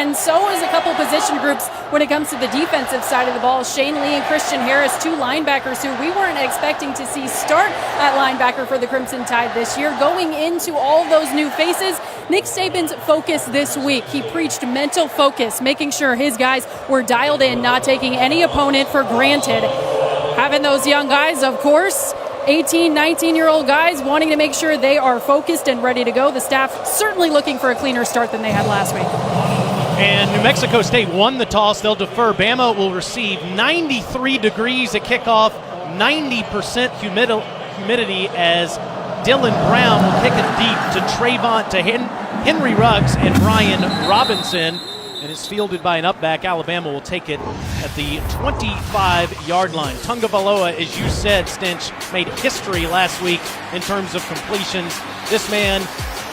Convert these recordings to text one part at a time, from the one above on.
and so is a couple position groups when it comes to the defensive side of the ball. Shane Lee and Christian Harris, two linebackers who we weren't expecting to see start at linebacker for the Crimson Tide this year. Going into all those new faces, Nick Saban's focus this week, he preached mental focus, making sure his guys were dialed in, not taking any opponent for granted. Having those young guys, of course, 18, 19-year-old guys wanting to make sure they are focused and ready to go. The staff certainly looking for a cleaner start than they had last week. And New Mexico State won the toss. They'll defer. Bama will receive 93 degrees at kickoff, 90% humidity as Dylan Brown will kick it deep to Trayvon, to Henry Ruggs and Ryan Robinson. And is fielded by an upback. Alabama will take it at the 25-yard line. Tungavaloa, as you said, Stinch, made history last week in terms of completions. This man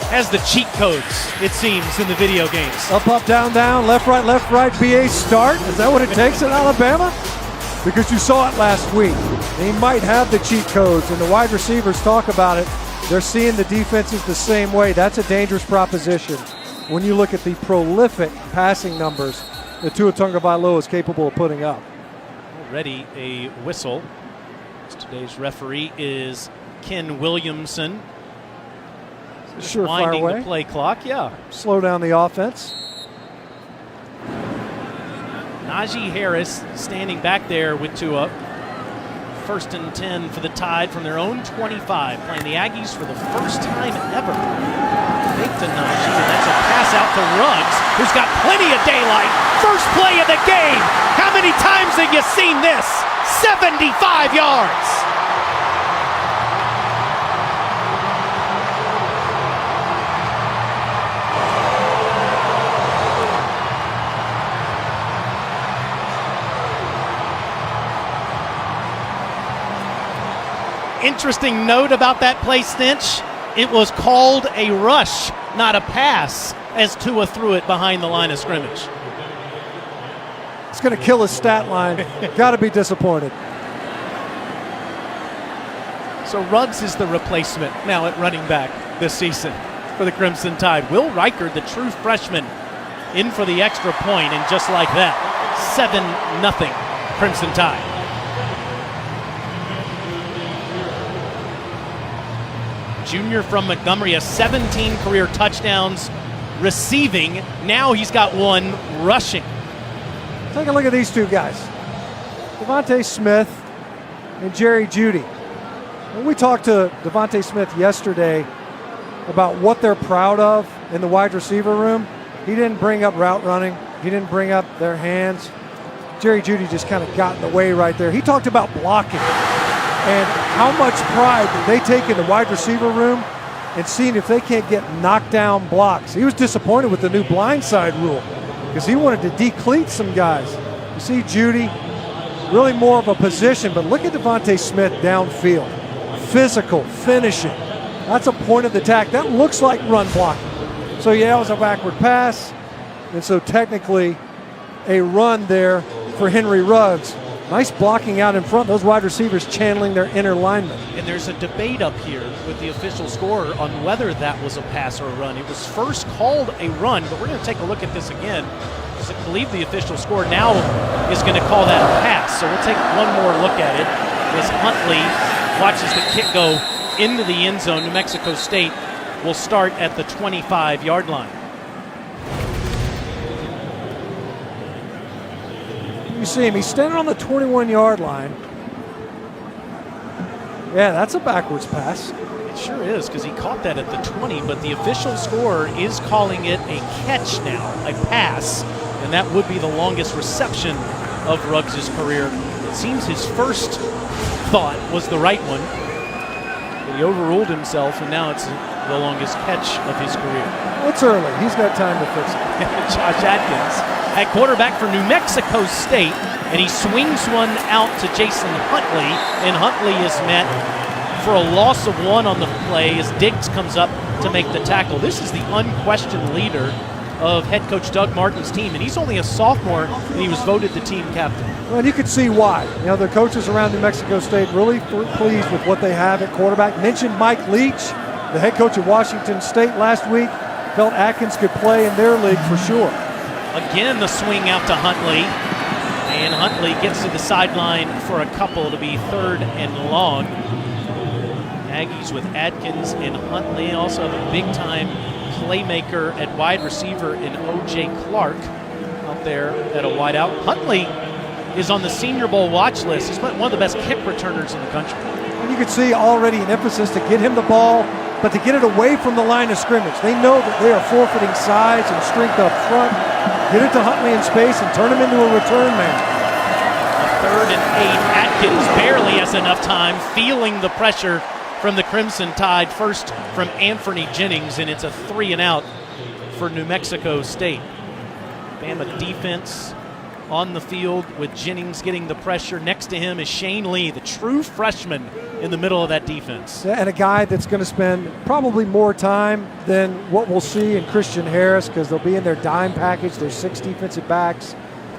has the cheat codes, it seems, in the video games. Up, up, down, down, left, right, BA start. Is that what it takes in Alabama? Because you saw it last week. He might have the cheat codes, and the wide receivers talk about it. They're seeing the defenses the same way. That's a dangerous proposition when you look at the prolific passing numbers that Tua Tagovailoa is capable of putting up. Already a whistle. Today's referee is Ken Williamson. Surefire way. The play clock, yeah. Slow down the offense. Najee Harris standing back there with Tua. 1st and 10 for the Tide from their own 25, playing the Aggies for the first time ever. Fake to Najee, and that's a pass out to Ruggs, who's got plenty of daylight. First play of the game. How many times have you seen this? 75 yards. Interesting note about that play, Stinch. It was called a rush, not a pass, as Tua threw it behind the line of scrimmage. It's going to kill his stat line. Got to be disappointed. So Ruggs is the replacement now at running back this season for the Crimson Tide. Will Riker, the true freshman, in for the extra point, and just like that, 7-0 Crimson Tide. Junior from Montgomery has 17 career touchdowns receiving. Now he's got one rushing. Take a look at these two guys, Devontae Smith and Jerry Jeudy. When we talked to Devontae Smith yesterday about what they're proud of in the wide receiver room, he didn't bring up route running. He didn't bring up their hands. Jerry Jeudy just kind of got in the way right there. He talked about blocking and how much pride they take in the wide receiver room and seeing if they can't get knockdown blocks. He was disappointed with the new blindside rule because he wanted to decleat some guys. You see Jeudy, really more of a position, but look at Devontae Smith downfield. Physical, finishing. That's a point of the attack. That looks like run blocking. So yeah, it was a backward pass, and so technically a run there for Henry Ruggs. Nice blocking out in front. Those wide receivers channeling their inner linemen. And there's a debate up here with the official scorer on whether that was a pass or a run. It was first called a run, but we're going to take a look at this again. I believe the official score now is going to call that a pass. So we'll take one more look at it as Huntley watches the kick go into the end zone. New Mexico State will start at the 25-yard line. You see him, he's standing on the 21-yard line. Yeah, that's a backwards pass. It sure is, because he caught that at the 20, but the official scorer is calling it a catch now, a pass, and that would be the longest reception of Ruggs' career. It seems his first thought was the right one, but he overruled himself, and now it's the longest catch of his career. It's early. He's got time to fix it. Josh Atkins at quarterback for New Mexico State, and he swings one out to Jason Huntley, and Huntley is met for a loss of one on the play as Diggs comes up to make the tackle. This is the unquestioned leader of head coach Doug Martin's team, and he's only a sophomore, and he was voted the team captain. Well, you can see why. You know, the coaches around New Mexico State really pleased with what they have at quarterback. Mentioned Mike Leach, the head coach of Washington State last week, felt Atkins could play in their league for sure. Again, the swing out to Huntley. And Huntley gets to the sideline for a couple to be 3rd and long. Aggies with Adkins and Huntley. Also have a big-time playmaker at wide receiver in O.J. Clark out there at a wideout. Huntley is on the Senior Bowl watch list. He's one of the best kick returners in the country. And you can see already an emphasis to get him the ball, but to get it away from the line of scrimmage. They know that they are forfeiting size and strength up front. Get it to Huntley in space and turn him into a return man. 3rd and 8. Atkins barely has enough time, feeling the pressure from the Crimson Tide. First from Anthony Jennings, and it's a 3 and out for New Mexico State. Bama defense on the field with Jennings getting the pressure. Next to him is Shane Lee, the true freshman in the middle of that defense. And a guy that's going to spend probably more time than what we'll see in Christian Harris, because they'll be in their dime package. There's 6 defensive backs.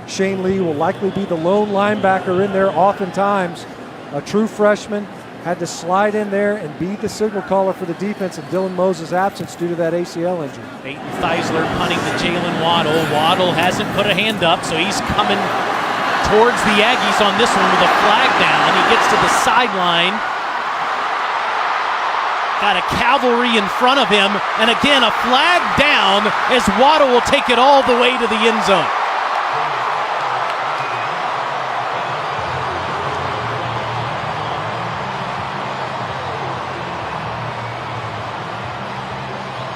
Shane Lee will likely be the lone linebacker in there oftentimes. A true freshman, had to slide in there and be the signal caller for the defense in Dylan Moses' absence due to that ACL injury. Peyton Theisler punting to Jalen Waddle. Waddle hasn't put a hand up, so he's coming towards the Aggies on this one with a flag down. He gets to the sideline. Got a cavalry in front of him, and again a flag down as Waddle will take it all the way to the end zone.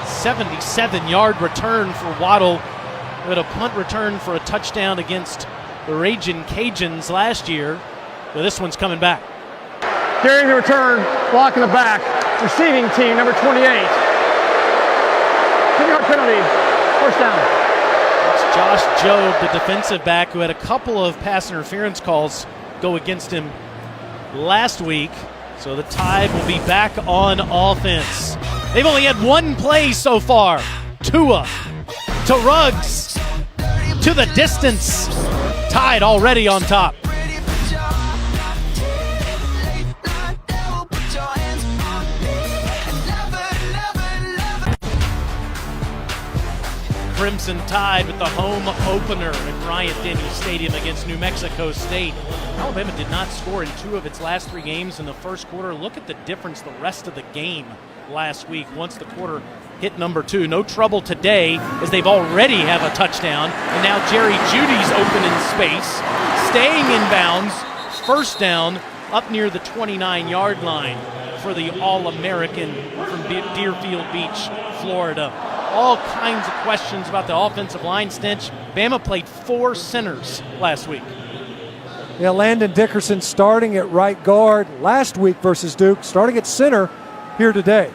A 77-yard return for Waddle. We had a punt return for a touchdown against the Ragin' Cajuns last year, but this one's coming back. Carrying the return, block in the back, receiving team number 28. 10-yard penalty, first down. It's Josh Jobe, the defensive back, who had a couple of pass interference calls go against him last week. So the Tide will be back on offense. They've only had one play so far. Tua to Ruggs to the distance. Tide already on top. Crimson Tide with the home opener at Bryant-Denny Stadium against New Mexico State. Alabama did not score in 2 of its last 3 games in the first quarter. Look at the difference the rest of the game last week once the quarter hit number 2. No trouble today as they've already have a touchdown. And now Jerry Judy's open in space, staying in bounds. First down up near the 29-yard line for the All-American from Deerfield Beach, Florida. All kinds of questions about the offensive line stench. Bama played 4 centers last week. Yeah, Landon Dickerson starting at right guard last week versus Duke, starting at center here today.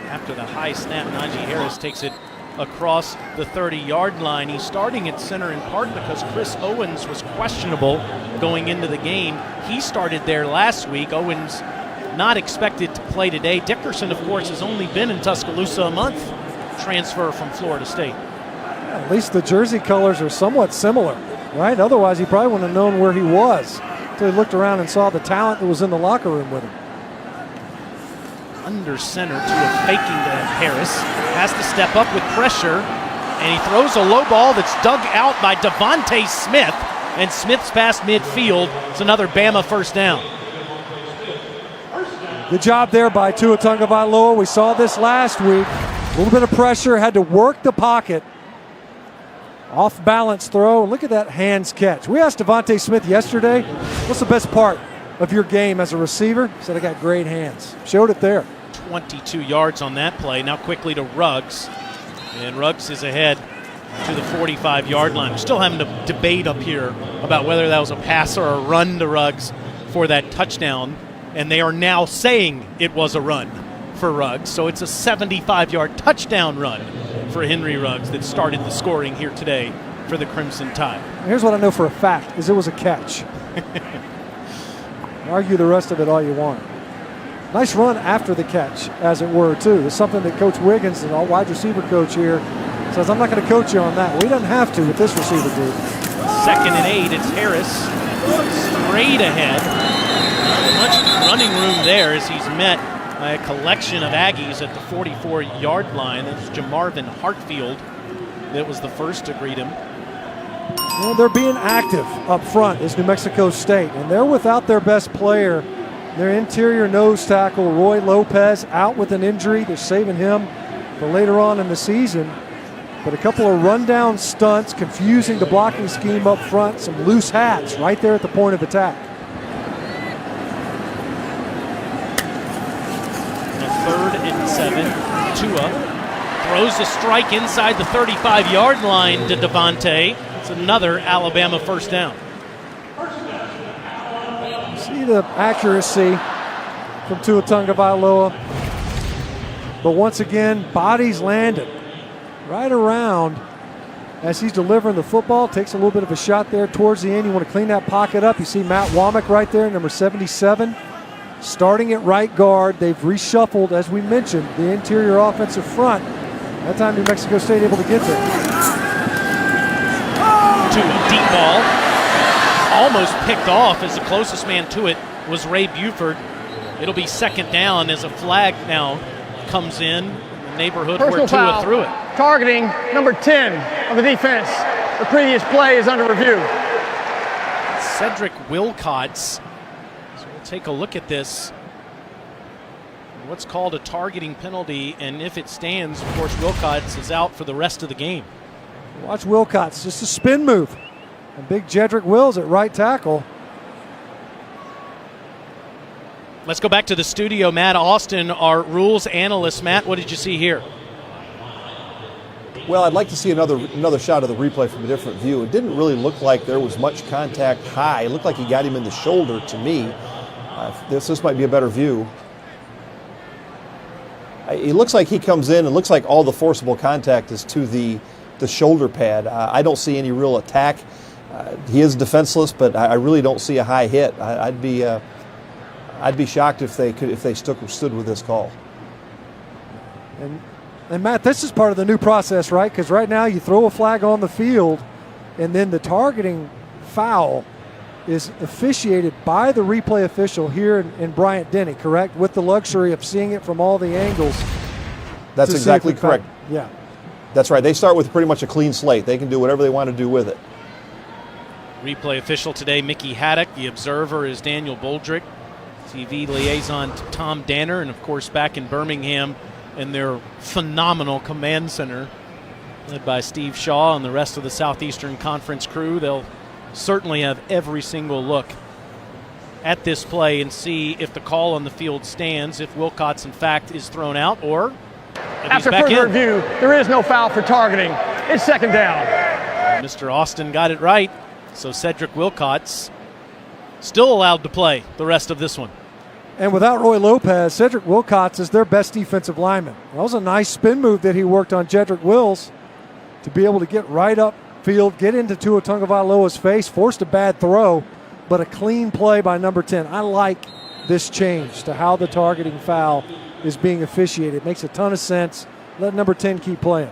After the high snap, Najee Harris takes it across the 30-yard line. He's starting at center in part because Chris Owens was questionable going into the game. He started there last week. Owens not expected to play today. Dickerson, of course, has only been in Tuscaloosa a month. Transfer from Florida State. Yeah, at least the jersey colors are somewhat similar, right? Otherwise, he probably wouldn't have known where he was until he looked around and saw the talent that was in the locker room with him. Under center to a faking to Harris. Has to step up with pressure, and he throws a low ball that's dug out by Devontae Smith, and Smith's past midfield. It's another Bama first down. Good job there by Tua Tagovailoa. We saw this last week. A little bit of pressure, had to work the pocket. Off balance throw. Look at that hands catch. We asked Devontae Smith yesterday, what's the best part of your game as a receiver? He said, I got great hands. Showed it there. 22 yards on that play. Now quickly to Ruggs. And Ruggs is ahead to the 45-yard line. We're still having a debate up here about whether that was a pass or a run to Ruggs for that touchdown. And they are now saying it was a run for Ruggs. So it's a 75-yard touchdown run for Henry Ruggs that started the scoring here today for the Crimson Tide. Here's what I know for a fact, is it was a catch. Argue the rest of it all you want. Nice run after the catch, as it were, too. It's something that Coach Wiggins, and our wide receiver coach here, says, I'm not going to coach you on that. We don't have to with this receiver, dude. 2nd and 8, it's Harris straight ahead. Not much running room there as he's met by a collection of Aggies at the 44-yard line. That's Jamarvin Hartfield that was the first to greet him. Well, they're being active up front is New Mexico State, and they're without their best player, their interior nose tackle, Roy Lopez, out with an injury. They're saving him for later on in the season. But a couple of rundown stunts, confusing the blocking scheme up front, some loose hats right there at the point of attack. A 3rd and 7. Tua throws a strike inside the 35-yard line to Devontae. It's another Alabama first down. See the accuracy from Tua Tagovailoa. But once again, bodies landed right around as he's delivering the football. Takes a little bit of a shot there towards the end. You want to clean that pocket up. You see Matt Womack right there, number 77. Starting at right guard. They've reshuffled, as we mentioned, the interior offensive front. That time New Mexico State able to get there. To a deep ball. Almost picked off as the closest man to it was Ray Buford. It'll be 2nd down as a flag now comes in the neighborhood Personal where Tua foul. threw it. Targeting number 10 of the defense. The previous play is under review. Cedric Wilcots. So we'll take a look at this. What's called a targeting penalty, and if it stands, of course, Wilcots is out for the rest of the game. Watch Wilcots, just a spin move. And big Jedrick Wills at right tackle. Let's go back to the studio. Matt Austin, our rules analyst. Matt, what did you see here? Well, I'd like to see another shot of the replay from a different view. It didn't really look like there was much contact high. It looked like he got him in the shoulder to me. This might be a better view. It looks like he comes in and looks like all the forcible contact is to the shoulder pad. I don't see any real attack. He is defenseless, but I really don't see a high hit. I'd be shocked if they stood with this call. And Matt, this is part of the new process, right? Because right now you throw a flag on the field, and then the targeting foul is officiated by the replay official here in Bryant-Denny, correct? With the luxury of seeing it from all the angles. That's exactly correct. Yeah. That's right. They start with pretty much a clean slate. They can do whatever they want to do with it. Replay official today, Mickey Haddock. The observer is Daniel Boldrick. TV liaison to Tom Danner. And, of course, back in Birmingham in their phenomenal command center, led by Steve Shaw and the rest of the Southeastern Conference crew. They'll certainly have every single look at this play and see if the call on the field stands, if Wilcots, in fact, is thrown out, or if After he's back further in. review, there is no foul for targeting. It's 2nd down. Mr. Austin got it right, so Cedric Wilcots still allowed to play the rest of this one. And without Roy Lopez, Cedric Wilcots is their best defensive lineman. That was a nice spin move that he worked on Jedrick Wills to be able to get right up field, get into Tua Tagovailoa's face, forced a bad throw, but a clean play by number 10. I like this change to how the targeting foul is being officiated. It makes a ton of sense. Let number 10 keep playing.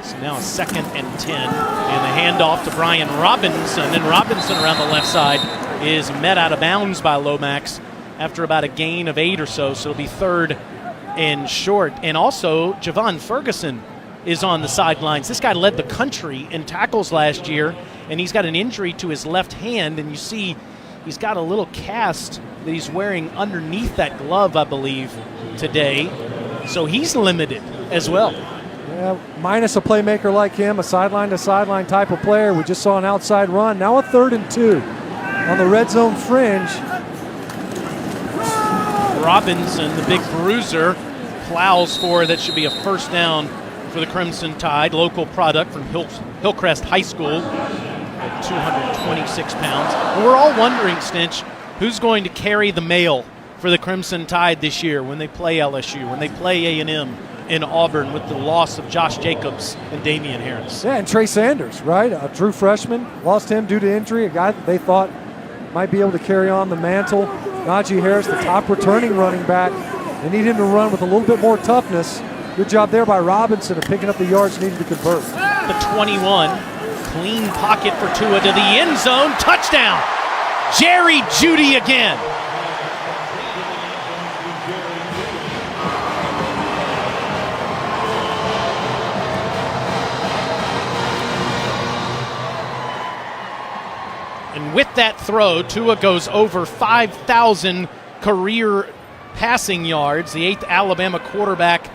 So now a 2nd and 10, and the handoff to Brian Robinson, and Robinson around the left side is met out of bounds by Lomax after about a gain of 8 or so, so it'll be 3rd and short. And also, Javon Ferguson is on the sidelines. This guy led the country in tackles last year, and he's got an injury to his left hand, and you see he's got a little cast that he's wearing underneath that glove, I believe, today. So he's limited as well. Yeah, minus a playmaker like him, a sideline-to-sideline type of player. We just saw an outside run. Now a 3rd and 2 on the red zone fringe. Robinson, the big bruiser, plows for that should be a first down for the Crimson Tide, local product from Hillcrest High School at 226 pounds. And we're all wondering, Stinch, who's going to carry the mail for the Crimson Tide this year when they play LSU, when they play A&M in Auburn with the loss of Josh Jacobs and Damian Harris. Yeah, and Trey Sanders, right? A true freshman. Lost him due to injury, a guy that they thought might be able to carry on the mantle. Najee Harris, the top returning running back. They need him to run with a little bit more toughness. Good job there by Robinson of picking up the yards needed to convert. The 21, clean pocket for Tua to the end zone, touchdown! Jerry Jeudy again. with that throw, Tua goes over 5,000 career passing yards, the 8th Alabama quarterback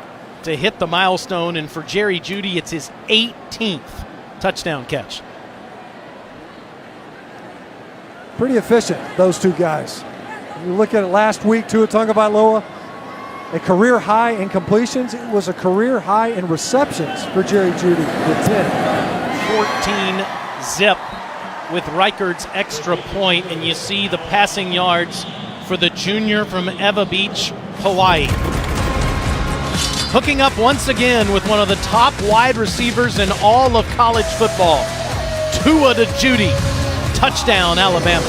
to hit the milestone, and for Jerry Jeudy, it's his 18th touchdown catch. Pretty efficient, those two guys. You look at it last week, Tua Tagovailoa, a career high in completions. It was a career high in receptions for Jerry Jeudy with 10. 14 zip with Reichard's extra point, and you see the passing yards for the junior from Eva Beach, Hawaii. Hooking up once again with one of the top wide receivers in all of college football. Tua to Jeudy. Touchdown, Alabama.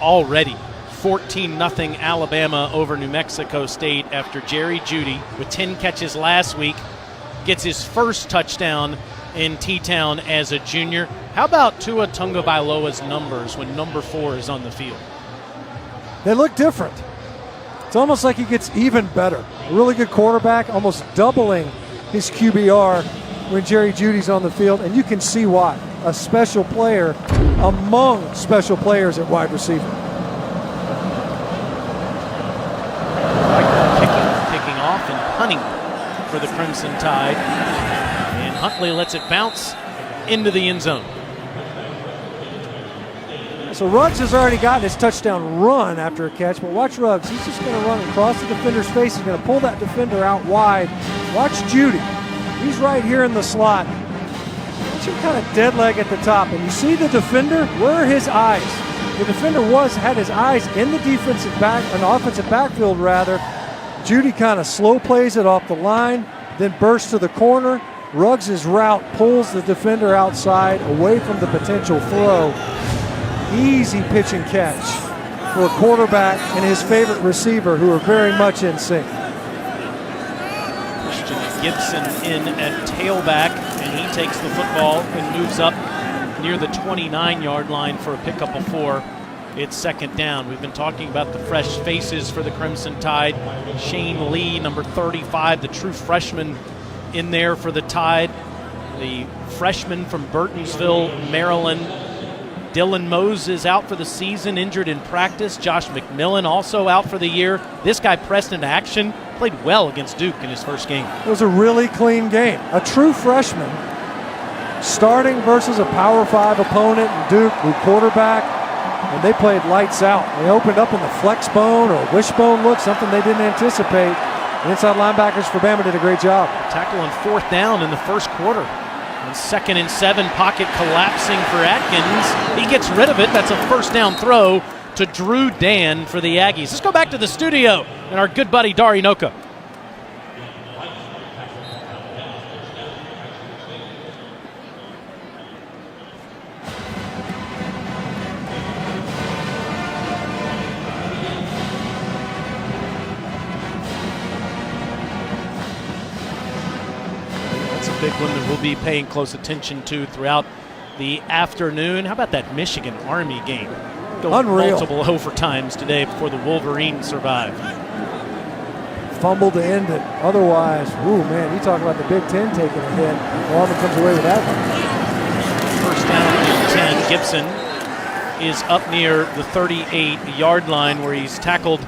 Already 14-0 Alabama over New Mexico State after Jerry Jeudy, with 10 catches last week, gets his first touchdown in T-Town as a junior. How about Tua Tagovailoa's numbers when number 4 is on the field? They look different. It's almost like he gets even better. A really good quarterback, almost doubling his QBR when Jerry Jeudy's on the field, and you can see why. A special player among special players at wide receiver. Kicking off and punting for the Crimson Tide. And Huntley lets it bounce into the end zone. So Ruggs has already gotten his touchdown run after a catch, but watch Ruggs. He's just going to run across the defender's face. He's going to pull that defender out wide. Watch Jeudy. He's right here in the slot. Watch him kind of dead leg at the top. And you see the defender? Where are his eyes? The defender had his eyes in the offensive backfield rather. Jeudy kind of slow plays it off the line, then bursts to the corner. Ruggs' route pulls the defender outside away from the potential throw. Easy pitch and catch for a quarterback and his favorite receiver, who are very much in sync. Christian Gibson in at tailback, and he takes the football and moves up near the 29-yard line for a pickup of 4. It's second down. We've been talking about the fresh faces for the Crimson Tide. Shane Lee, number 35, the true freshman in there for the Tide. The freshman from Burtonsville, Maryland. Dylan Mose out for the season, injured in practice. Josh McMillan also out for the year. This guy pressed into action, played well against Duke in his first game. It was a really clean game. A true freshman starting versus a Power 5 opponent in Duke, new quarterback, and they played lights out. They opened up in the flex bone or wishbone look, something they didn't anticipate. The inside linebackers for Bama did a great job. Tackle on 4th down in the first quarter. And 2nd and 7, pocket collapsing for Atkins. He gets rid of it. That's a first down throw to Drew Dan for the Aggies. Let's go back to the studio and our good buddy Dari Noka. Big one that we'll be paying close attention to throughout the afternoon. How about that Michigan Army game? Going unreal. Multiple overtimes today before the Wolverines survive. Fumble to end it. Otherwise, ooh, man, you talk about the Big Ten taking a hit. Auburn comes away with that one. First down and 10. Gibson is up near the 38-yard line where he's tackled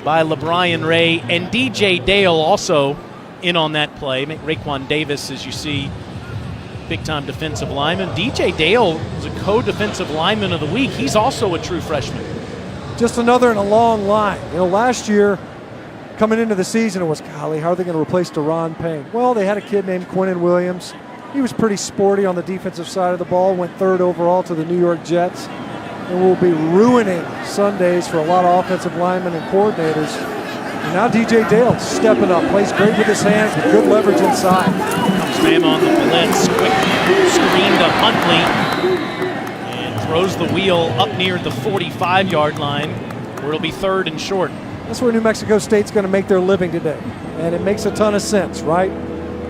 by LeBrian Ray, and DJ Dale also in on that play. Raekwon Davis, as you see, big-time defensive lineman. DJ Dale is a co-defensive lineman of the week. He's also a true freshman. Just another in a long line. You know, last year, coming into the season, it was, golly, how are they going to replace Deron Payne? Well, they had a kid named Quinnen Williams. He was pretty sporty on the defensive side of the ball, went 3rd overall to the New York Jets, and will be ruining Sundays for a lot of offensive linemen and coordinators. And now DJ Dale stepping up, plays great with his hands, with good leverage inside. Comes Bama on the blitz, quick screen to Huntley, and throws the wheel up near the 45-yard line, where it'll be 3rd and short. That's where New Mexico State's going to make their living today, and it makes a ton of sense, right?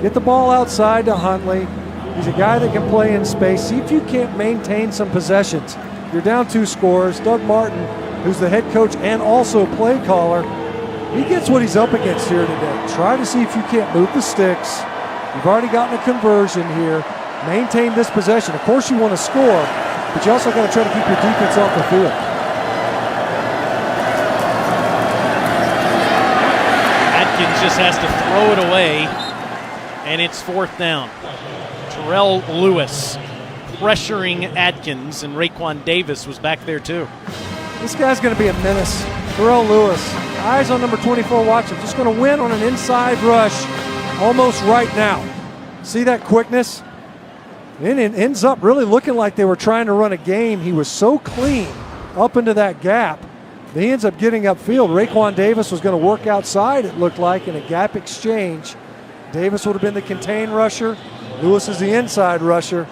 Get the ball outside to Huntley. He's a guy that can play in space. See if you can't maintain some possessions. You're down 2 scores. Doug Martin, who's the head coach and also play caller, He gets what he's up against here today. Try to see if you can't move the sticks. You've already gotten a conversion here. Maintain this possession. Of course you want to score, but you also got to try to keep your defense off the field. Atkins just has to throw it away, and it's 4th down. Terrell Lewis pressuring Atkins, and Raekwon Davis was back there too. This guy's going to be a menace. Terrell Lewis, eyes on number 24, watch him. Just going to win on an inside rush almost right now. See that quickness? And it ends up really looking like they were trying to run a game. He was so clean up into that gap. He ends up getting upfield. Raekwon Davis was going to work outside, it looked like, in a gap exchange. Davis would have been the contain rusher. Lewis is the inside rusher.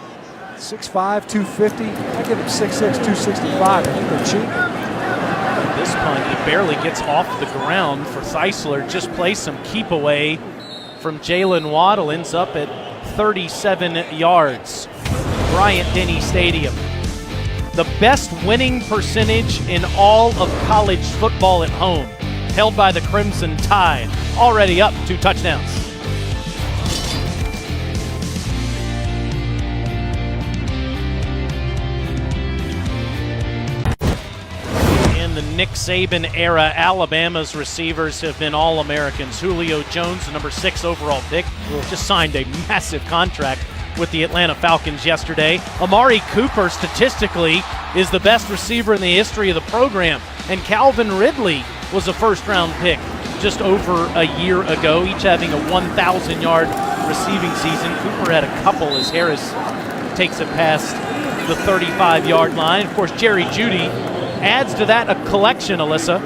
6'5", 250. I give him 6'6", 265. I think they're cheap. This punt, it barely gets off the ground for Theisler. Just plays some keep away from Jalen Waddle. Ends up at 37 yards. Bryant-Denny Stadium. The best winning percentage in all of college football at home, held by the Crimson Tide. Already up 2 touchdowns. In the Nick Saban era, Alabama's receivers have been All-Americans. Julio Jones, the number 6 overall pick, just signed a massive contract with the Atlanta Falcons yesterday. Amari Cooper, statistically, is the best receiver in the history of the program. And Calvin Ridley was a first-round pick just over a year ago, each having a 1,000-yard receiving season. Cooper had a couple as Harris takes it past the 35-yard line. Of course, Jerry Jeudy adds to that a collection, Alyssa.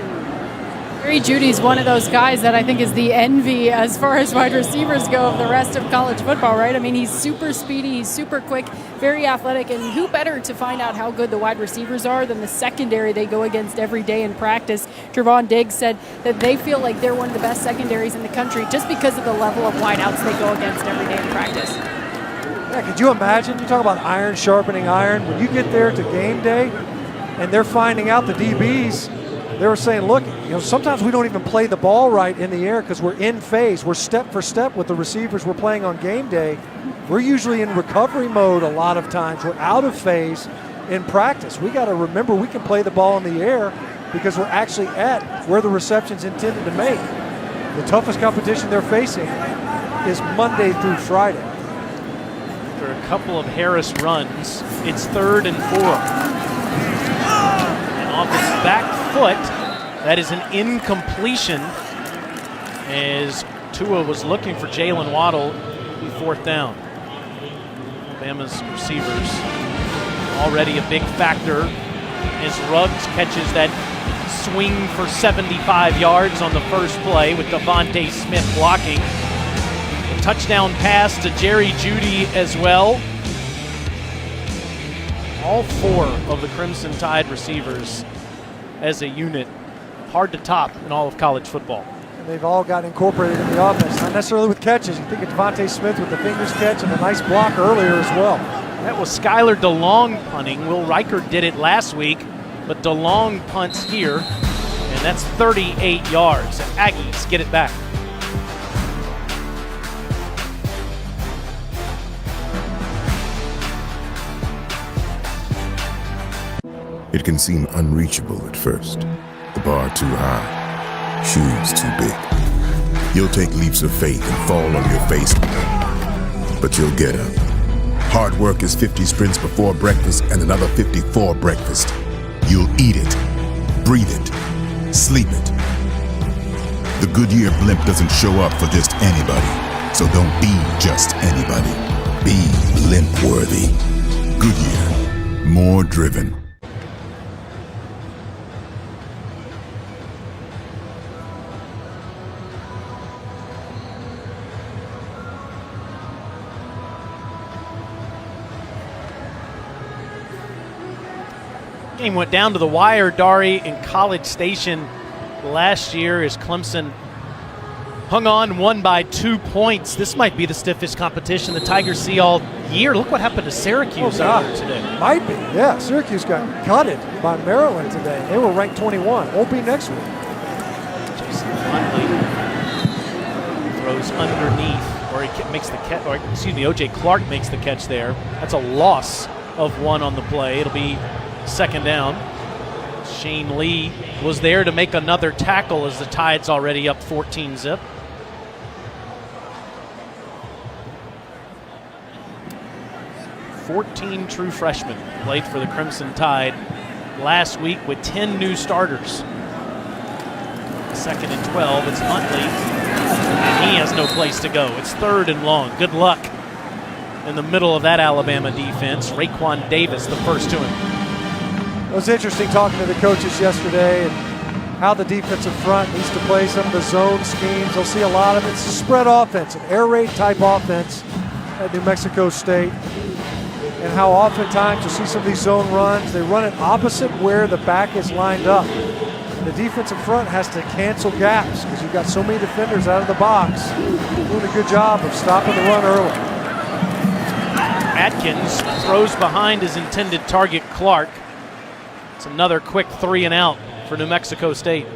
Jerry Jeudy's one of those guys that I think is the envy as far as wide receivers go of the rest of college football, right? I mean, he's super speedy, he's super quick, very athletic, and who better to find out how good the wide receivers are than the secondary they go against every day in practice. Trevon Diggs said that they feel like they're one of the best secondaries in the country just because of the level of wideouts they go against every day in practice. Yeah, could you imagine? You talk about iron sharpening iron. When you get there to game day and they're finding out the DBs, they were saying, look, sometimes we don't even play the ball right in the air because we're in phase. We're step for step with the receivers we're playing on game day. We're usually in recovery mode a lot of times. We're out of phase in practice. We got to remember we can play the ball in the air because we're actually at where the reception's intended to make. The toughest competition they're facing is Monday through Friday. After a couple of Harris runs, it's 3rd and 4. And off his back foot, that is an incompletion as Tua was looking for Jalen Waddle. 4th down. Alabama's receivers already a big factor as Ruggs catches that swing for 75 yards on the first play with Devontae Smith blocking. A touchdown pass to Jerry Jeudy as well. All 4 of the Crimson Tide receivers as a unit, hard to top in all of college football. And they've all got incorporated in the offense, not necessarily with catches. You think of Devontae Smith with the fingers catch and a nice block earlier as well. That was Skylar DeLong punting. Will Riker did it last week, but DeLong punts here, and that's 38 yards. And Aggies get it back. It can seem unreachable at first. The bar too high, shoes too big. You'll take leaps of faith and fall on your face, but you'll get up. Hard work is 50 sprints before breakfast and another 50 for breakfast. You'll eat it, breathe it, sleep it. The Goodyear blimp doesn't show up for just anybody, so don't be just anybody. Be blimp-worthy. Goodyear, more driven. Game went down to the wire, Dari, in College Station last year as Clemson hung on, won by 2 points. This might be the stiffest competition the Tigers see all year. Look what happened to Syracuse earlier today. Might be, yeah. Syracuse got gutted by Maryland today. They were ranked 21. Won't be next week. Huntley throws underneath, or he makes the catch, or excuse me, O.J. Clark makes the catch there. That's a loss of 1 on the play. It'll be second down. Shane Lee was there to make another tackle as the Tide's already up 14-zip. Fourteen true freshmen played for the Crimson Tide last week with 10 new starters. Second and 12, it's Huntley, and he has no place to go. It's third and long. Good luck in the middle of that Alabama defense. Raekwon Davis, the first to him. It was interesting talking to the coaches yesterday and how the defensive front needs to play some of the zone schemes. They'll see a lot of it. It's a spread offense, an air raid type offense at New Mexico State. And how oftentimes you'll see some of these zone runs, they run it opposite where the back is lined up. The defensive front has to cancel gaps because you've got so many defenders out of the box doing a good job of stopping the run early. Atkins throws behind his intended target, Clark. It's another quick 3 and out for New Mexico State.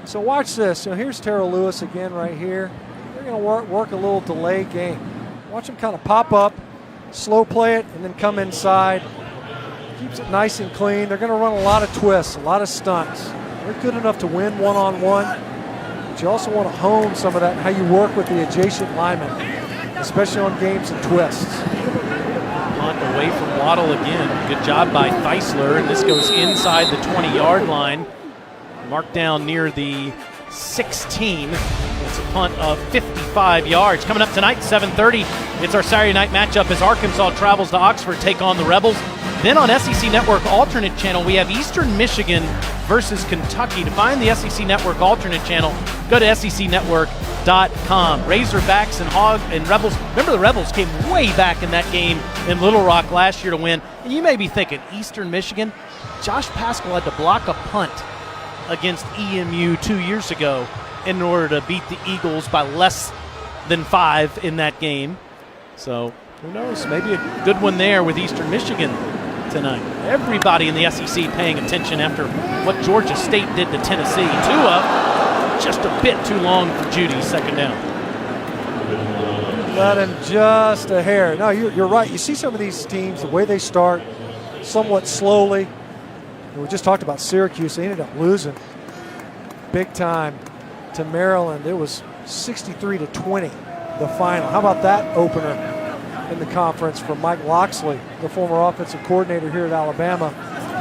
So watch this. Here's Terrell Lewis again right here. They're going to work a little delay game. Watch him kind of pop up, slow play it, and then come inside. Keeps it nice and clean. They're going to run a lot of twists, a lot of stunts. They're good enough to win one-on-one, but you also want to hone some of that, how you work with the adjacent linemen, especially on games and twists. Punt away from Waddle again. Good job by Theisler, and this goes inside the 20-yard line. Marked down near the 16. It's a punt of 55 yards. Coming up tonight, 7:30, it's our Saturday night matchup as Arkansas travels to Oxford, take on the Rebels. Then on SEC Network alternate channel, we have Eastern Michigan versus Kentucky. To find the SEC Network alternate channel, go to secnetwork.com. Razorbacks and Rebels. Remember, the Rebels came way back in that game in Little Rock last year to win. And you may be thinking, Eastern Michigan? Josh Paschal had to block a punt against EMU 2 years ago in order to beat the Eagles by less than 5 in that game. So who knows, maybe a good one there with Eastern Michigan tonight. Everybody in the SEC paying attention after what Georgia State did to Tennessee. Tua, just a bit too long for Judy, second down. Let him just a hair. No, you're right. You see some of these teams, the way they start somewhat slowly. We just talked about Syracuse. They ended up losing big time to Maryland. It was 63-20, the final. How about that opener in the conference from Mike Loxley, the former offensive coordinator here at Alabama,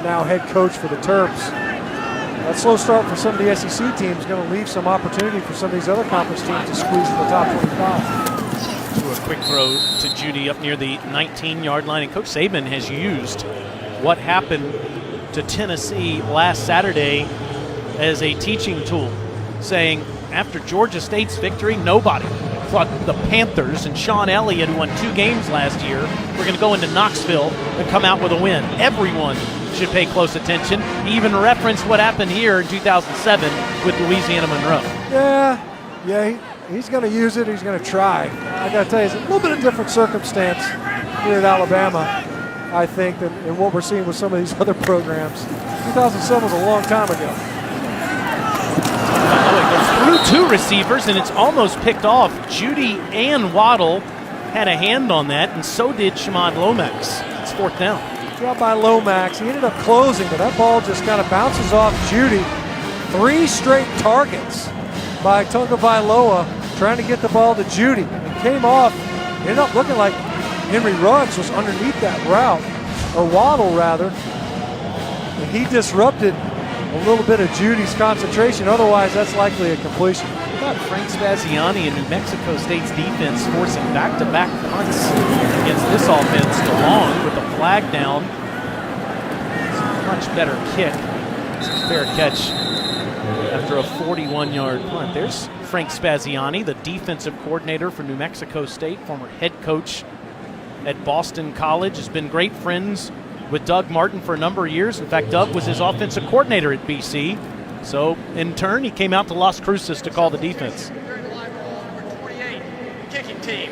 now head coach for the Terps. That slow start for some of the SEC teams is going to leave some opportunity for some of these other conference teams to squeeze in the top 25. To a quick throw to Judy up near the 19-yard line. And Coach Saban has used what happened to Tennessee last Saturday as a teaching tool, saying after Georgia State's victory, nobody thought the Panthers and Sean Elliott, who won 2 games last year, were going to go into Knoxville and come out with a win. Everyone should pay close attention. He even referenced what happened here in 2007 with Louisiana Monroe. Yeah, he's going to use it. He's going to try. I got to tell you, it's a little bit of different circumstance here at Alabama, I think, than what we're seeing with some of these other programs. 2007 was a long time ago. Oh, it goes through 2 receivers, and it's almost picked off. Judy and Waddle had a hand on that, and so did Shimon Lomax. It's 4th down. Dropped by Lomax. He ended up closing, but that ball just kind of bounces off Judy. 3 straight targets by Tunga Vailoa trying to get the ball to Judy. It came off, ended up looking like Henry Ruggs was underneath that route, or Waddle rather, and he disrupted a little bit of Judy's concentration. Otherwise, that's likely a completion. What about Frank Spaziani and New Mexico State's defense forcing back-to-back punts against this offense DeLong with a flag down? It's a much better kick. It's a fair catch after a 41-yard punt. There's Frank Spaziani, the defensive coordinator for New Mexico State, former head coach at Boston College, has been great friends with Doug Martin for a number of years. In fact, Doug was his offensive coordinator at BC. So, in turn, he came out to Las Cruces to call the defense. Kicking team,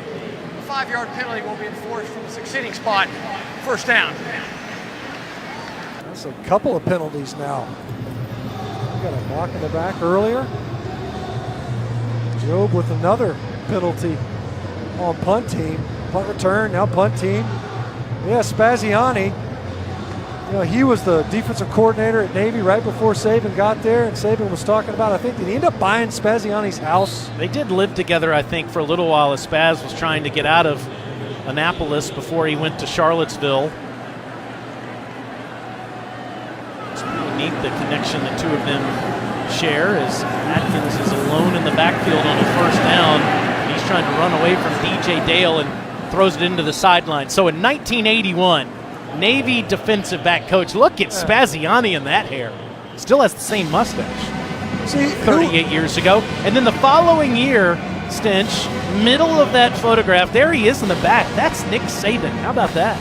5-yard penalty will be enforced from the succeeding spot, first down. That's a couple of penalties now. We got a block in the back earlier. Job with another penalty on punt team. Punt return, now punt team. Yeah, Spaziani. You know, he was the defensive coordinator at Navy right before Saban got there, and Saban was talking about, I think, did he end up buying Spaziani's house? They did live together, I think, for a little while as Spaz was trying to get out of Annapolis before he went to Charlottesville. It's really neat the connection the two of them share as Atkins is alone in the backfield on a first down. He's trying to run away from DJ Dale and throws it into the sideline. So in 1981, Navy defensive back coach, look at Spaziani in that hair. Still has the same mustache. See, 38 years ago. And then the following year, Stench, middle of that photograph, there he is in the back. That's Nick Saban. How about that?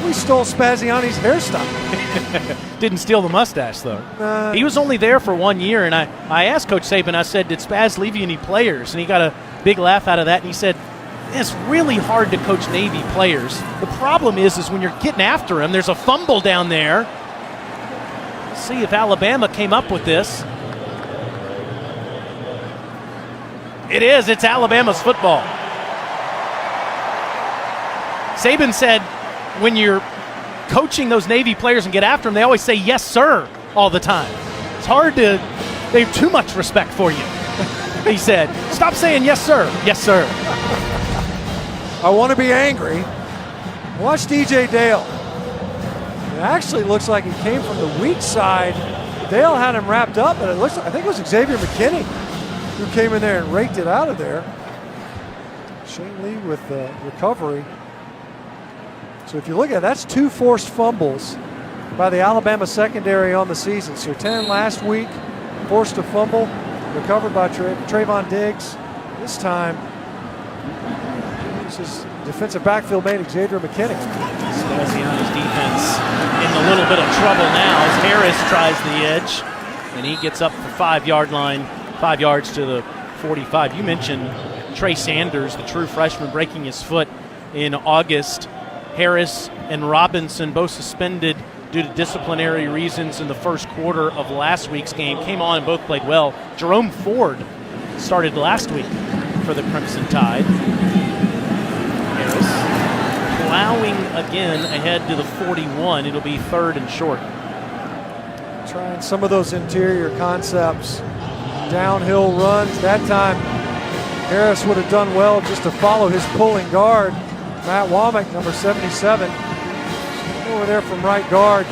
we stole Spaziani's hairstyle. Didn't steal the mustache, though. He was only there for 1 year, and I asked Coach Saban, I said, did Spaz leave you any players? And he got a big laugh out of that, and he said, it's really hard to coach Navy players. The problem is when you're getting after him, there's a fumble down there. Let's see if Alabama came up with this. It is. It's Alabama's football. Saban said when you're coaching those Navy players and get after them, they always say, yes, sir, all the time. It's hard to, they have too much respect for you. He said, stop saying yes, sir. Yes, sir. I want to be angry. Watch DJ Dale. It actually looks like he came from the weak side. Dale had him wrapped up, but it looks like, I think it was Xavier McKinney who came in there and raked it out of there. Shane Lee with the recovery. So if you look at it, that's 2 forced fumbles by the Alabama secondary on the season. Sertan last week forced a fumble, recovered by Trayvon Diggs. This time, this is defensive backfield mate Xavier McKinney. Spaziani's defense in a little bit of trouble now as Harris tries the edge, and he gets up the 5-yard line, 5 yards to the 45. You mentioned Trey Sanders, the true freshman, breaking his foot in August. Harris and Robinson both suspended due to disciplinary reasons in the first quarter of last week's game. Came on and both played well. Jerome Ford started last week for the Crimson Tide. Harris plowing again ahead to the 41. It'll be 3rd and short. Trying some of those interior concepts. Downhill runs. That time, Harris would have done well just to follow his pulling guard. Matt Womack, number 77, over there from right guard.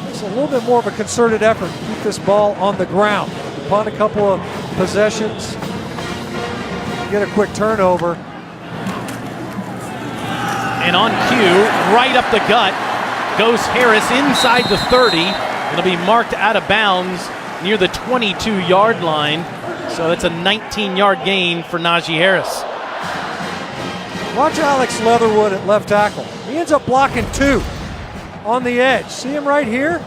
It's a little bit more of a concerted effort to keep this ball on the ground. Upon a couple of possessions, get a quick turnover. And on cue, right up the gut, goes Harris inside the 30. It'll be marked out of bounds near the 22-yard line. So it's a 19-yard gain for Najee Harris. Watch Alex Leatherwood at left tackle. He ends up blocking 2 on the edge. See him right here?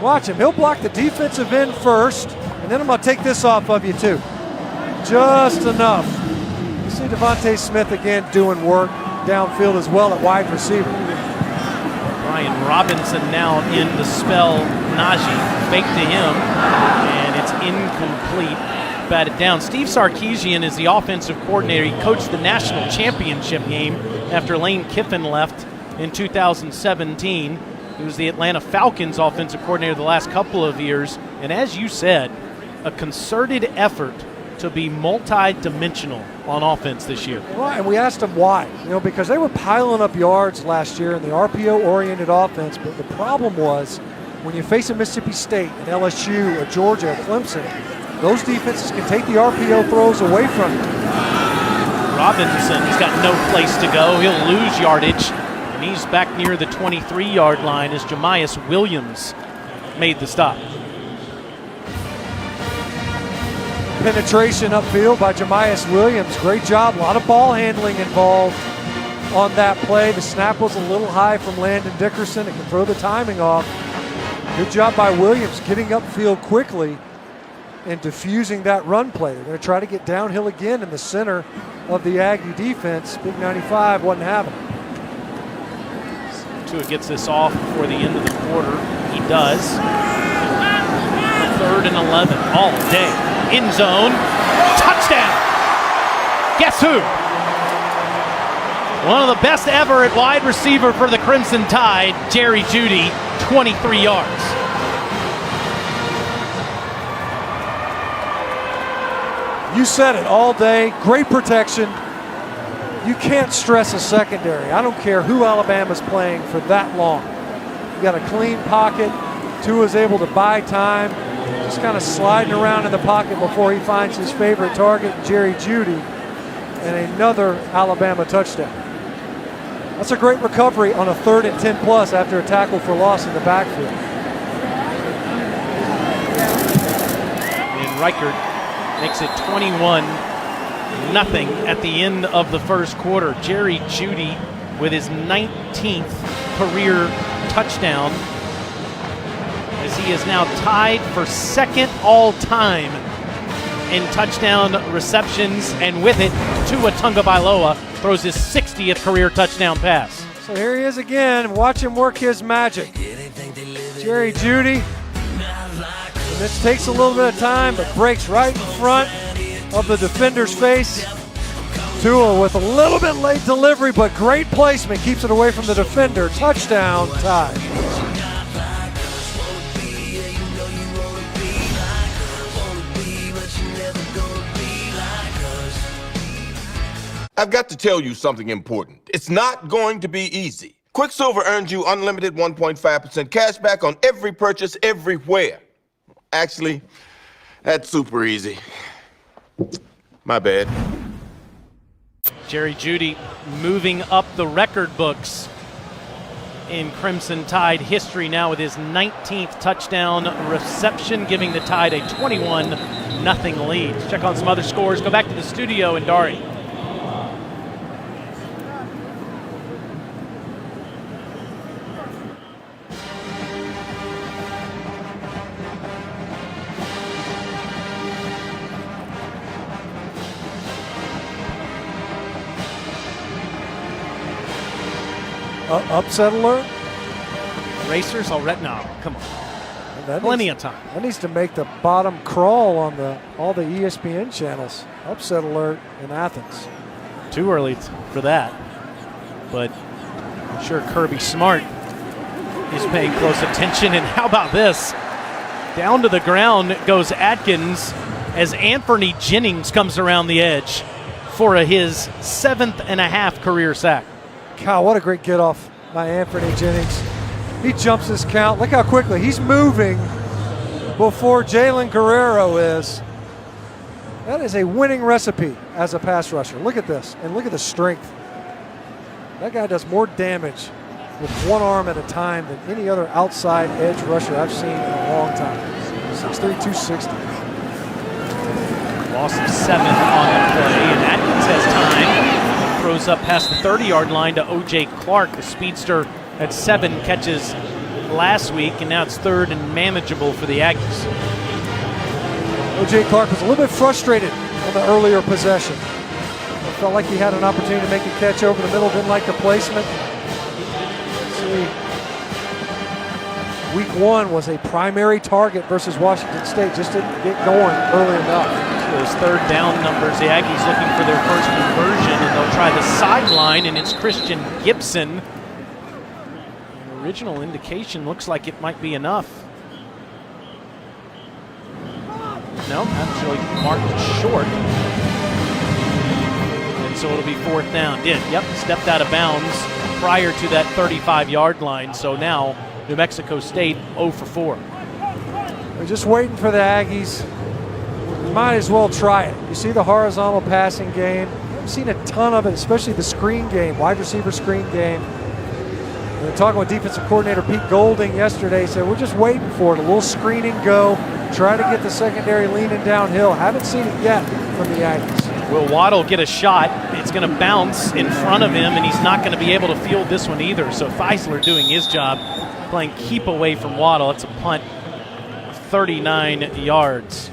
Watch him. He'll block the defensive end first, and then I'm going to take this off of you too. Just enough. You see Devontae Smith again doing work downfield as well at wide receiver. Brian Robinson now in to spell Najee. Fake to him, and it's incomplete. Batted down. Steve Sarkisian is the offensive coordinator. He coached the national championship game after Lane Kiffin left in 2017. He was the Atlanta Falcons offensive coordinator the last couple of years. And as you said, a concerted effort to be multi-dimensional on offense this year. Right, and we asked them why. Because they were piling up yards last year in the RPO-oriented offense, but the problem was when you face a Mississippi State, an LSU, a Georgia, a Clemson, those defenses can take the RPO throws away from you. Robinson's got no place to go. He'll lose yardage, and he's back near the 23-yard line as Jamias Williams made the stop. Penetration upfield by Jamias Williams. Great job. A lot of ball handling involved on that play. The snap was a little high from Landon Dickerson. It can throw the timing off. Good job by Williams getting upfield quickly and diffusing that run play. They're going to try to get downhill again in the center of the Aggie defense. Big 95 wasn't having it. Tua gets this off before the end of the quarter. He does. 3rd and 11 all day. End zone. Touchdown. Guess who? One of the best ever at wide receiver for the Crimson Tide, Jerry Jeudy, 23 yards. You said it all day. Great protection. You can't stress a secondary. I don't care who Alabama's playing for that long. You got a clean pocket. Tua's able to buy time, just kind of sliding around in the pocket before he finds his favorite target, Jerry Jeudy, and another Alabama touchdown. That's a great recovery on a 3rd and 10 plus after a tackle for loss in the backfield. And Reichert makes it 21-0 at the end of the first quarter. Jerry Jeudy with his 19th career touchdown, as he is now tied for 2nd all-time in touchdown receptions, and with it, Tua Tagovailoa throws his 60th career touchdown pass. So here he is again. Watch him work his magic. Jerry Jeudy. And this takes a little bit of time, but breaks right in front of the defender's face. Tua with a little bit late delivery, but great placement. Keeps it away from the defender. Touchdown, Tide. I've got to tell you something important. It's not going to be easy. Quicksilver earns you unlimited 1.5% cash back on every purchase everywhere. Actually, that's super easy. My bad. Jerry Jeudy moving up the record books in Crimson Tide history now with his 19th touchdown reception, giving the Tide a 21-0 lead. Let's check on some other scores. Go back to the studio in Dari. Upset alert? Racers already? No, come on. Plenty of time. That needs to make the bottom crawl on all the ESPN channels. Upset alert in Athens. Too early for that. But I'm sure Kirby Smart is paying close attention. And how about this? Down to the ground goes Atkins as Anthony Jennings comes around the edge for his 7th career sack. God, what a great get off by Anthony Jennings. He jumps his count. Look how quickly he's moving before Jalen Guerrero is. That is a winning recipe as a pass rusher. Look at this, and look at the strength. That guy does more damage with one arm at a time than any other outside edge rusher I've seen in a long time. 6'3", 260. Loss of 7 on the play, and Atkins has time. Throws up past the 30-yard line to O.J. Clark, the speedster, had 7 catches last week, and now it's 3rd and manageable for the Aggies. O.J. Clark was a little bit frustrated on the earlier possession. It felt like he had an opportunity to make a catch over the middle, didn't like the placement. Let's see. Week 1 was a primary target versus Washington State, just didn't get going early enough. Those 3rd down numbers, the Aggies looking for their first conversion, and they'll try the sideline, and it's Christian Gibson. The original indication looks like it might be enough. No, actually marked short. And so it'll be 4th down. Yep, stepped out of bounds prior to that 35-yard line. So now New Mexico State 0 for 4. We're just waiting for the Aggies. Might as well try it. You see the horizontal passing game. I haven't seen a ton of it, especially the screen game, wide receiver screen game. We were talking with defensive coordinator Pete Golding yesterday. He said, we're just waiting for it. A little screen and go. Try to get the secondary leaning downhill. Haven't seen it yet from the Aggies. Will Waddle get a shot? It's going to bounce in front of him, and he's not going to be able to field this one either. So Feisler doing his job, playing keep away from Waddle. It's a punt, 39 yards.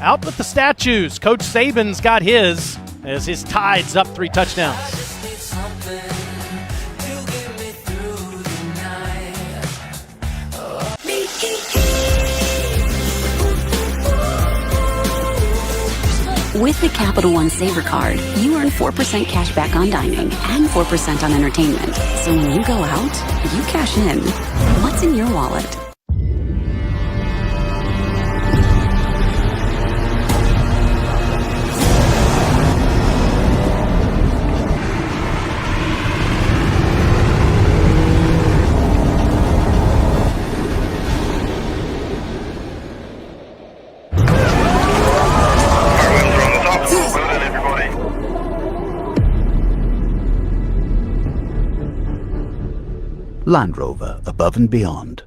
Out with the statues. Coach Saban's got his as his Tide's up 3 touchdowns. With the Capital One Saver Card, you earn 4% cash back on dining and 4% on entertainment. So when you go out, you cash in. What's in your wallet? Land Rover, above and beyond.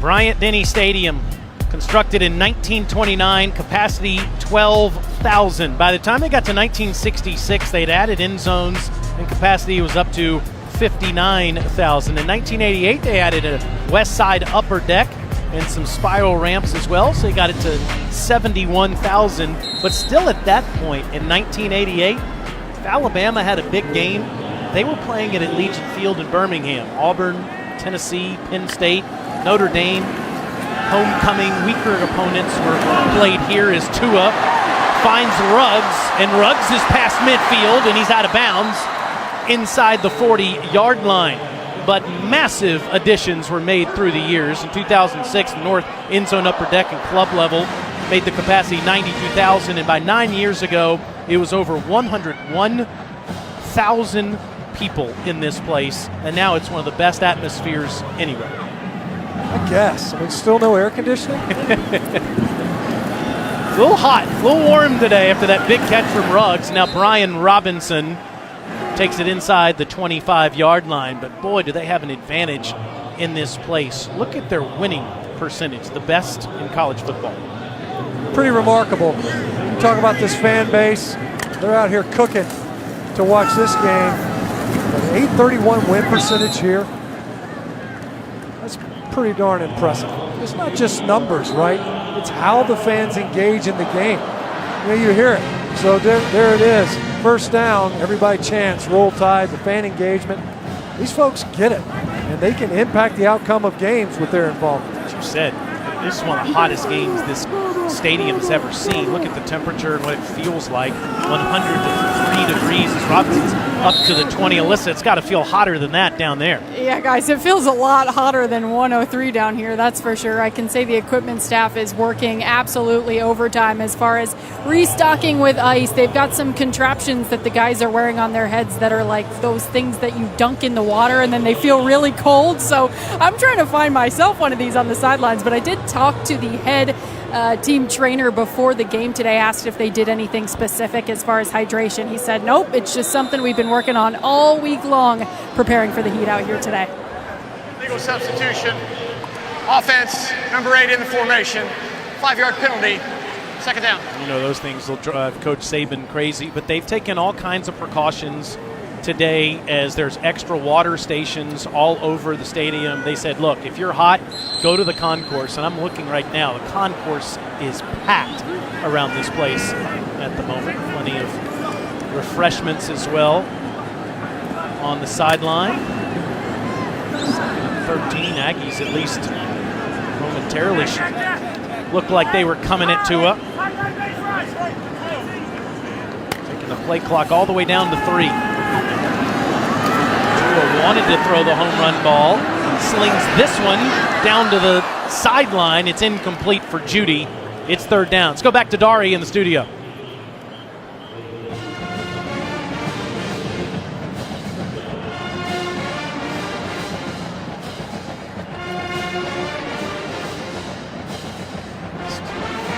Bryant-Denny Stadium, constructed in 1929, capacity 12,000. By the time they got to 1966, they'd added end zones and capacity was up to 59,000. In 1988, they added a west side upper deck and some spiral ramps as well, so they got it to 71,000. But still at that point, in 1988, if Alabama had a big game, they were playing it at Legion Field in Birmingham. Auburn, Tennessee, Penn State, Notre Dame, homecoming, weaker opponents were played here as Tua finds Ruggs, and Ruggs is past midfield, and he's out of bounds inside the 40-yard line. But massive additions were made through the years. In 2006, North end zone upper deck and club level made the capacity 92,000, and by 9 years ago, it was over 101,000 people in this place, and now it's one of the best atmospheres anywhere. I guess. I mean, still no air conditioning? A little hot, a little warm today after that big catch from Ruggs. Now Brian Robinson takes it inside the 25-yard line, but boy, do they have an advantage in this place. Look at their winning percentage, the best in college football. Pretty remarkable. You talk about this fan base. They're out here cooking to watch this game. An 831 win percentage here. That's pretty darn impressive. It's not just numbers, right? It's how the fans engage in the game. You know, you hear it. So there it is. First down, everybody chants, Roll Tide, the fan engagement. These folks get it, and they can impact the outcome of games with their involvement. As you said, this is one of the hottest games this stadium's ever seen. Look at the temperature and what it feels like. 103 degrees as Robinson's up to the 20. Alyssa, it's got to feel hotter than that down there. Yeah, guys, it feels a lot hotter than 103 down here, that's for sure. I can say the equipment staff is working absolutely overtime as far as restocking with ice. They've got some contraptions that the guys are wearing on their heads that are like those things that you dunk in the water and then they feel really cold. So I'm trying to find myself one of these on the sidelines, but I did talk to the head team trainer before the game today, asked if they did anything specific as far as hydration. He said, nope, it's just something we've been working on all week long, preparing for the heat out here today. Legal substitution. Offense, number 8 in the formation. 5-yard penalty. Second down. You know, those things will drive Coach Saban crazy, but they've taken all kinds of precautions today as there's extra water stations all over the stadium. They said, look, if you're hot, go to the concourse. And I'm looking right now. The concourse is packed around this place at the moment. Plenty of refreshments as well on the sideline. 13 Aggies at least momentarily looked like they were coming at Tua. Taking the play clock all the way down to 3. Wanted to throw the home run ball, slings this one down to the sideline. It's incomplete for Judy. It's third down. Let's go back to Dari in the studio.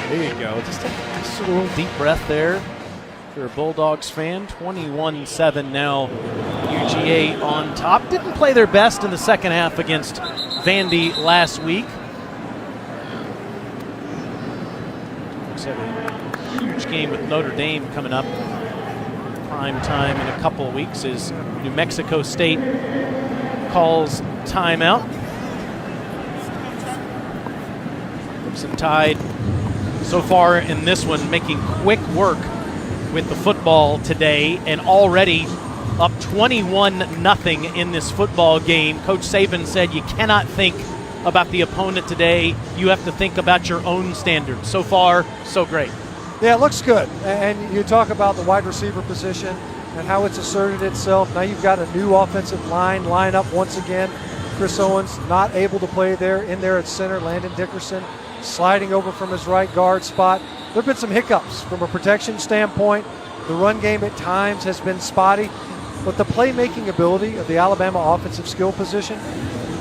There you go. Just a little deep breath there. If you're a Bulldogs fan, 21-7 now. UGA on top. Didn't play their best in the second half against Vandy last week. Looks like a huge game with Notre Dame coming up. Prime time in a couple of weeks as New Mexico State calls timeout. Crimson Tide so far in this one, making quick work with the football today, and already up 21-0 in this football game. Coach Saban said you cannot think about the opponent today. You have to think about your own standards. So far, so great. Yeah, it looks good. And you talk about the wide receiver position and how it's asserted itself. Now you've got a new offensive line up once again. Chris Owens not able to play there. In there at center, Landon Dickerson sliding over from his right guard spot. There have been some hiccups from a protection standpoint. The run game at times has been spotty. But the playmaking ability of the Alabama offensive skill position,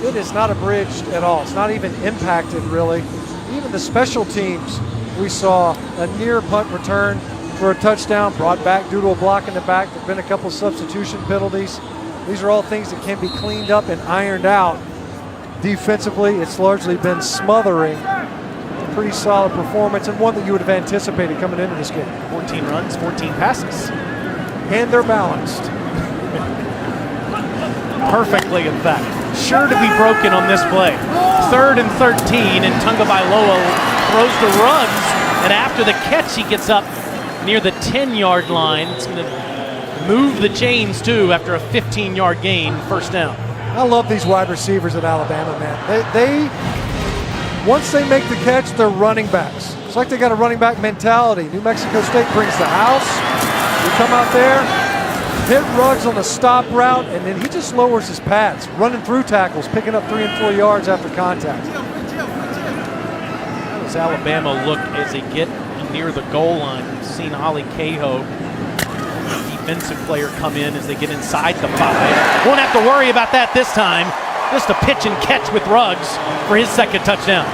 it is not abridged at all. It's not even impacted, really. Even the special teams, we saw a near punt return for a touchdown brought back due to a block in the back. There have been a couple substitution penalties. These are all things that can be cleaned up and ironed out. Defensively, it's largely been smothering. Pretty solid performance, and one that you would have anticipated coming into this game. 14 runs, 14 passes. And they're balanced. Perfectly, in fact. Sure to be broken on this play. 3rd and 13, and Tagovailoa throws to Ruggs, and after the catch, he gets up near the 10-yard line. It's going to move the chains, too, after a 15-yard gain, first down. I love these wide receivers at Alabama, man. They once they make the catch, they're running backs. It's like they got a running back mentality. New Mexico State brings the house. You come out there, hit Ruggs on the stop route, and then he just lowers his pads, running through tackles, picking up 3 and 4 yards after contact. How does Alabama look as they get near the goal line? We've seen Ali Cahoe, defensive player, come in as they get inside the 5. Won't have to worry about that this time. Just a pitch and catch with Ruggs for his second touchdown.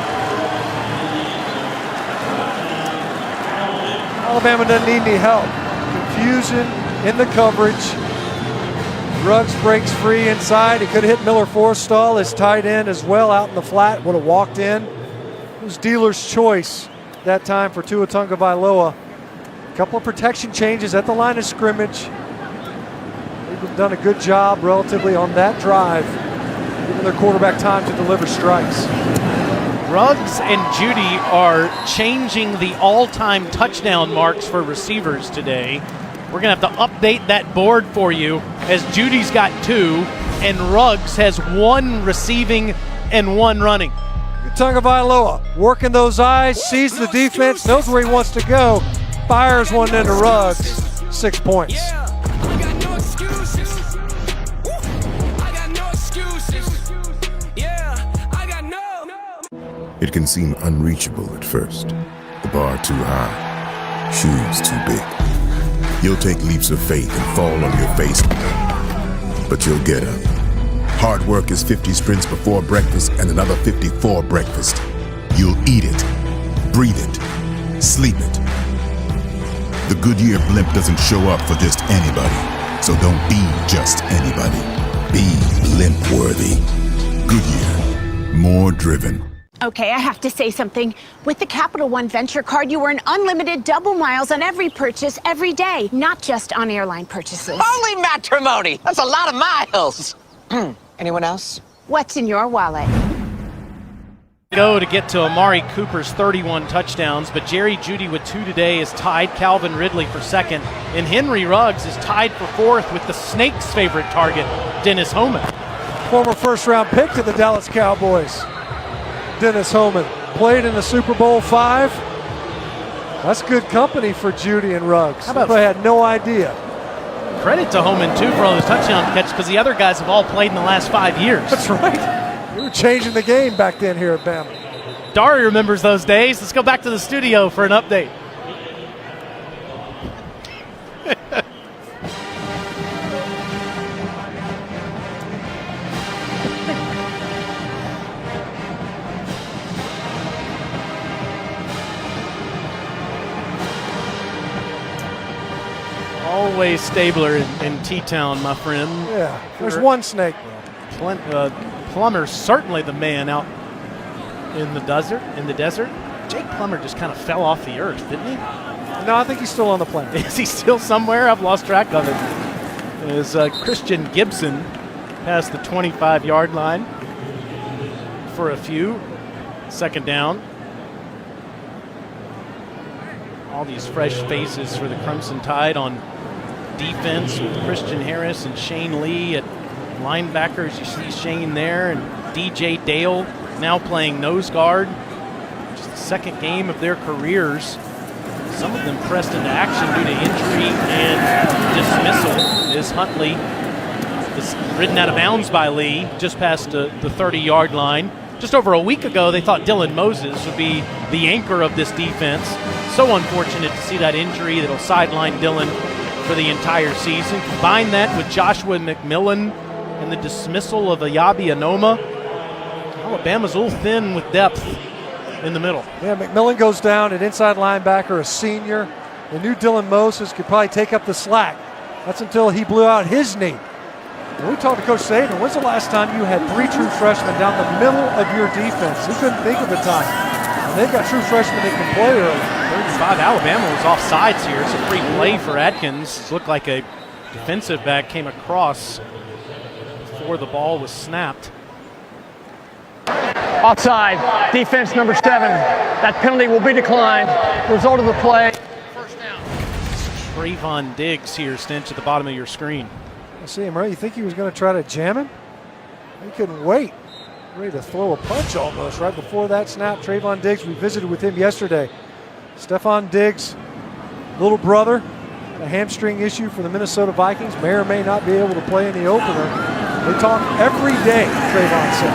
Alabama doesn't need any help. Confusion in the coverage. Ruggs breaks free inside. He could have hit Miller Forrestall, his tight end, as well out in the flat. Would have walked in. It was dealer's choice that time for Tua Tagovailoa. A couple of protection changes at the line of scrimmage. They've done a good job relatively on that drive, giving their quarterback time to deliver strikes. Ruggs and Judy are changing the all-time touchdown marks for receivers today. We're going to have to update that board for you, as Judy's got 2 and Ruggs has 1 receiving and 1 running. Tagovailoa working those eyes, sees the defense, knows where he wants to go, fires one into Ruggs, 6 points. It can seem unreachable at first. The bar too high, shoes too big. You'll take leaps of faith and fall on your face, but you'll get up. Hard work is 50 sprints before breakfast and another 50 for breakfast. You'll eat it, breathe it, sleep it. The Goodyear blimp doesn't show up for just anybody, so don't be just anybody. Be blimp-worthy. Goodyear, more driven. Okay, I have to say something. With the Capital One Venture Card, you earn unlimited double miles on every purchase every day, not just on airline purchases. Holy matrimony! That's a lot of miles. Anyone else? What's in your wallet? Go to get to Amari Cooper's 31 touchdowns, but Jerry Jeudy with 2 today has tied Calvin Ridley for 2nd, and Henry Ruggs is tied for 4th with the Snakes' favorite target, Dennis Homan. Former first-round pick to the Dallas Cowboys. Dennis Homan played in the Super Bowl 5. That's good company for Jeudy and Ruggs. I had no idea. Credit to Homan, too, for all his touchdown catch, because the other guys have all played in the last 5 years. That's right. We were changing the game back then here at Bama. Dari remembers those days. Let's go back to the studio for an update. Always Stabler in T-Town, my friend. Yeah, there's one snake. Plummer's certainly the man out in the desert. Jake Plummer just kind of fell off the earth, didn't he? No, I think he's still on the planet. Is he still somewhere? I've lost track of it. As Christian Gibson past the 25-yard line for a few. 2nd down. All these fresh faces for the Crimson Tide on defense with Christian Harris and Shane Lee at linebackers. You see Shane there, and DJ Dale now playing nose guard. Just the second game of their careers. Some of them pressed into action due to injury and dismissal as Huntley is ridden out of bounds by Lee just past the 30-yard line. Just over a week ago, they thought Dylan Moses would be the anchor of this defense. So unfortunate to see that injury that'll sideline Dylan for the entire season. Combine that with Joshua McMillan and the dismissal of Ayabi Anoma. Alabama's a little thin with depth in the middle. Yeah, McMillan goes down at inside linebacker, a senior. The new Dylan Moses could probably take up the slack. That's until he blew out his knee. When we talked to Coach Saban, when's the last time you had 3 true freshmen down the middle of your defense? He couldn't think of a time. And they've got true freshmen that can play early. 35, Alabama was offsides here. It's a free play for Adkins. It looked like a defensive back came across before the ball was snapped. Offside, defense number 7. That penalty will be declined. Result of the play. First down. Trayvon Diggs here, Stench, at the bottom of your screen. I see him, right? You think he was going to try to jam him? He couldn't wait. Ready to throw a punch almost right before that snap. Trayvon Diggs, we visited with him yesterday. Stephon Diggs' little brother, a hamstring issue for the Minnesota Vikings, may or may not be able to play in the opener. They talk every day, Trayvon said.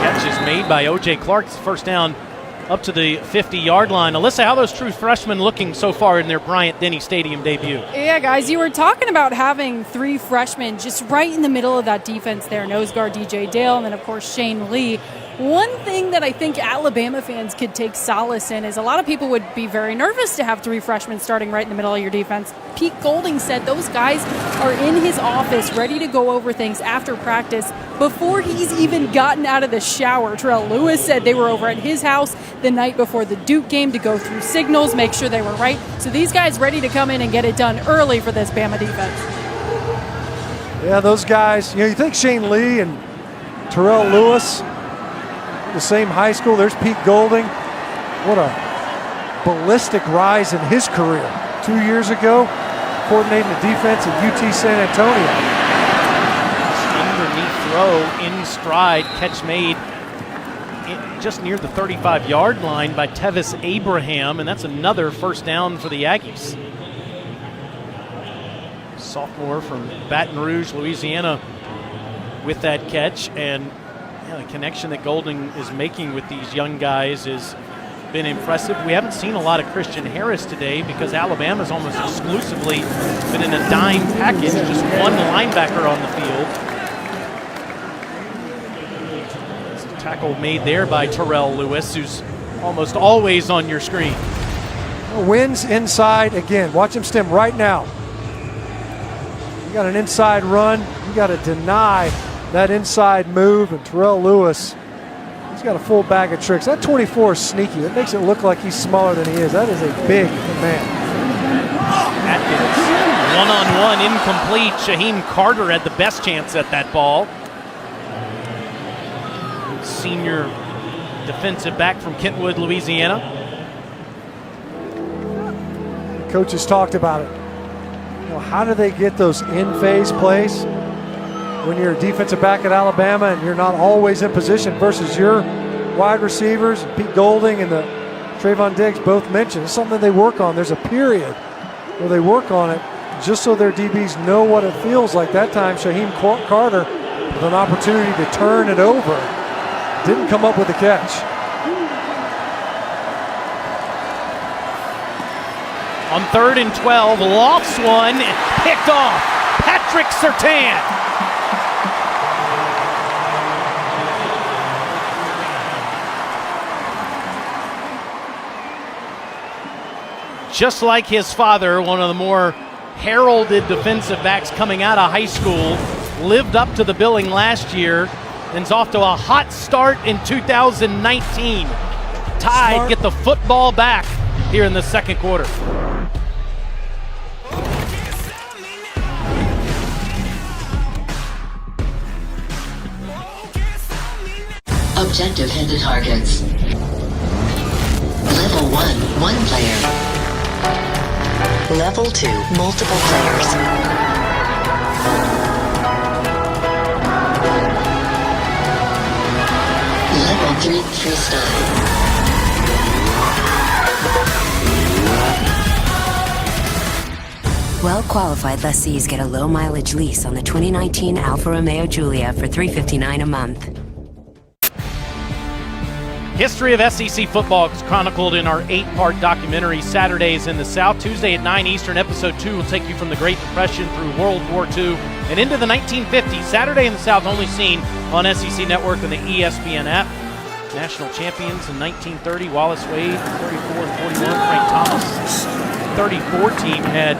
Catch is made by O.J. Clark. It's first down up to the 50-yard line. Alyssa, how are those true freshmen looking so far in their Bryant-Denny Stadium debut? Yeah, guys, you were talking about having 3 freshmen just right in the middle of that defense there. Nose guard DJ Dale, and then, of course, Shane Lee. One thing that I think Alabama fans could take solace in is a lot of people would be very nervous to have 3 freshmen starting right in the middle of your defense. Pete Golding said those guys are in his office ready to go over things after practice before he's even gotten out of the shower. Terrell Lewis said they were over at his house the night before the Duke game to go through signals, make sure they were right. So these guys ready to come in and get it done early for this Bama defense. Yeah, those guys, you think Shane Lee and Terrell Lewis, the same high school. There's Pete Golding. What a ballistic rise in his career. 2 years ago, coordinating the defense at UT San Antonio. Underneath throw, in stride, catch made just near the 35-yard line by Tevis Abraham, and that's another first down for the Aggies. Sophomore from Baton Rouge, Louisiana, with that catch, and the connection that Golding is making with these young guys has been impressive. We haven't seen a lot of Christian Harris today because Alabama's almost exclusively been in a dime package, just one linebacker on the field. It's a tackle made there by Terrell Lewis, who's almost always on your screen. Wins inside again. Watch him stem right now. You got an inside run. You got to deny that inside move, and Terrell Lewis, he's got a full bag of tricks. That 24 is sneaky. It makes it look like he's smaller than he is. That is a big man. Atkins, one-on-one, incomplete. Shaheem Carter had the best chance at that ball. Senior defensive back from Kentwood, Louisiana. Coaches talked about it. How do they get those in-phase plays when you're a defensive back at Alabama and you're not always in position versus your wide receivers? Pete Golding and the Trayvon Diggs both mentioned it's something they work on. There's a period where they work on it just so their DBs know what it feels like. That time, Shaheem Carter with an opportunity to turn it over didn't come up with the catch. On 3rd and 12, lofts one, picked off. Patrick Surtain. Just like his father, one of the more heralded defensive backs coming out of high school, lived up to the billing last year and is off to a hot start in 2019. Tide get the football back here in the second quarter. Objective hit the targets. Level Level 1, one player. Level 2, multiple players. Level 3, freestyle. Well-qualified lessees get a low-mileage lease on the 2019 Alfa Romeo Giulia for $359 a month. History of SEC football is chronicled in our 8-part documentary, Saturdays in the South. Tuesday at 9 Eastern, Episode 2 will take you from the Great Depression through World War II and into the 1950s. Saturday in the South, only seen on SEC Network and the ESPN app. National champions in 1930, Wallace Wade, 34 and 41. Frank Thomas, 34 team had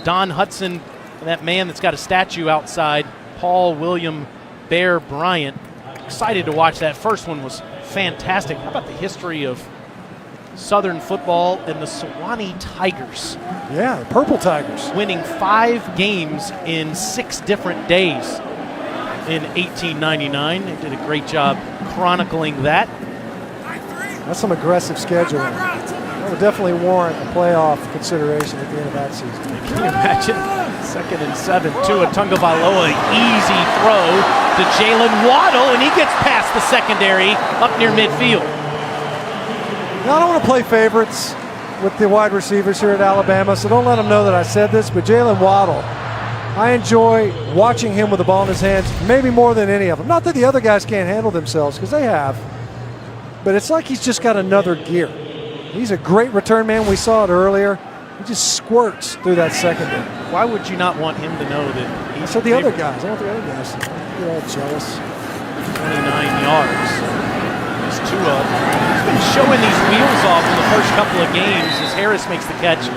Don Hudson, that man that's got a statue outside, Paul William Bear Bryant. Excited to watch that. First one was fantastic. How about the history of Southern football and the Sewanee Tigers? Yeah, the Purple Tigers. Winning 5 games in 6 different days in 1899. They did a great job chronicling that. That's some aggressive scheduling. That would definitely warrant a playoff consideration at the end of that season. Can you imagine? 2nd and 7, Tua Tagovailoa, easy throw to Jalen Waddle, and he gets past the secondary up near midfield. Now, I don't want to play favorites with the wide receivers here at Alabama, so don't let them know that I said this, but Jalen Waddle, I enjoy watching him with the ball in his hands, maybe more than any of them. Not that the other guys can't handle themselves, because they have, but it's like he's just got another gear. He's a great return man. We saw it earlier. He just squirts through that secondary. Why would you not want him to know that he's I said the other guys. I want the other guys to get all jealous. 29 yards. This Tua, he's been showing these wheels off in the first couple of games as Harris makes the catch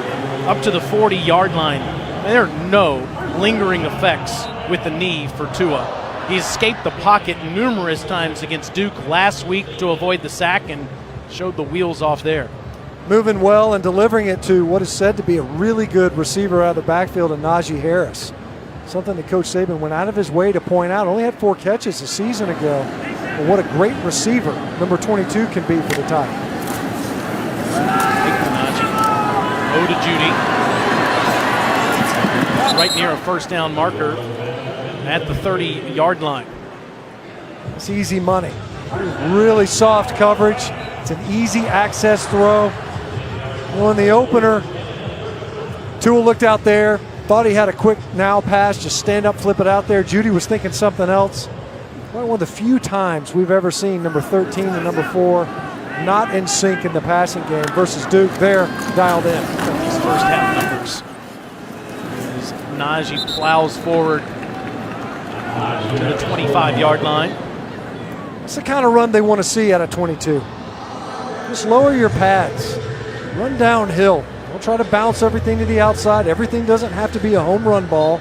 up to the 40-yard line. There are no lingering effects with the knee for Tua. He escaped the pocket numerous times against Duke last week to avoid the sack and showed the wheels off there. Moving well and delivering it to what is said to be a really good receiver out of the backfield of Najee Harris. Something that Coach Saban went out of his way to point out. Only had 4 catches a season ago. But what a great receiver number 22 can be for the Tigers. O to Judy. Right near a first down marker at the 30-yard line. It's easy money. Really soft coverage. It's an easy access throw. Well, in the opener, Tua looked out there, thought he had a quick now pass, just stand up, flip it out there. Judy was thinking something else. One of the few times we've ever seen number 13 and number 4 not in sync in the passing game versus Duke. They're dialed in. These first half numbers. As Najee plows forward to the 25-yard line. It's the kind of run they want to see out of 22. Just lower your pads. Run downhill. Don't try to bounce everything to the outside. Everything doesn't have to be a home run ball.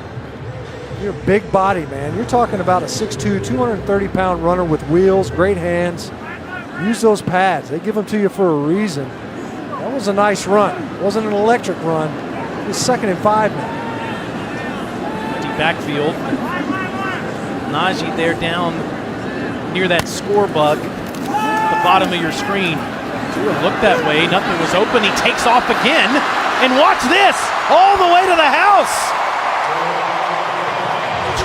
You're a big body, man. You're talking about a 6'2", 230-pound runner with wheels, great hands. Use those pads. They give them to you for a reason. That was a nice run. It wasn't an electric run. It was 2nd and 5 now. Deep backfield. Najee there down near that score bug at the bottom of your screen. Tua looked that way, nothing was open. He takes off again, and watch this, all the way to the house.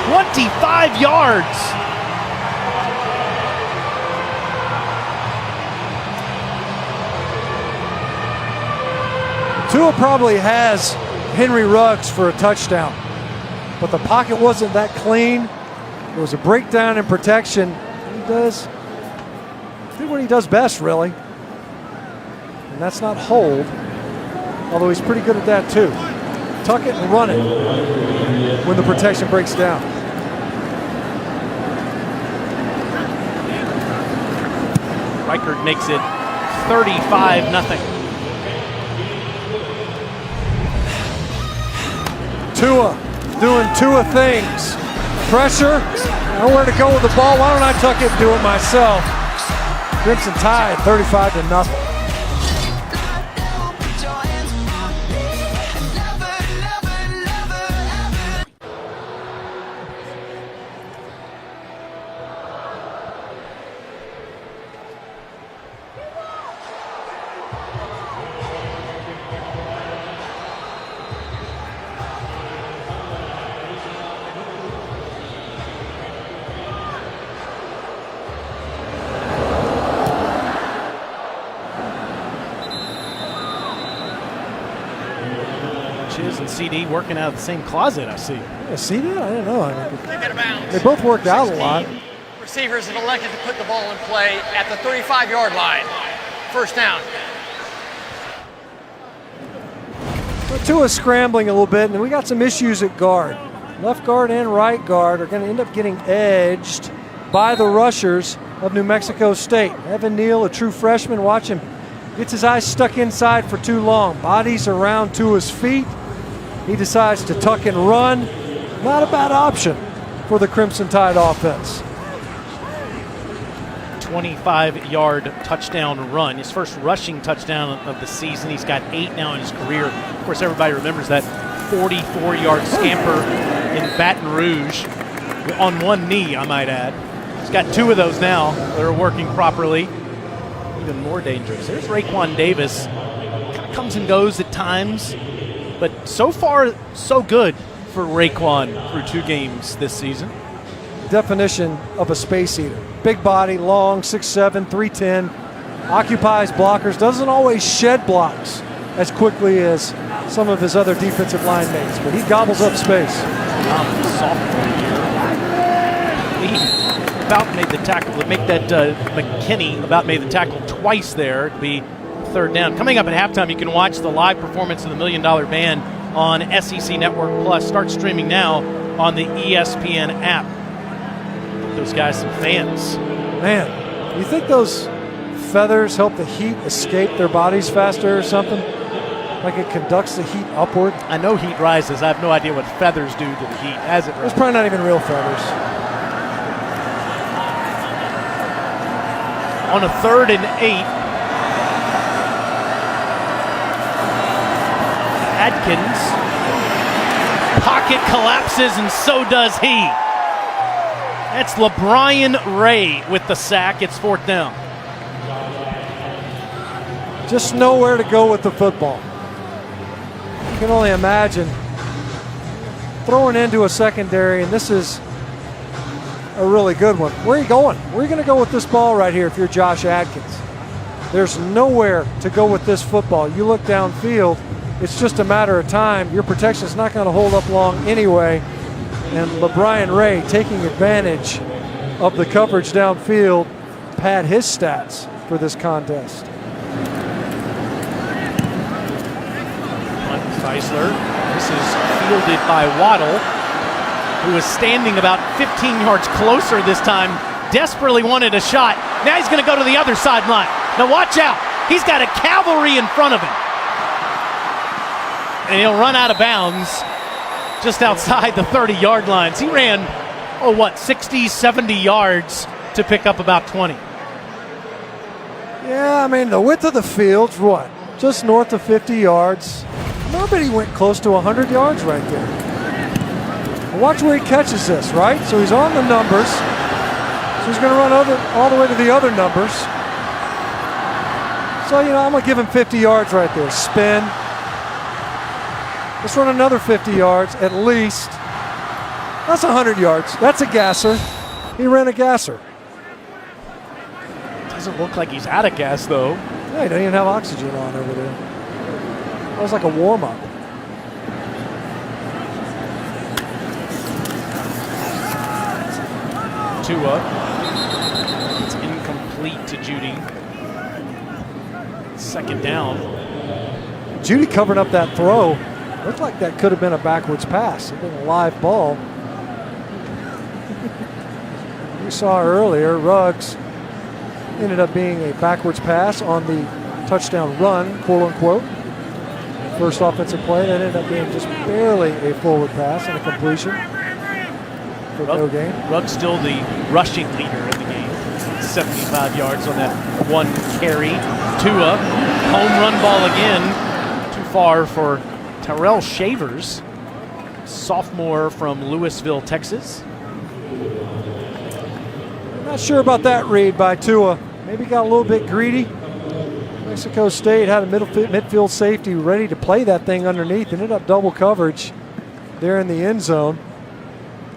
25 yards. Tua probably has Henry Ruggs for a touchdown, but the pocket wasn't that clean. There was a breakdown in protection. He did what he does best, really. And that's not hold, although he's pretty good at that too. Tuck it and run it when the protection breaks down. Reichard makes it 35-0. Tua doing Tua things. Pressure, nowhere to go with the ball. Why don't I tuck it and do it myself? Crimson Tide 35-0. CD working out of the same closet, I see. Yeah, see that? I didn't know. I mean, they both worked out a lot. Receivers have elected to put the ball in play at the 35-yard line. First down. But Tua's scrambling a little bit, and we got some issues at guard. Left guard and right guard are going to end up getting edged by the rushers of New Mexico State. Evan Neal, a true freshman, watch him. Gets his eyes stuck inside for too long. Bodies around Tua's feet. He decides to tuck and run. Not a bad option for the Crimson Tide offense. 25-yard touchdown run. His first rushing touchdown of the season. He's got 8 now in his career. Of course, everybody remembers that 44-yard scamper in Baton Rouge on one knee, I might add. He's got 2 of those now that are working properly. Even more dangerous. There's Raekwon Davis. Kind of comes and goes at times, but so far, so good for Raekwon through 2 games this season. Definition of a space eater. Big body, long, 6'7", 310, occupies blockers, doesn't always shed blocks as quickly as some of his other defensive line mates, but he gobbles up space. Sophomore year. He about made the tackle to make that McKinney about made the tackle twice there to be 3rd down. Coming up at halftime, you can watch the live performance of the $1 Million Band on SEC Network Plus. Start streaming now on the ESPN app. Those guys some fans. Man, you think those feathers help the heat escape their bodies faster or something? Like it conducts the heat upward? I know heat rises. I have no idea what feathers do to the heat as it rises. It's probably not even real feathers. On a 3rd and 8. Adkins. Pocket collapses and so does he. That's LeBrian Ray with the sack. It's 4th down. Just nowhere to go with the football. You can only imagine throwing into a secondary, and this is a really good one. Where are you going? Where are you going to go with this ball right here if you're Josh Adkins? There's nowhere to go with this football. You look downfield, it's just a matter of time. Your protection's not going to hold up long anyway. And LeBrian Ray taking advantage of the coverage downfield, pad his stats for this contest. Feisler. This is fielded by Waddle, who is standing about 15 yards closer this time. Desperately wanted a shot. Now he's going to go to the other sideline. Now watch out. He's got a cavalry in front of him. And he'll run out of bounds just outside the 30-yard lines. He ran, 60, 70 yards to pick up about 20. Yeah, I mean, the width of the field's what? Just north of 50 yards. Nobody went close to 100 yards right there. Watch where he catches this, right? So he's on the numbers. So he's going to run all the way to the other numbers. So, I'm going to give him 50 yards right there. Spin. Let's run another 50 yards at least. That's 100 yards. That's a gasser. He ran a gasser. Doesn't look like he's out of gas, though. Yeah, he doesn't even have oxygen on over there. That was like a warm-up. Tua. It's incomplete to Judy. 2nd down. Judy covered up that throw. Looked like that could have been a backwards pass. It been a live ball. We saw earlier, Ruggs ended up being a backwards pass on the touchdown run, quote unquote. First offensive play, that ended up being just barely a forward pass and a completion for no gain. Ruggs still the rushing leader in the game. 75 yards on that one carry. Tua, home run ball again. Too far for Tyrell Shavers, sophomore from Louisville, Texas. Not sure about that read by Tua. Maybe got a little bit greedy. Mexico State had a midfield safety ready to play that thing underneath. Ended up double coverage there in the end zone.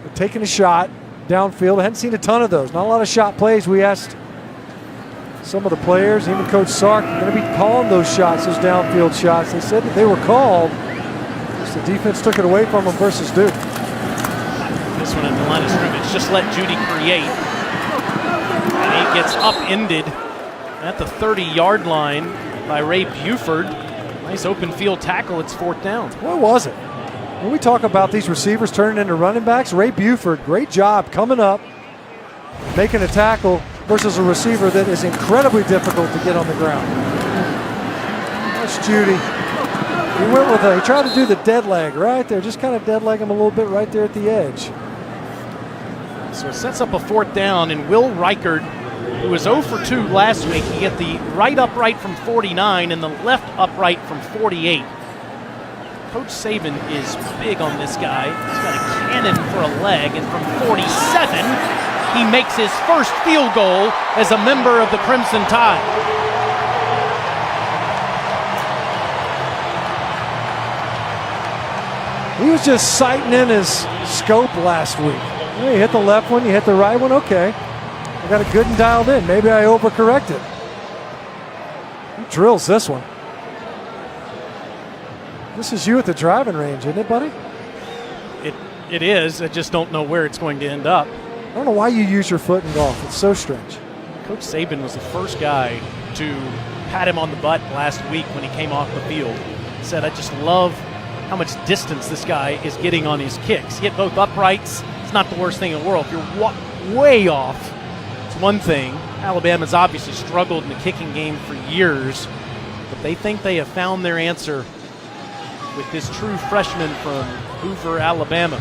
They're taking a shot downfield. I hadn't seen a ton of those. Not a lot of shot plays. We asked some of the players, even Coach Sark, going to be calling those shots, those downfield shots. They said that they were called. yards. The defense took it away from them versus Duke. This one at the line of scrimmage. Just let Judy create. And he gets upended at the 30-yard line by Ray Buford. Nice open field tackle. It's 4th down. What was it? When we talk about these receivers turning into running backs, Ray Buford, great job coming up, making a tackle versus a receiver that is incredibly difficult to get on the ground. That's Judy. He tried to do the dead leg right there, just kind of dead leg him a little bit right there at the edge. So it sets up a 4th down, and Will Reichard, who was 0 for 2 last week, he hit the right upright from 49 and the left upright from 48. Coach Saban is big on this guy. He's got a cannon for a leg, and from 47, he makes his first field goal as a member of the Crimson Tide. He was just sighting in his scope last week. You hit the left one, you hit the right one, okay. I got it good and dialed in. Maybe I overcorrected. He drills this one. This is you at the driving range, isn't it, buddy? It is. I just don't know where it's going to end up. I don't know why you use your foot in golf. It's so strange. Coach Saban was the first guy to pat him on the butt last week when he came off the field. He said, I just love how much distance this guy is getting on his kicks. He hit both uprights. It's not the worst thing in the world. If you're way off, it's one thing. Alabama's obviously struggled in the kicking game for years, but they think they have found their answer with this true freshman from Hoover, Alabama,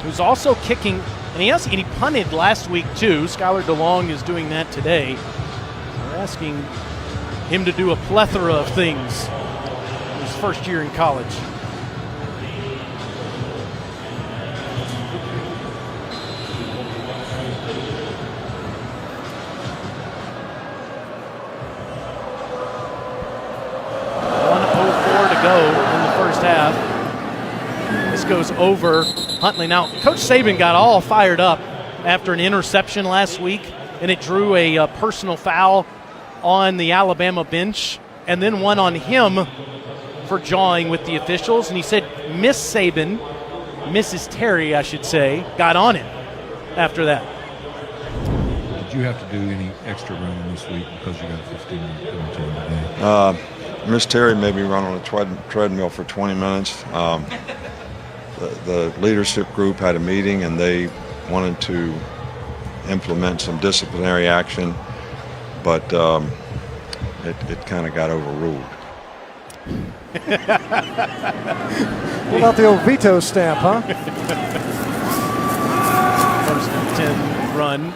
who's also kicking, and he punted last week too. Skylar DeLong is doing that today. They're asking him to do a plethora of things in his first year in college. This goes over Huntley. Now, Coach Saban got all fired up after an interception last week, and it drew a personal foul on the Alabama bench, and then one on him for jawing with the officials. And he said Mrs. Terry, I should say, got on him after that. Did you have to do any extra running this week because you got a 15-minute penalty in the game? Miss Terry made me run on a treadmill for 20 minutes. The leadership group had a meeting, and they wanted to implement some disciplinary action, but it kind of got overruled. What about the old veto stamp, huh? First and 10 run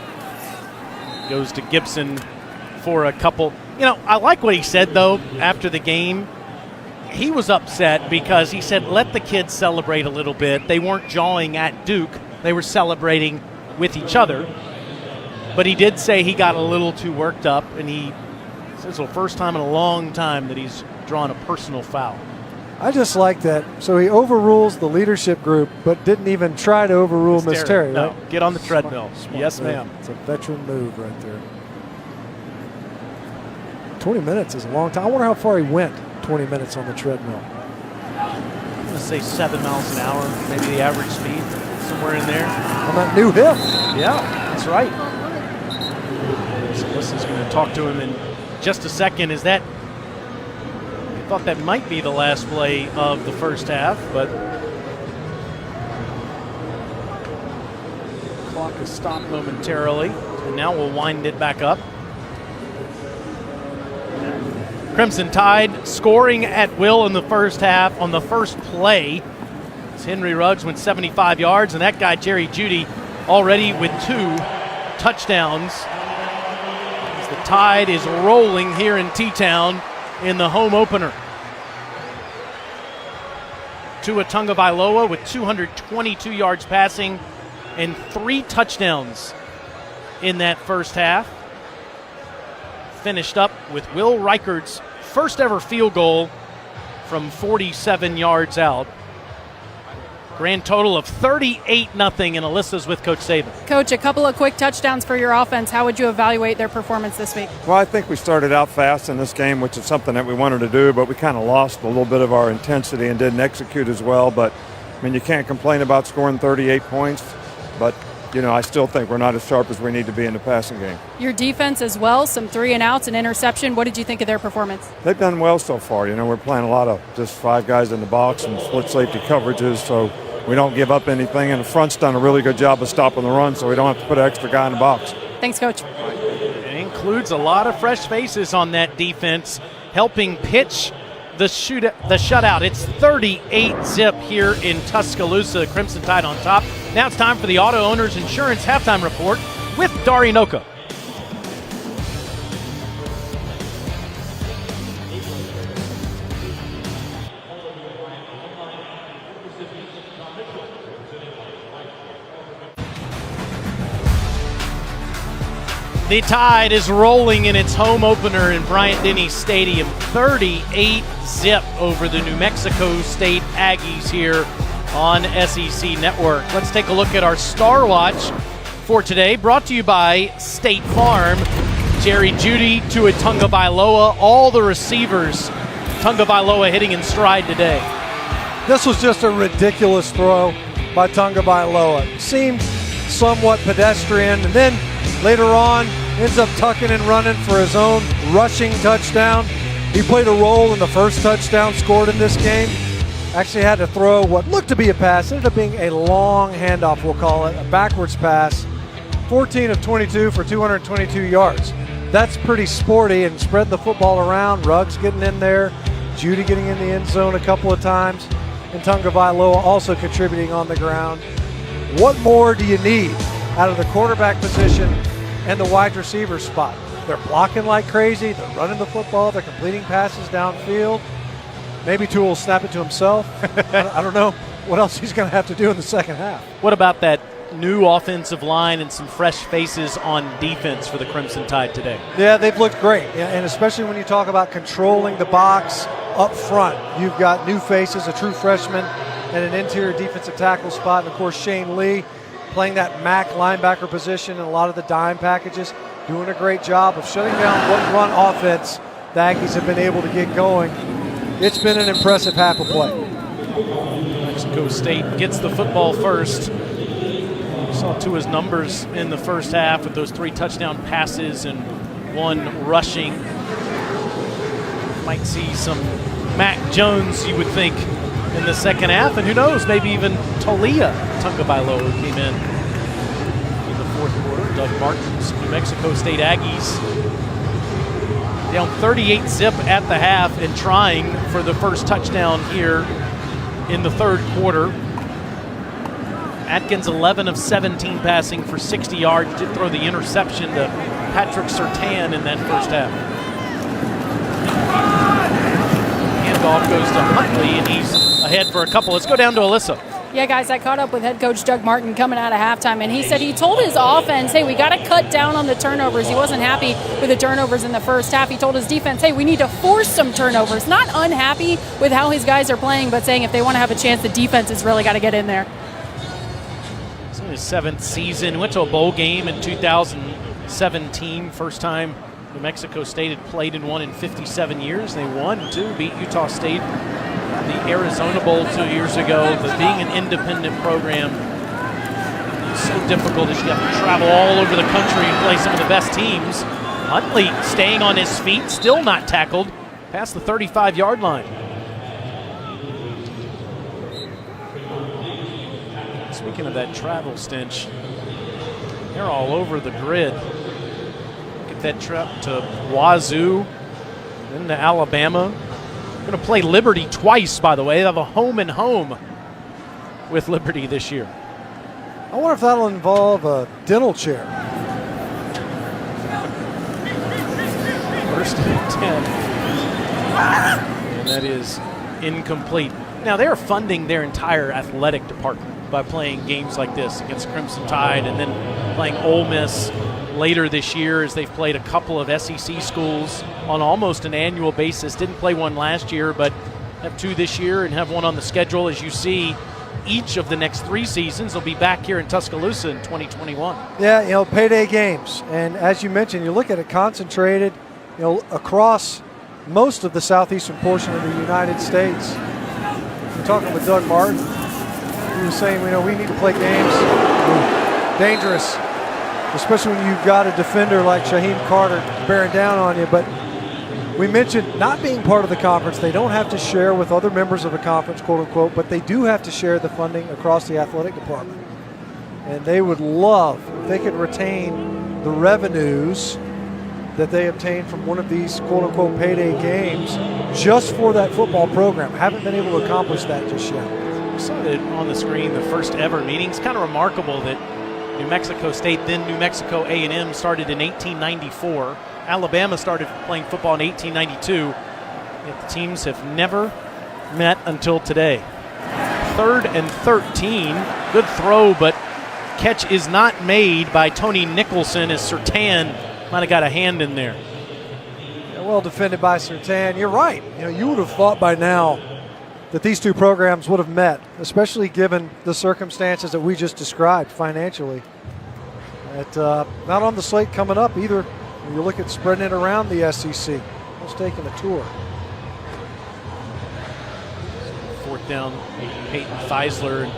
goes to Gibson for a couple. You know, I like what he said, though, after the game. He was upset because he said, let the kids celebrate a little bit. They weren't jawing at Duke. They were celebrating with each other. But he did say he got a little too worked up, and he says it's the first time in a long time that he's drawn a personal foul. I just like that. So he overrules the leadership group, but didn't even try to overrule Miss Terry, no, right? Get on the treadmill. Smart Yes, move. ma'am. It's a veteran move right there. 20 minutes is a long time. I wonder how far he went 20 minutes on the treadmill. I'm going to say 7 miles an hour, maybe the average speed, somewhere in there. On that new hip. Yeah, that's right. So Wilson's going to talk to him in just a second. I thought that might be the last play of the first half, but the clock has stopped momentarily, and now we'll wind it back up. Crimson Tide scoring at will in the first half on the first play. As Henry Ruggs went 75 yards, and that guy, Jerry Jeudy, already with 2 touchdowns. As the Tide is rolling here in T-Town in the home opener. Tua Tagovailoa with 222 yards passing and 3 touchdowns in that first half. Finished up with Will Reichard's first ever field goal from 47 yards out. Grand total of 38-0, and Alyssa's with Coach Saban. Coach, a couple of quick touchdowns for your offense. How would you evaluate their performance this week? Well, I think we started out fast in this game, which is something that we wanted to do, but we kind of lost a little bit of our intensity and didn't execute as well. But, I mean, you can't complain about scoring 38 points, but, you know, I still think we're not as sharp as we need to be in the passing game. Your defense as well, some 3-and-outs, an interception. What did you think of their performance? They've done well so far. You know, we're playing a lot of just 5 guys in the box and split safety coverages, so we don't give up anything, and the front's done a really good job of stopping the run, so we don't have to put an extra guy in the box. Thanks, Coach. It includes a lot of fresh faces on that defense, helping pitch the shutout. It's 38-0 here in Tuscaloosa. Crimson Tide on top. Now it's time for the Auto Owners Insurance Halftime Report with Dari Noka. The Tide is rolling in its home opener in Bryant-Denny Stadium, 38-0 over the New Mexico State Aggies here on SEC Network. Let's take a look at our Star Watch for today, brought to you by State Farm. Jerry Jeudy to a Tagovailoa, all the receivers. Tagovailoa hitting in stride today. This was just a ridiculous throw by Tagovailoa. Seemed somewhat pedestrian, and then later on, ends up tucking and running for his own rushing touchdown. He played a role in the first touchdown scored in this game. Actually had to throw what looked to be a pass. It ended up being a long handoff, we'll call it, a backwards pass. 14 of 22 for 222 yards. That's pretty sporty, and spread the football around. Ruggs getting in there, Jeudy getting in the end zone a couple of times, and Tagovailoa also contributing on the ground. What more do you need out of the quarterback position and the wide receiver spot? They're blocking like crazy. They're running the football. They're completing passes downfield. Maybe Tua will snap it to himself. I don't know what else he's going to have to do in the second half. What about that new offensive line and some fresh faces on defense for the Crimson Tide today? Yeah, they've looked great, and especially when you talk about controlling the box up front. You've got new faces, a true freshman, and an interior defensive tackle spot, and of course Shane Lee playing that MAC linebacker position in a lot of the dime packages, doing a great job of shutting down what run offense the Aggies have been able to get going. It's been an impressive half of play. Mexico State gets the football first. We saw Tua's numbers in the first half with those 3 touchdown passes and 1 rushing. Might see some Mac Jones, you would think, in the second half, and who knows, maybe even Talia Tagovailoa came in the fourth quarter. Doug Martin's New Mexico State Aggies down 38-0 at the half and trying for the first touchdown here in the third quarter. Atkins 11 of 17 passing for 60 yards. Did throw the interception to Patrick Surtain in that first half. Handoff goes to Huntley, and he's ahead for a couple. Let's go down to Alyssa. Yeah, guys, I caught up with head coach Doug Martin coming out of halftime, and he said he told his offense, hey, we got to cut down on the turnovers. He wasn't happy with the turnovers in the first half. He told his defense, hey, we need to force some turnovers. Not unhappy with how his guys are playing, but saying if they want to have a chance, the defense has really got to get in there. It's in his 7th season. Went to a bowl game in 2017. First time New Mexico State had played in one in 57 years. They won, too, beat Utah State the Arizona Bowl 2 years ago. But being an independent program is so difficult as you have to travel all over the country and play some of the best teams. Huntley staying on his feet, still not tackled, past the 35-yard line. Speaking of that travel stench, they're all over the grid. Get that trip to Wazoo, then to Alabama. Going to play Liberty twice, by the way. They have a home and home with Liberty this year. I wonder if that'll involve a dental chair. First and 10. And that is incomplete. Now, they're funding their entire athletic department by playing games like this against Crimson Tide and then playing Ole Miss later this year, as they've played a couple of SEC schools on almost an annual basis. Didn't play one last year, but have 2 this year and have 1 on the schedule. As you see, each of the next 3 seasons. They'll be back here in Tuscaloosa in 2021. Yeah, payday games. And as you mentioned, you look at it concentrated, across most of the southeastern portion of the United States. We're talking with Doug Martin. He was saying, we need to play games. Dangerous, especially when you've got a defender like Shaheem Carter bearing down on you. But we mentioned not being part of the conference. They don't have to share with other members of the conference, quote unquote, but they do have to share the funding across the athletic department. And they would love if they could retain the revenues that they obtain from one of these quote unquote payday games just for that football program. Haven't been able to accomplish that just yet. We saw it on the screen, the first ever meeting. It's kind of remarkable that New Mexico State, then New Mexico A&M, started in 1894. Alabama started playing football in 1892. Yet the teams have never met until today. 3rd and 13. Good throw, but catch is not made by Tony Nicholson as Surtain might have got a hand in there. Yeah, well defended by Surtain. You're right. You would have thought by now that these two programs would have met, especially given the circumstances that we just described financially. Not on the slate coming up either. When you look at spreading it around the SEC, just taking a tour. 4th down, Peyton Feisler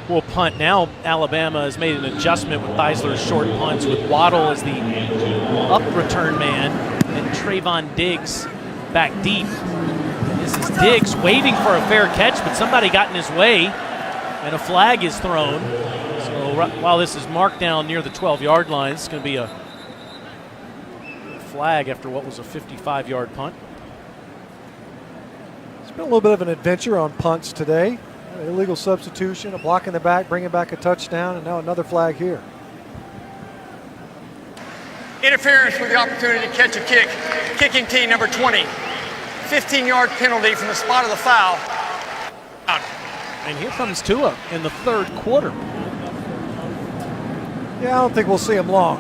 will punt. Now Alabama has made an adjustment with Feisler's short punts with Waddle as the up return man and Trayvon Diggs back deep. This is Diggs waiting for a fair catch, but somebody got in his way and a flag is thrown. So while this is marked down near the 12-yard line, it's going to be a flag after what was a 55-yard punt. It's been a little bit of an adventure on punts today. An illegal substitution, a block in the back, bringing back a touchdown, and now another flag here. Interference with the opportunity to catch a kick. Kicking team number 20. 15-yard penalty from the spot of the foul. Out. And here comes Tua in the 3rd quarter. Yeah, I don't think we'll see him long.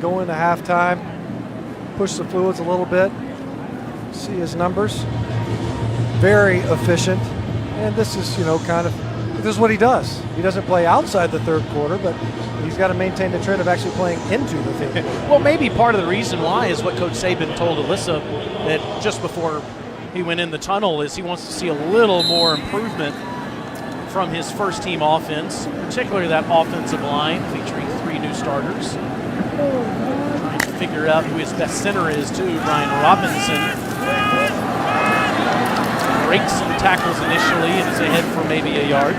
Go into halftime, push the fluids a little bit, see his numbers. Very efficient. And this is, this is what he does. He doesn't play outside the 3rd quarter, but he's got to maintain the trend of actually playing into the 3rd quarter. Well, maybe part of the reason why is what Coach Saban told Alyssa, that just before he went in the tunnel, is he wants to see a little more improvement from his first-team offense, particularly that offensive line featuring 3 new starters. Trying to figure out who his best center is, too, Brian Robinson. Breaks some tackles initially and is ahead for maybe a yard.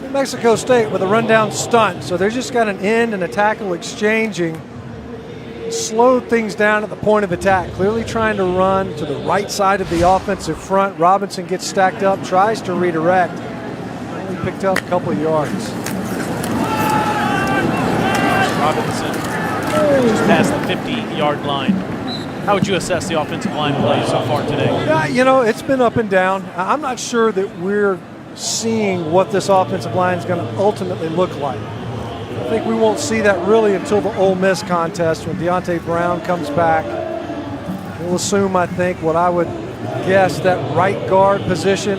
New Mexico State with a rundown stunt. So they just got an end and a tackle exchanging. Slowed things down at the point of attack. Clearly trying to run to the right side of the offensive front. Robinson gets stacked up, tries to redirect. Only picked up a couple of yards. Robinson just past the 50-yard line. How would you assess the offensive line play so far today? Yeah, it's been up and down. I'm not sure that we're seeing what this offensive line is going to ultimately look like. I think we won't see that really until the Ole Miss contest when Deontay Brown comes back. We'll assume, I think, what I would guess, that right guard position.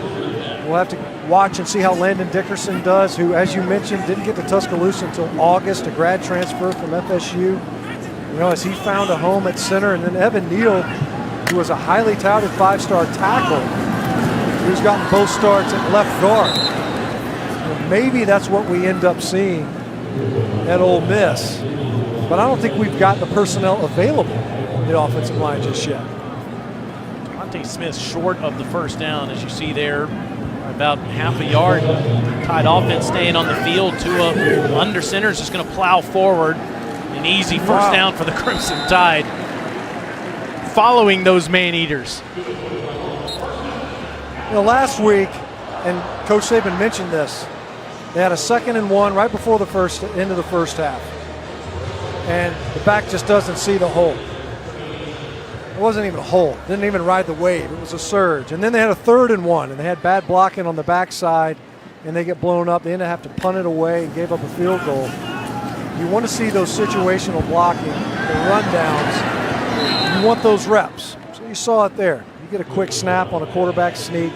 We'll have to watch and see how Landon Dickerson does, who, as you mentioned, didn't get to Tuscaloosa until August, a grad transfer from FSU. As he found a home at center. And then Evan Neal, who was a highly touted 5-star tackle, who's gotten both starts at left guard. Maybe that's what we end up seeing at Ole Miss. But I don't think we've got the personnel available on the offensive line just yet. Devontae Smith short of the first down, as you see there, about half a yard. Tide offense staying on the field. Tua under center is just going to plow forward. An easy first down for the Crimson Tide. Following those man-eaters. Last week, and Coach Saban mentioned this, they had a 2nd and 1 right before the end of the first half. And the back just doesn't see the hole. It wasn't even a hole. Didn't even ride the wave. It was a surge. And then they had a 3rd and 1, and they had bad blocking on the backside, and they get blown up. They ended up having to punt it away and gave up a field goal. You want to see those situational blocking, the rundowns, You want those reps. So you saw it there. You get a quick snap on a quarterback sneak.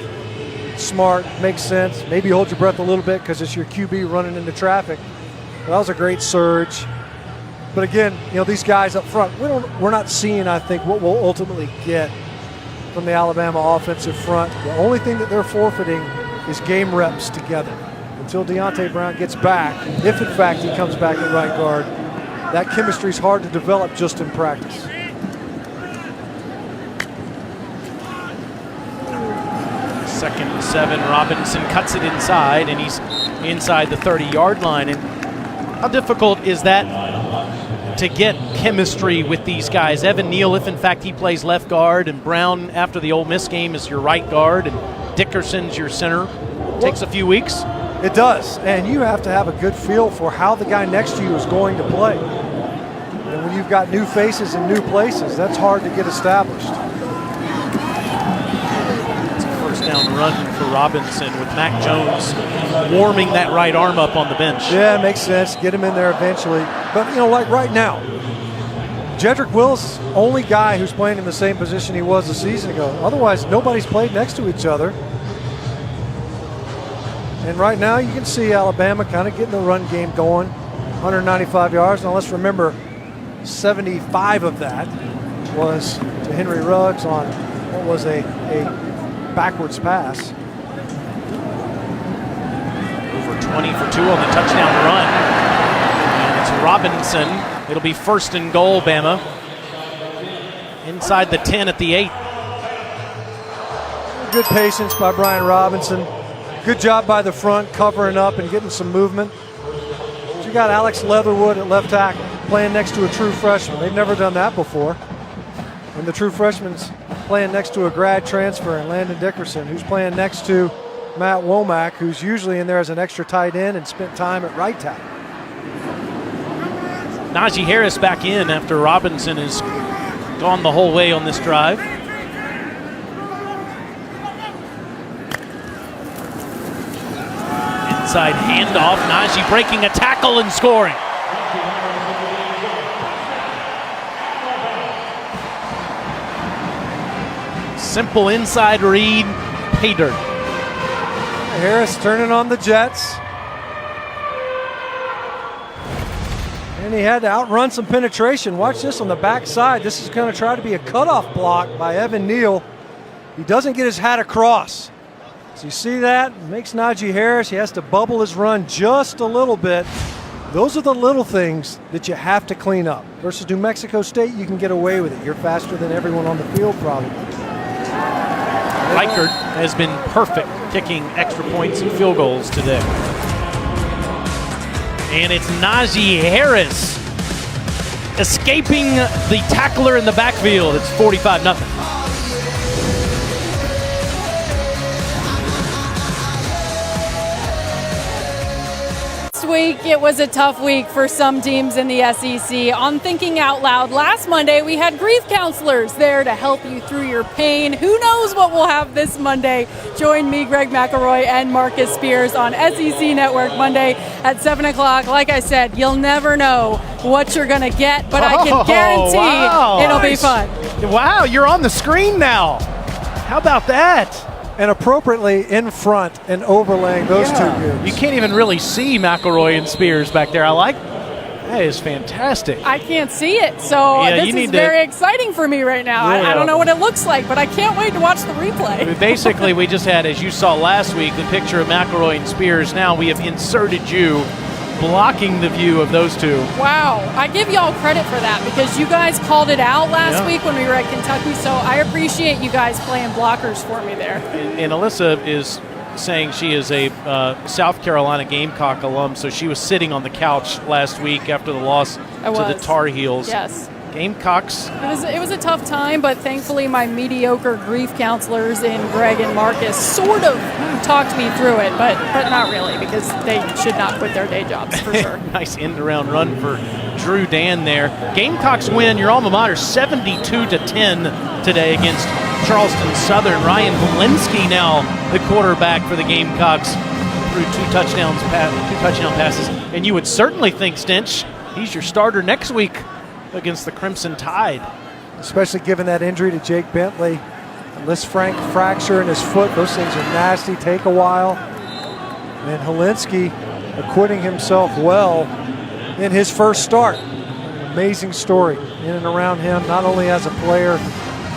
Smart, makes sense. Maybe hold your breath a little bit because it's your QB running into traffic. That was a great surge. But again, these guys up front, we're not seeing, I think, what we'll ultimately get from the Alabama offensive front. The only thing that they're forfeiting is game reps together. Until Deontay Brown gets back, if in fact he comes back at right guard, that chemistry is hard to develop just in practice. Second and 7, Robinson cuts it inside, and he's inside the 30-yard line. And how difficult is that to get chemistry with these guys? Evan Neal, if in fact he plays left guard, and Brown after the Ole Miss game is your right guard, and Dickerson's your center. Takes a few weeks. It does, and you have to have a good feel for how the guy next to you is going to play. And when you've got new faces in new places, that's hard to get established. It's a first down run for Robinson with Mac Jones warming that right arm up on the bench. Yeah, it makes sense. Get him in there eventually. But, like right now, Jedrick Wills, only guy who's playing in the same position he was a season ago. Otherwise, nobody's played next to each other. And right now you can see Alabama kind of getting the run game going, 195 yards. Now let's remember, 75 of that was to Henry Ruggs on what was a backwards pass. Over 20 for 2 on the touchdown run. And it's Robinson. It'll be first and goal, Bama. Inside the 10 at the 8. Good patience by Brian Robinson. Good job by the front, covering up and getting some movement. But you got Alex Leatherwood at left tackle, playing next to a true freshman. They've never done that before. And the true freshman's playing next to a grad transfer in Landon Dickerson, who's playing next to Matt Womack, who's usually in there as an extra tight end and spent time at right tackle. Najee Harris back in after Robinson has gone the whole way on this drive. Inside handoff, Najee breaking a tackle and scoring. Simple inside read, pay dirt. Harris turning on the Jets. And he had to outrun some penetration. Watch this on the backside. This is going to try to be a cutoff block by Evan Neal. He doesn't get his hat across. So you see that? Makes Najee Harris. He has to bubble his run just a little bit. Those are the little things that you have to clean up. Versus New Mexico State, you can get away with it. You're faster than everyone on the field probably. Reichert has been perfect kicking extra points and field goals today. And it's Najee Harris escaping the tackler in the backfield. It's 45-0. Week, it was a tough week for some teams in the SEC. On Thinking Out Loud last Monday, we had grief counselors there to help you through your pain. Who knows what we'll have this Monday? Join me, Greg McElroy, and Marcus Spears on SEC Network Monday at 7 o'clock. Like I said, you'll never know what you're going to get, but I can guarantee it'll be fun. Wow, you're on the screen now. How about that? And appropriately in front and overlaying those two dudes. You can't even really see McElroy and Spears back there. I like that. Is fantastic. I can't see it, so this is very exciting for me right now. I don't know what it looks like, but I can't wait to watch the replay. Basically, we just had, as you saw last week, the picture of McElroy and Spears. Now we have inserted you blocking the view of those two. Wow. I give y'all credit for that because you guys called it out last week when we were at Kentucky, so I appreciate you guys playing blockers for me there. And Alyssa is saying she is a South Carolina Gamecock alum, so she was sitting on the couch last week after the loss to the Tar Heels. Yes. Gamecocks. It was a tough time, but thankfully my mediocre grief counselors in Greg and Marcus sort of talked me through it, but not really because they should not quit their day jobs for sure. Nice end-around run for Drew Dan there. Gamecocks win your alma mater 72-10 today against Charleston Southern. Ryan Walensky now the quarterback for the Gamecocks through two touchdown passes. And you would certainly think, Stinch, he's your starter next week against the Crimson Tide. especially given that injury to Jake Bentley. And Liz Frank fracture in his foot. Those things are nasty, take a while. And Helinski acquitting himself well in his first start. An amazing story in and around him, not only as a player,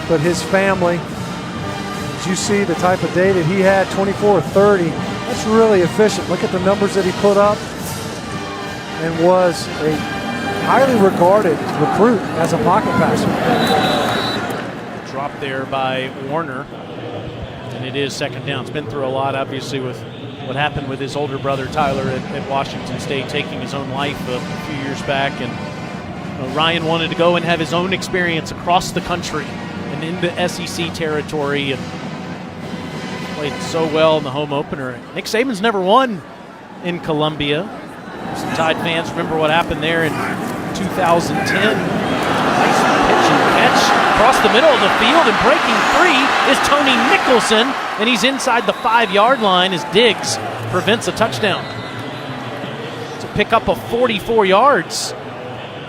but his family. As you see the type of day that he had, 24-30, that's really efficient. Look at the numbers that he put up, and was a highly regarded recruit as a pocket passer. Drop there by Warner, and it is second down. It's been through a lot, obviously, with what happened with his older brother Tyler at Washington State, taking his own life a few years back. And Ryan wanted to go and have his own experience across the country and into SEC territory, and played so well in the home opener. Nick Saban's never won in Columbia. Some Tide fans remember what happened there in 2010. Nice pitch and catch across the middle of the field, and breaking free is Tony Nicholson, and he's inside the 5-yard line as Diggs prevents a touchdown. To pick up a 44 yards.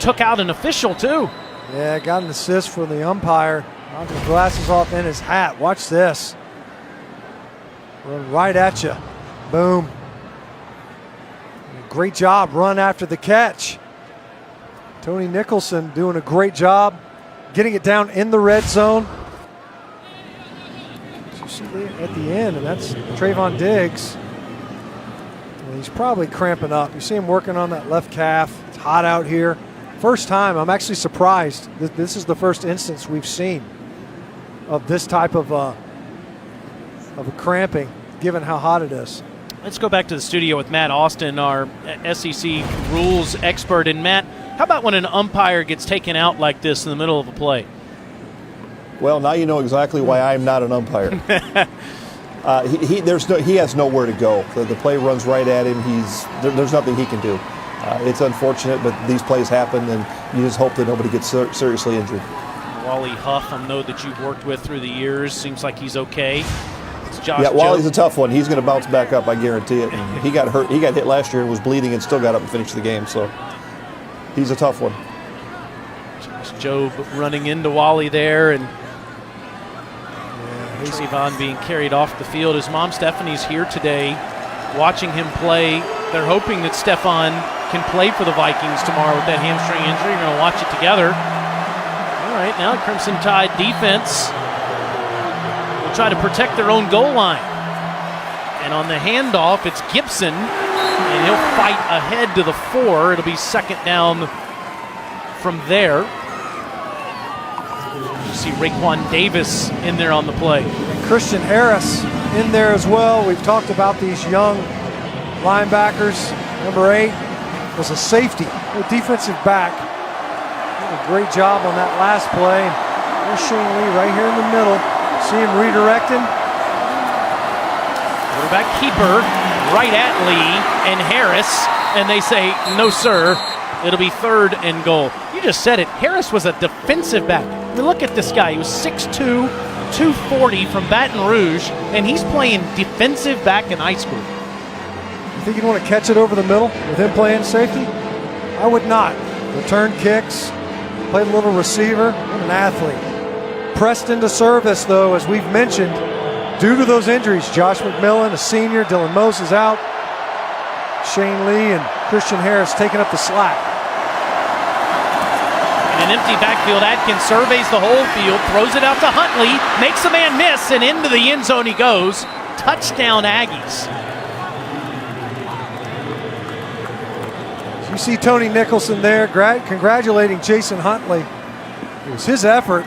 Took out an official too. Yeah, got an assist from the umpire. Knocked his glasses off in his hat. Watch this. Run right at you. Boom. Great job, run after the catch. Tony Nicholson doing a great job getting it down in the red zone. You see at the end, and that's Trayvon Diggs. And he's probably cramping up. You see him working on that left calf. It's hot out here. First time, I'm actually surprised. This is the first instance we've seen of this type of a cramping, given how hot it is. Let's go back to the studio with Matt Austin, our SEC rules expert. And Matt, how about when an umpire gets taken out like this in the middle of a play? Well, now you know exactly why I'm not an umpire. He has nowhere to go. The play runs right at him. There's nothing he can do. It's unfortunate, but these plays happen, and you just hope that nobody gets seriously injured. Wally Huff, I know that you've worked with through the years. Seems like he's okay. Josh yeah, Wally's a tough one. He's going to bounce back up, I guarantee it. And he got hurt. He got hit last year and was bleeding and still got up and finished the game. So he's a tough one. Josh Jobe running into Wally there, and Casey Vaughn being carried off the field. His mom Stephanie's here today watching him play. They're hoping that Stefan can play for the Vikings tomorrow with that hamstring injury. You're going to watch it together. All right, now Crimson Tide defense try to protect their own goal line. And on the handoff, it's Gibson, and he'll fight ahead to the 4. It'll be second down from there. You see Raekwon Davis in there on the play. And Christian Harris in there as well. We've talked about these young linebackers. Number 8 was a safety, a defensive back. Did a great job on that last play. There's Shane Lee right here in the middle. See him redirecting. Quarterback keeper right at Lee and Harris, and they say, no, sir. It'll be 3rd and goal. You just said it. Harris was a defensive back. I mean, look at this guy. He was 6'2", 240 from Baton Rouge, and he's playing defensive back in high school. You think you'd want to catch it over the middle with him playing safety? I would not. Return kicks, played a little receiver. What an athlete. Pressed into service, though, as we've mentioned, due to those injuries. Josh McMillan, a senior, Dylan Moses out. Shane Lee and Christian Harris taking up the slack. In an empty backfield, Atkins surveys the whole field, throws it out to Huntley, makes a man miss, and into the end zone he goes. Touchdown, Aggies. You see Tony Nicholson there congratulating Jason Huntley. It was his effort.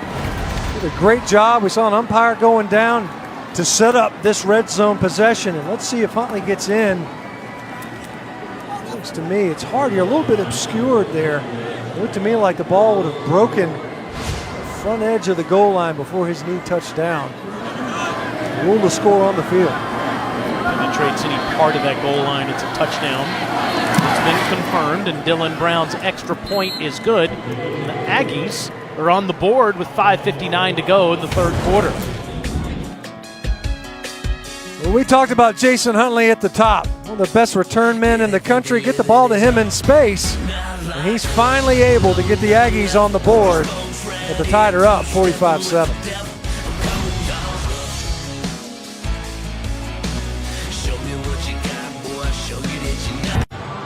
Did a great job. We saw an umpire going down to set up this red zone possession. And let's see if Huntley gets in. Looks to me, it's hard. You're a little bit obscured there. It looked to me like the ball would have broken the front edge of the goal line before his knee touched down. Rule the score on the field. Penetrates any part of that goal line, it's a touchdown. It's been confirmed, and Dylan Brown's extra point is good. And the Aggies are on the board with 5:59 to go in the 3rd quarter. Well, we talked about Jason Huntley at the top. One of the best return men in the country. Get the ball to him in space. And he's finally able to get the Aggies on the board. But the Tide are up 45-7.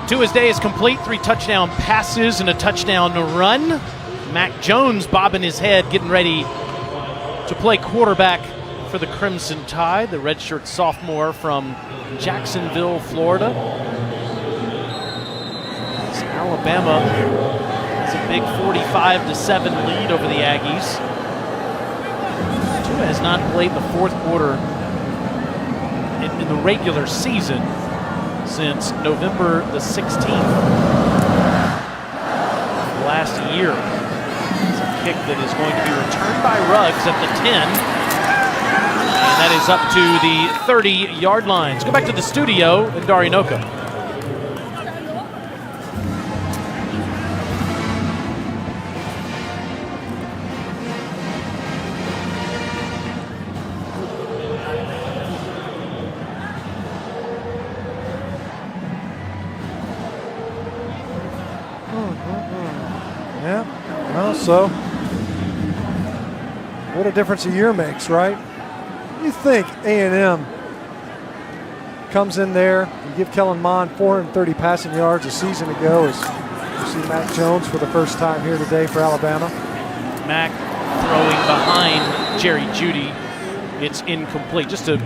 Tua's day is complete. 3 touchdown passes and a touchdown run. Mac Jones bobbing his head, getting ready to play quarterback for the Crimson Tide, the redshirt sophomore from Jacksonville, Florida. As Alabama has a big 45-7 lead over the Aggies. Tua has not played the fourth quarter in the regular season since November the 16th last year. It's a kick that is going to be returned by Ruggs at the 10. And that is up to the 30-yard line. Let's go back to the studio in Darinoka. Yeah, well, so what a difference a year makes, right? You think A&M comes in there and give Kellen Mond 430 passing yards a season ago as you see Mac Jones for the first time here today for Alabama. Mac throwing behind Jerry Jeudy. It's incomplete. Just to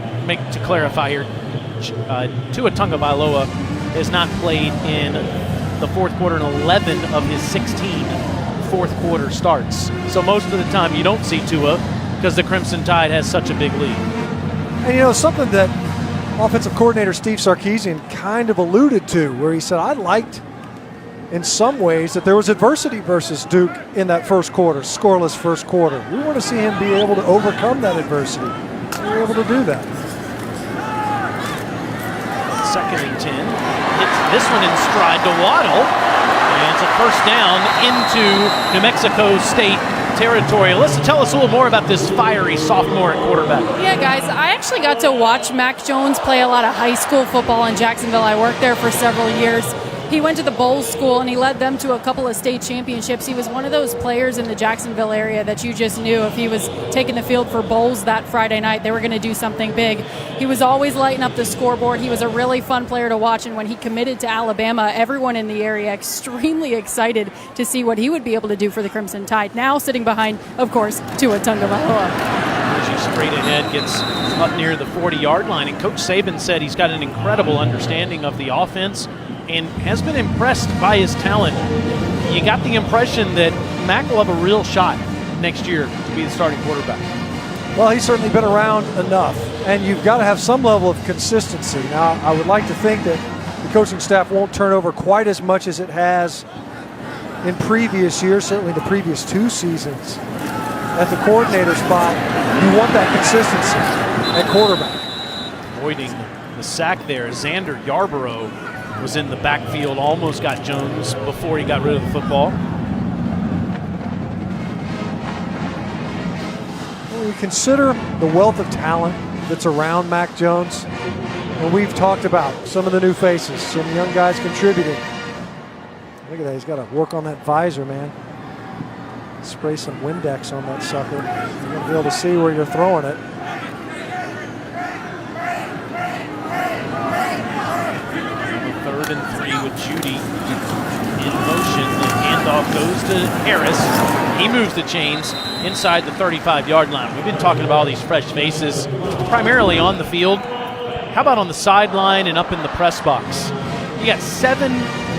clarify here, Tua Tagovailoa has not played in the fourth quarter in 11 of his 16 fourth quarter starts. So most of the time you don't see Tua because the Crimson Tide has such a big lead. And you know, something that offensive coordinator Steve Sarkisian kind of alluded to, where he said, I liked in some ways that there was adversity versus Duke in that first quarter, scoreless first quarter. We want to see him be able to overcome that adversity. We were able to do that. 2nd and 10. Hits this one in stride to Waddle. And it's a first down into New Mexico State territory. Alyssa, tell us a little more about this fiery sophomore at quarterback. Yeah, guys, I actually got to watch Mac Jones play a lot of high school football in Jacksonville. I worked there for several years. He went to the Bowls school and he led them to a couple of state championships. He was one of those players in the Jacksonville area that you just knew if he was taking the field for Bowls that Friday night, they were going to do something big. He was always lighting up the scoreboard. He was a really fun player to watch, and when he committed to Alabama, everyone in the area extremely excited to see what he would be able to do for the Crimson Tide. Now sitting behind, of course, Tua Tagovailoa. Straight ahead, gets up near the 40-yard line, and Coach Saban said he's got an incredible understanding of the offense and has been impressed by his talent. You got the impression that Mac will have a real shot next year to be the starting quarterback. Well, he's certainly been around enough, and you've got to have some level of consistency. Now, I would like to think that the coaching staff won't turn over quite as much as it has in previous years, certainly the previous 2 seasons. At the coordinator spot, you want that consistency at quarterback. Avoiding the sack there, Xander Yarborough was in the backfield, almost got Jones before he got rid of the football. When you consider the wealth of talent that's around Mac Jones, and we've talked about some of the new faces, some young guys contributing. Look at that, he's got to work on that visor, man. Spray some Windex on that sucker. You're going to be able to see where you're throwing it. Third and 3 with Jeudy in motion. The handoff goes to Harris. He moves the chains inside the 35-yard line. We've been talking about all these fresh faces, primarily on the field. How about on the sideline and up in the press box? You got 7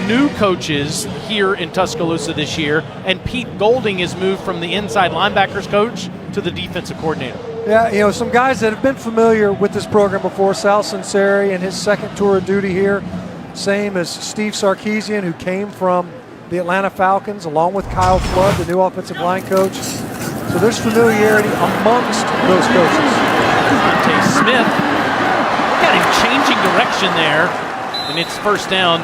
new coaches here in Tuscaloosa this year, and Pete Golding has moved from the inside linebackers coach to the defensive coordinator. Yeah, you know, some guys that have been familiar with this program before, Sal Sinceri in his second tour of duty here, same as Steve Sarkisian, who came from the Atlanta Falcons, along with Kyle Flood, the new offensive line coach. So there's familiarity amongst those coaches. Devontae Smith, look at him changing direction there, and it's first down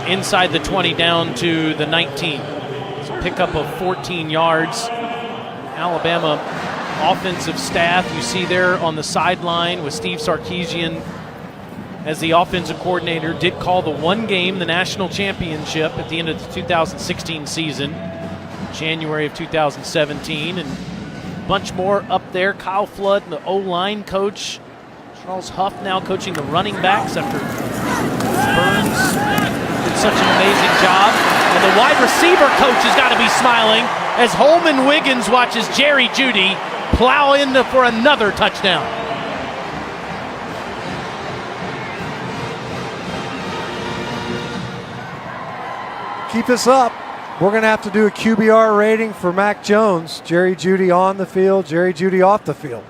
inside the 20 down to the 19. It's a pickup of 14 yards. Alabama offensive staff, you see there on the sideline with Steve Sarkisian as the offensive coordinator, did call the one game, the national championship, at the end of the 2016 season. January of 2017, and a bunch more up there. Kyle Flood, the O-line coach. Charles Huff now coaching the running backs after Burns did such an amazing job. And the wide receiver coach has got to be smiling as Holman Wiggins watches Jerry Jeudy plow in for another touchdown. Keep this up. We're going to have to do a QBR rating for Mac Jones. Jerry Jeudy on the field, Jerry Jeudy off the field.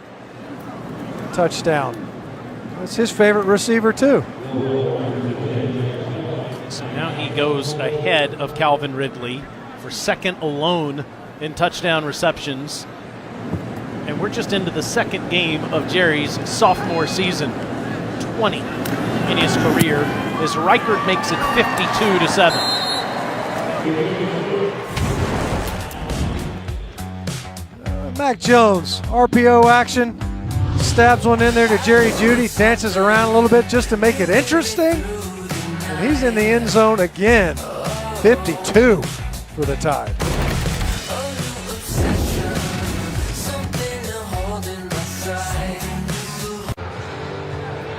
Touchdown. That's his favorite receiver, too. So now he goes ahead of Calvin Ridley for second alone in touchdown receptions. And we're just into the second game of Jerry's sophomore season. 20 in his career as Reichert makes it 52-7. Mac Jones, RPO action, stabs one in there to Jerry Jeudy, dances around a little bit just to make it interesting, and he's in the end zone again. 52 for the Tide.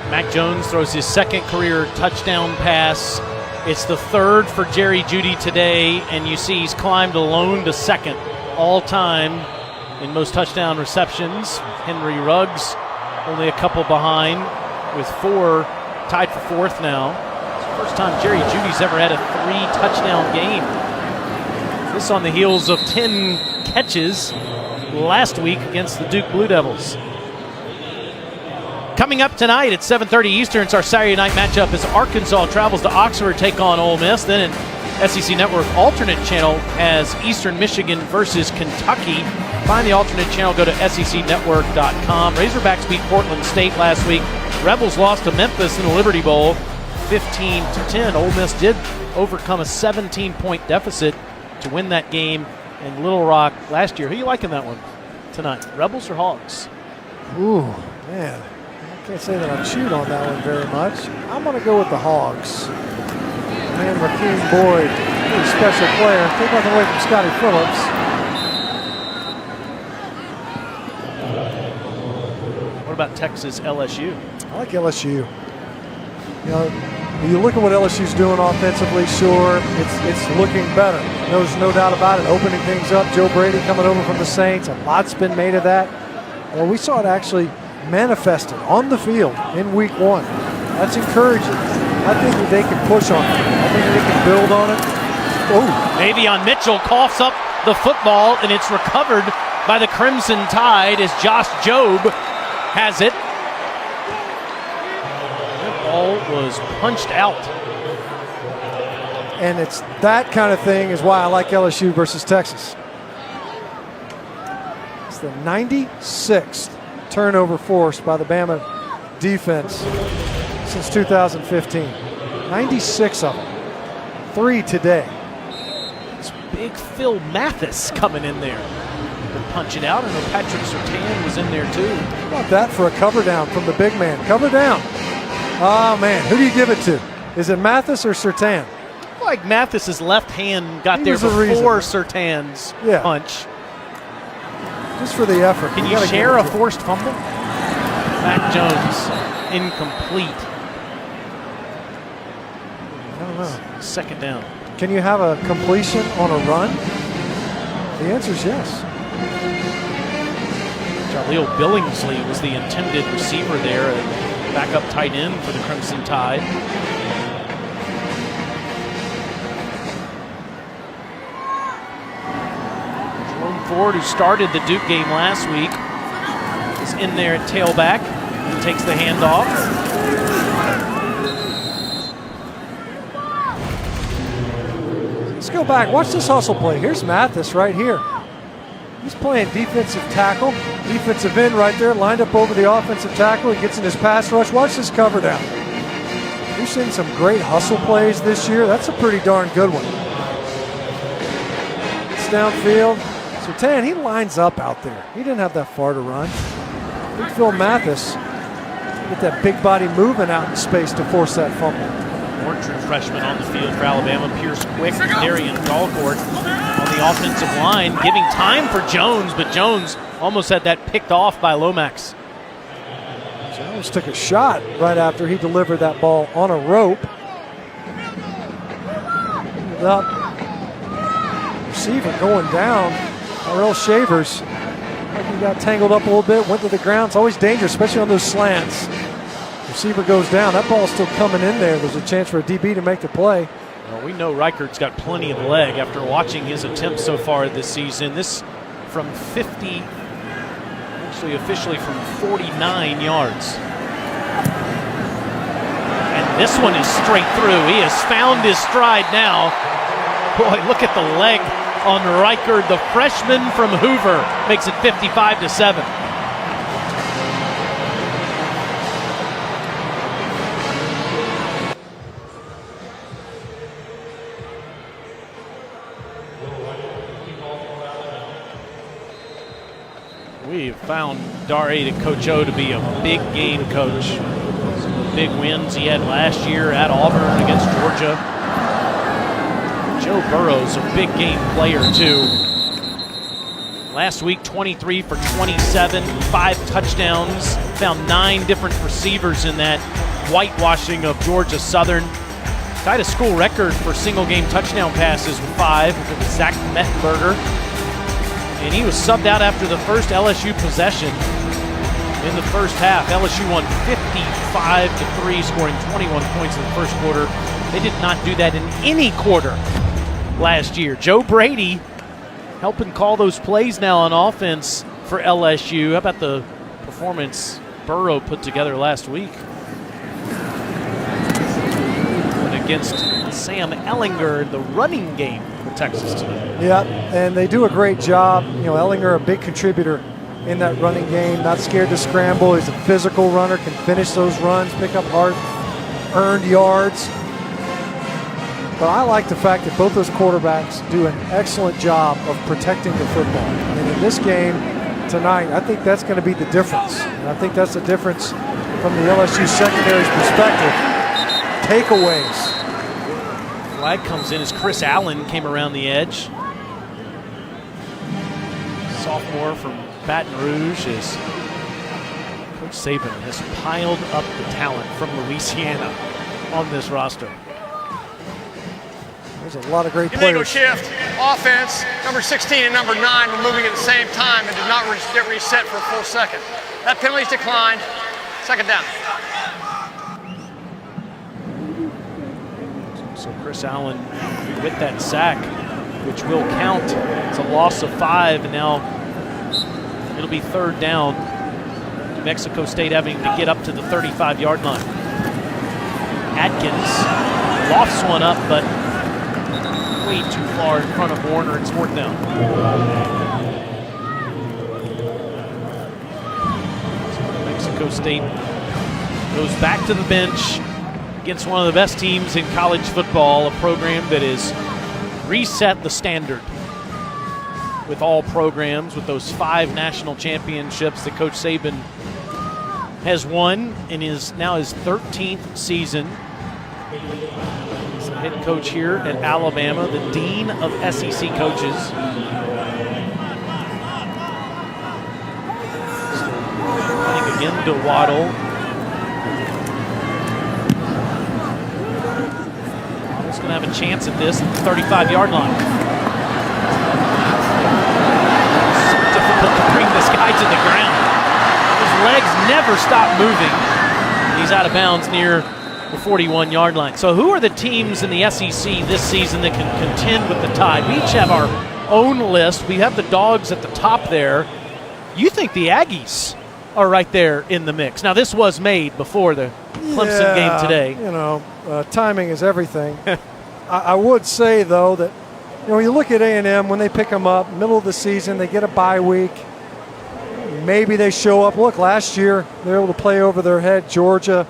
Mac Jones throws his second career touchdown pass. It's the third for Jerry Jeudy today, and you see he's climbed alone to second all-time in most touchdown receptions. Henry Ruggs only a couple behind with 4, tied for fourth now. It's the first time Jerry Jeudy's ever had a 3-touchdown game. This on the heels of 10 catches last week against the Duke Blue Devils. Coming up tonight at 7:30 Eastern, it's our Saturday night matchup as Arkansas travels to Oxford to take on Ole Miss. Then an SEC Network alternate channel as Eastern Michigan versus Kentucky. Find the alternate channel, go to secnetwork.com. Razorbacks beat Portland State last week. Rebels lost to Memphis in the Liberty Bowl 15-10. Ole Miss did overcome a 17-point deficit to win that game in Little Rock last year. Who are you liking that one tonight, Rebels or Hogs? Ooh, man. I can't say that I chewed on that one very much. I'm going to go with the Hogs. Man, Rakeem Boyd, really special player. Take nothing away from Scotty Phillips. What about Texas LSU? I like LSU. You know, you look at what LSU's doing offensively, sure, it's looking better. There's no doubt about it. Opening things up, Joe Brady coming over from the Saints. A lot's been made of that. Well, we saw it actually manifested on the field in week 1. That's encouraging. I think that they can push on it. I think they can build on it. Oh, maybe on Mitchell coughs up the football, and it's recovered by the Crimson Tide as Josh Jobe has it. The ball was punched out. And it's that kind of thing is why I like LSU versus Texas. It's the 96th turnover forced by the Bama defense since 2015. 96 of them. 3 today. It's big Phil Mathis coming in there to punch it out. I know Patrick Surtain was in there too. How about that for a cover down from the big man? Cover down. Oh man, who do you give it to? Is it Mathis or Surtain? Like Mathis's left hand got there before Surtain's punch. Just for the effort. Can you share a forced fumble? Mac Jones, incomplete. I don't know. Second down. Can you have a completion on a run? The answer is yes. Jaleel Billingsley was the intended receiver there, a backup tight end for the Crimson Tide. Ford, who started the Duke game last week, is in there at tailback. He takes the handoff. Let's go back. Watch this hustle play. Here's Mathis right here. He's playing defensive tackle, defensive end right there, lined up over the offensive tackle. He gets in his pass rush. Watch this cover down. We've seen some great hustle plays this year. That's a pretty darn good one. It's downfield. Surtain, he lines up out there. He didn't have that far to run. Big Phil Mathis get that big body moving out in space to force that fumble. More true freshman on the field for Alabama. Pierce Quick, Darian Dalcourt on the the offensive line, giving time for Jones, but Jones almost had that picked off by Lomax. Jones took a shot right after he delivered that ball on a rope. Without receiver going down, Arrell Shavers, like he got tangled up a little bit, went to the ground. It's always dangerous, especially on those slants. Receiver goes down. That ball's still coming in there. There's a chance for a DB to make the play. Well, we know Reichert's got plenty of leg after watching his attempts so far this season. This from 50, actually officially from 49 yards. And this one is straight through. He has found his stride now. Boy, look at the leg on Reichert. The freshman from Hoover makes it 55-7. We have found Dare to Coach O to be a big game coach. Some big wins he had last year at Auburn against Georgia. Joe Burrow's a big game player too. Last week, 23 for 27, 5 touchdowns. Found 9 different receivers in that whitewashing of Georgia Southern. Tied a school record for single game touchdown passes with 5 with Zach Mettenberger. And he was subbed out after the first LSU possession in the first half. LSU won 55-3, scoring 21 points in the first quarter. They did not do that in any quarter last year. Joe Brady helping call those plays now on offense for LSU. How about the performance Burrow put together last week? And against Sam Ehlinger, the running game for Texas today. Yeah, and they do a great job. You know, Ehlinger, a big contributor in that running game, not scared to scramble. He's a physical runner, can finish those runs, pick up hard-earned yards. But I like the fact that both those quarterbacks do an excellent job of protecting the football. And in this game tonight, I think that's going to be the difference. And I think that's the difference from the LSU secondary's perspective. Takeaways. Flag comes in as Chris Allen came around the edge. Sophomore from Baton Rouge as Coach Saban has piled up the talent from Louisiana on this roster. There's a lot of great Illegal players. shift, offense, number 16 and number 9 were moving at the same time and did not get reset for a full second. That penalty's declined. Second down. So Chris Allen with that sack, which will count. It's a loss of 5, and now it'll be third down. New Mexico State having to get up to the 35-yard line. Atkins lofts one up, but way too far in front of Warner. It's fourth down. So Mexico State goes back to the bench against one of the best teams in college football, a program that has reset the standard with all programs, with those 5 national championships that Coach Saban has won in now his 13th season. He's the head coach here at Alabama, the dean of SEC coaches. Running again to Waddle. Waddle's going to have a chance at this at the 35-yard line. So difficult to bring this guy to the ground. His legs never stop moving. He's out of bounds near the 41-yard line. So who are the teams in the SEC this season that can contend with the Tide? We each have our own list. We have the Dogs at the top there. You think the Aggies are right there in the mix. Now, this was made before the Clemson game today. You know, timing is everything. I would say, though, that when you look at A&M, when they pick them up, middle of the season, they get a bye week. Maybe they show up. Look, last year, they were able to play over their head. Georgia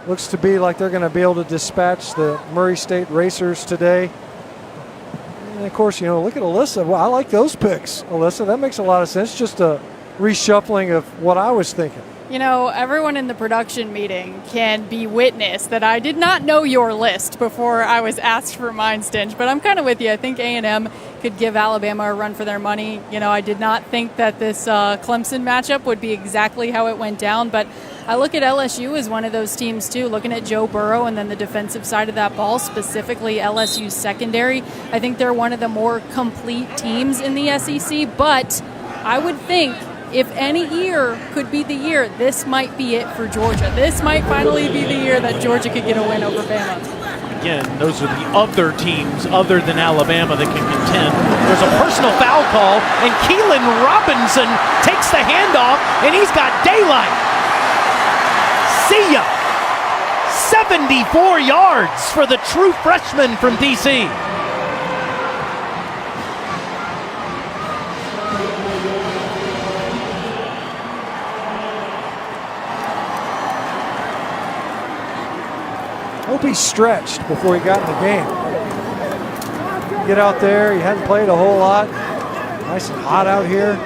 looks to be like they're going to be able to dispatch the Murray State Racers today. And, of course, look at Alyssa. Well, I like those picks, Alyssa. That makes a lot of sense. Just a reshuffling of what I was thinking. You know, everyone in the production meeting can be witness that I did not know your list before I was asked for mine, Stinch, but I'm kind of with you. I think A&M could give Alabama a run for their money. You know, I did not think that this Clemson matchup would be exactly how it went down, but I look at LSU as one of those teams too, looking at Joe Burrow and then the defensive side of that ball, specifically LSU's secondary. I think they're one of the more complete teams in the SEC, but I would think if any year could be the year, this might be it for Georgia. This might finally be the year that Georgia could get a win over Bama. Again, those are the other teams other than Alabama that can contend. There's a personal foul call, and Keelan Robinson takes the handoff, and he's got daylight. See ya! 74 yards for the true freshman from D.C. Hope he stretched before he got in the game. Get out there, he hadn't played a whole lot. Nice and hot out here.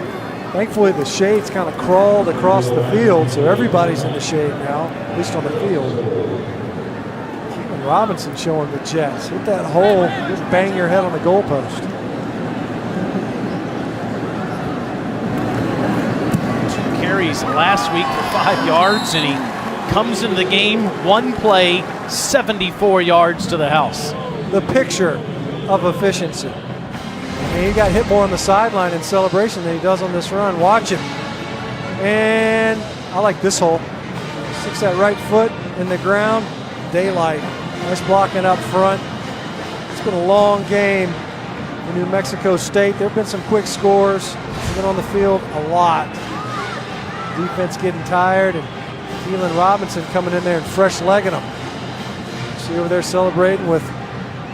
Thankfully the shade's kind of crawled across the field, so everybody's in the shade now, at least on the field. Keelan Robinson showing the Jets. Hit that hole, just bang your head on the goalpost. 2 carries last week for 5 yards, and he comes into the game, 1 play, 74 yards to the house. The picture of efficiency. I mean, he got hit more on the sideline in celebration than he does on this run. Watch him. And I like this hole. Sticks that right foot in the ground. Daylight. Nice blocking up front. It's been a long game in New Mexico State. There have been some quick scores. They've been on the field a lot. Defense getting tired, and Keelan Robinson coming in there and fresh legging them. See over there celebrating with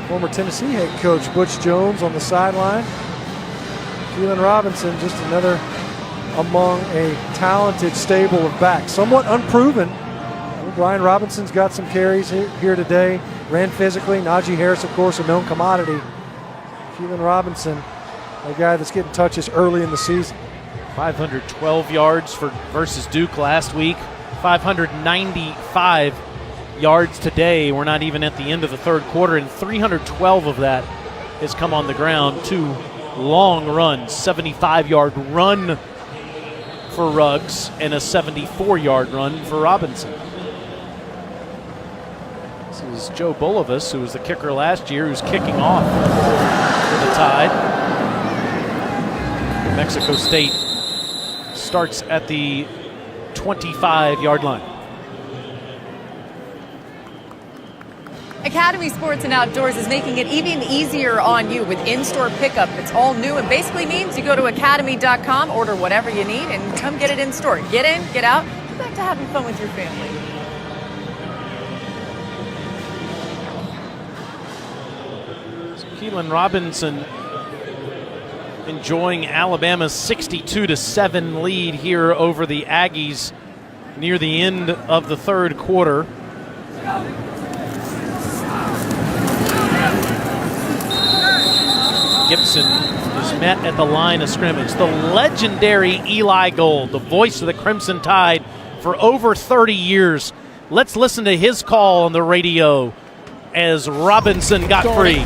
former Tennessee head coach Butch Jones on the sideline. Keelan Robinson, just another among a talented stable of backs. Somewhat unproven. Brian Robinson's got some carries here today. Ran physically. Najee Harris, of course, a known commodity. Keelan Robinson, a guy that's getting touches early in the season. 512 yards versus Duke last week. 595 yards today. We're not even at the end of the third quarter, and 312 of that has come on the ground. 2 long runs, 75-yard run for Ruggs and a 74-yard run for Robinson. This is Joe Bulovas, who was the kicker last year, who's kicking off for the Tide. New Mexico State starts at the 25-yard line. Academy Sports and Outdoors is making it even easier on you with in-store pickup. It's all new and basically means you go to academy.com, order whatever you need, and come get it in store. Get in, get out, get back to having fun with your family. So Keelan Robinson enjoying Alabama's 62-7 lead here over the Aggies near the end of the third quarter. Gibson is met at the line of scrimmage. The legendary Eli Gold, the voice of the Crimson Tide for over 30 years. Let's listen to his call on the radio as Robinson got free.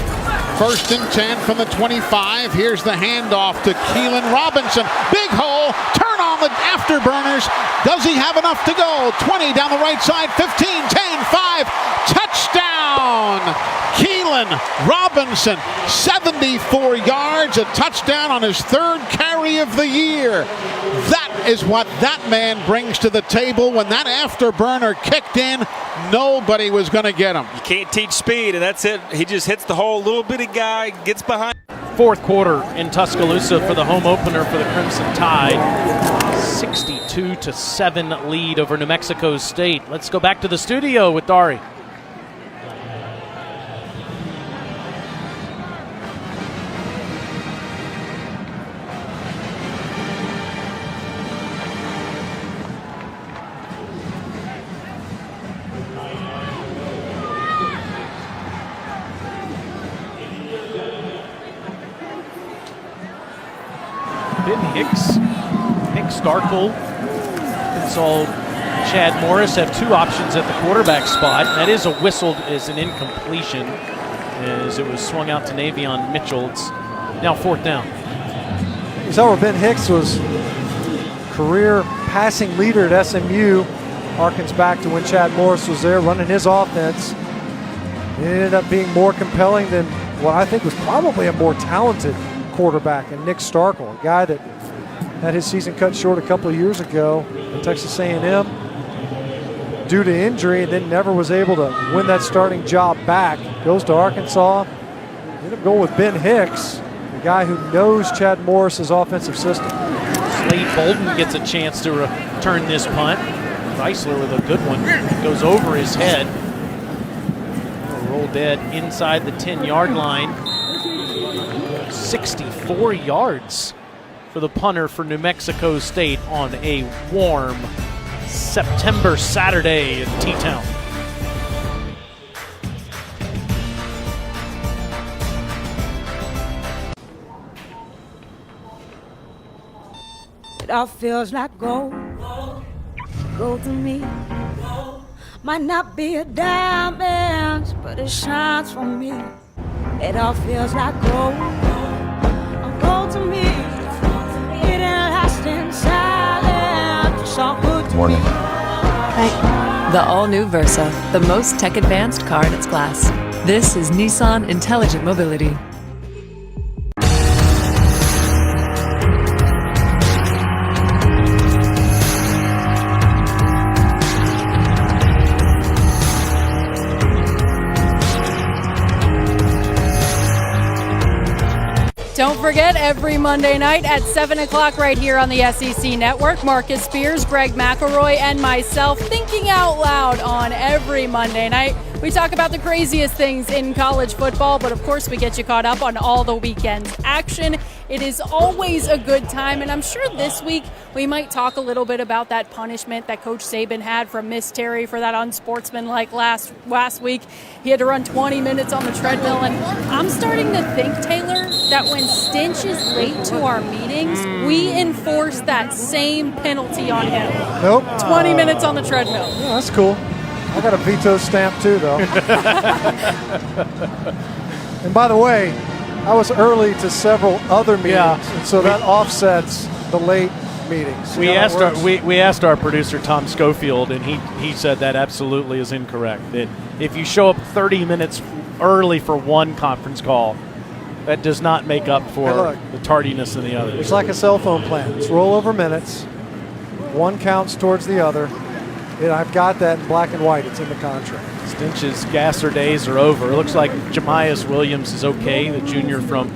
1st and 10 from the 25. Here's the handoff to Keelan Robinson. Big hole. Turn on the afterburners. Does he have enough to go? 20 down the right side. 15, 10, 5. Touchdown. Keelan Robinson, 74 yards, a touchdown on his 3rd carry of the year. That is what that man brings to the table. When that afterburner kicked in, nobody was going to get him. You can't teach speed, and that's it. He just hits the hole, little bitty guy, gets behind. Fourth quarter in Tuscaloosa for the home opener for the Crimson Tide. 62-7 lead over New Mexico State. Let's go back to the studio with Dari. Ben Hicks, Nick Starkle, Arkansas Chad Morris have two options at the quarterback spot. That is a whistled as an incompletion as it was swung out to Navion Mitchell. It's now 4th down. So Ben Hicks was career passing leader at SMU. Harkens back to when Chad Morris was there running his offense. It ended up being more compelling than what I think was probably a more talented quarterback in Nick Starkel, a guy that had his season cut short a couple of years ago at Texas A&M due to injury, and then never was able to win that starting job back. Goes to Arkansas. Ended up going with Ben Hicks, the guy who knows Chad Morris's offensive system. Slade Bolden gets a chance to return this punt. Chrysler with a good one. Goes over his head. Roll dead inside the 10-yard line. 64 yards for the punter for New Mexico State on a warm September Saturday in T-Town. It all feels like gold to me. Might not be a diamond, but it shines for me. It all feels like gold to me. It lasts in silence. It's all good to Morning. The all-new Versa, the most tech-advanced car in its class. This is Nissan Intelligent Mobility. Don't forget, every Monday night at 7 o'clock right here on the SEC Network, Marcus Spears, Greg McElroy, and myself thinking out loud on every Monday night. We talk about the craziest things in college football, but of course we get you caught up on all the weekend's action. It is always a good time, and I'm sure this week we might talk a little bit about that punishment that Coach Saban had from Miss Terry for that unsportsmanlike last week. He had to run 20 minutes on the treadmill, and I'm starting to think, Taylor, that when Stinch is late to our meetings, we enforce that same penalty on him. Nope. 20 minutes on the treadmill. Yeah, that's cool. I got a veto stamp too, though. And by the way, I was early to several other meetings, and so that offsets the late meetings. We asked our producer Tom Schofield, and he said that absolutely is incorrect. That if you show up 30 minutes early for one conference call, that does not make up for the tardiness in the other. It's like a cell phone plan. It's rollover minutes. One counts towards the other. And I've got that in black and white. It's in the contract. Stinch's gasser days are over. It looks like Jemias Williams is okay, the junior from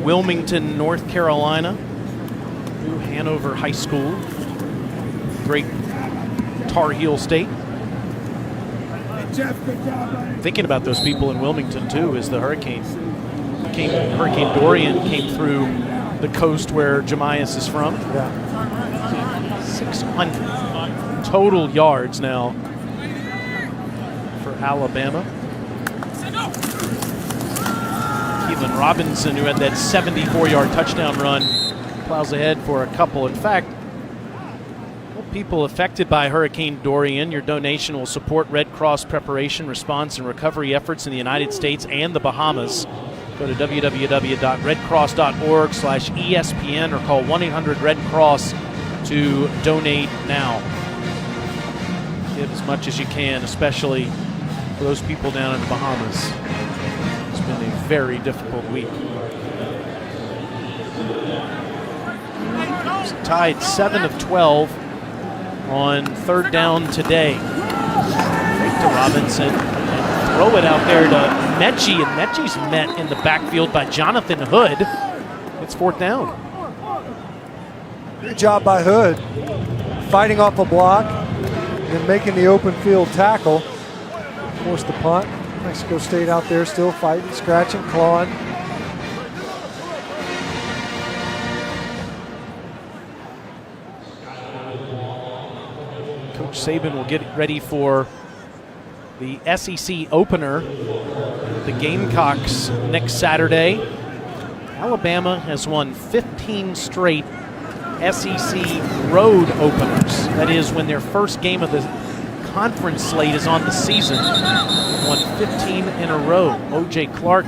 Wilmington, North Carolina. New Hanover High School. Great Tar Heel State. Thinking about those people in Wilmington, too, as the Hurricane Dorian came through the coast where Jemias is from. Yeah. 600 total yards now for Alabama. Keelan Robinson, who had that 74-yard touchdown run, plows ahead for a couple. In fact, people affected by Hurricane Dorian, your donation will support Red Cross preparation, response, and recovery efforts in the United States and the Bahamas. Go to www.redcross.org/ESPN or call 1-800-RED-CROSS to donate now. Give as much as you can, especially for those people down in the Bahamas. It's been a very difficult week. It's tied 7 of 12 on third down today. Right to Robinson. And throw it out there to Mechie, and Mechie's met in the backfield by Jonathan Hood. It's fourth down. Good job by Hood, fighting off a block and making the open field tackle. Forced the punt. Mexico State out there still fighting, scratching, clawing. Coach Saban will get ready for the SEC opener, the Gamecocks, next Saturday. Alabama has won 15 straight SEC road openers. That is when their first game of the conference slate is on the season. Won 15 in a row. O.J. Clark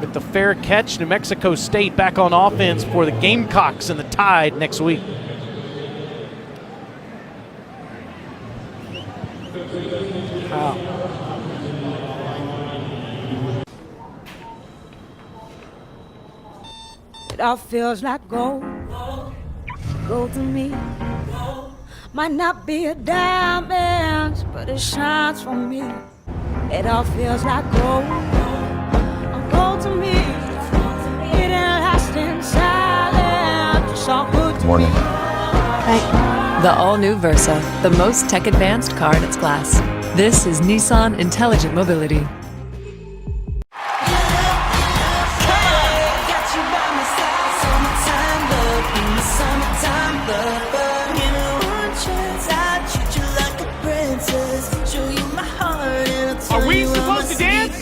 with the fair catch. New Mexico State back on offense for the Gamecocks and the Tide next week. Wow. It all feels like gold, gold to me. Might not be a diamond, but it shines for me. It all feels like gold, gold to me. It ain't lasting silent, it's all good to Morning. The all-new Versa, the most tech-advanced car in its class. This is Nissan Intelligent Mobility. Are we supposed to dance?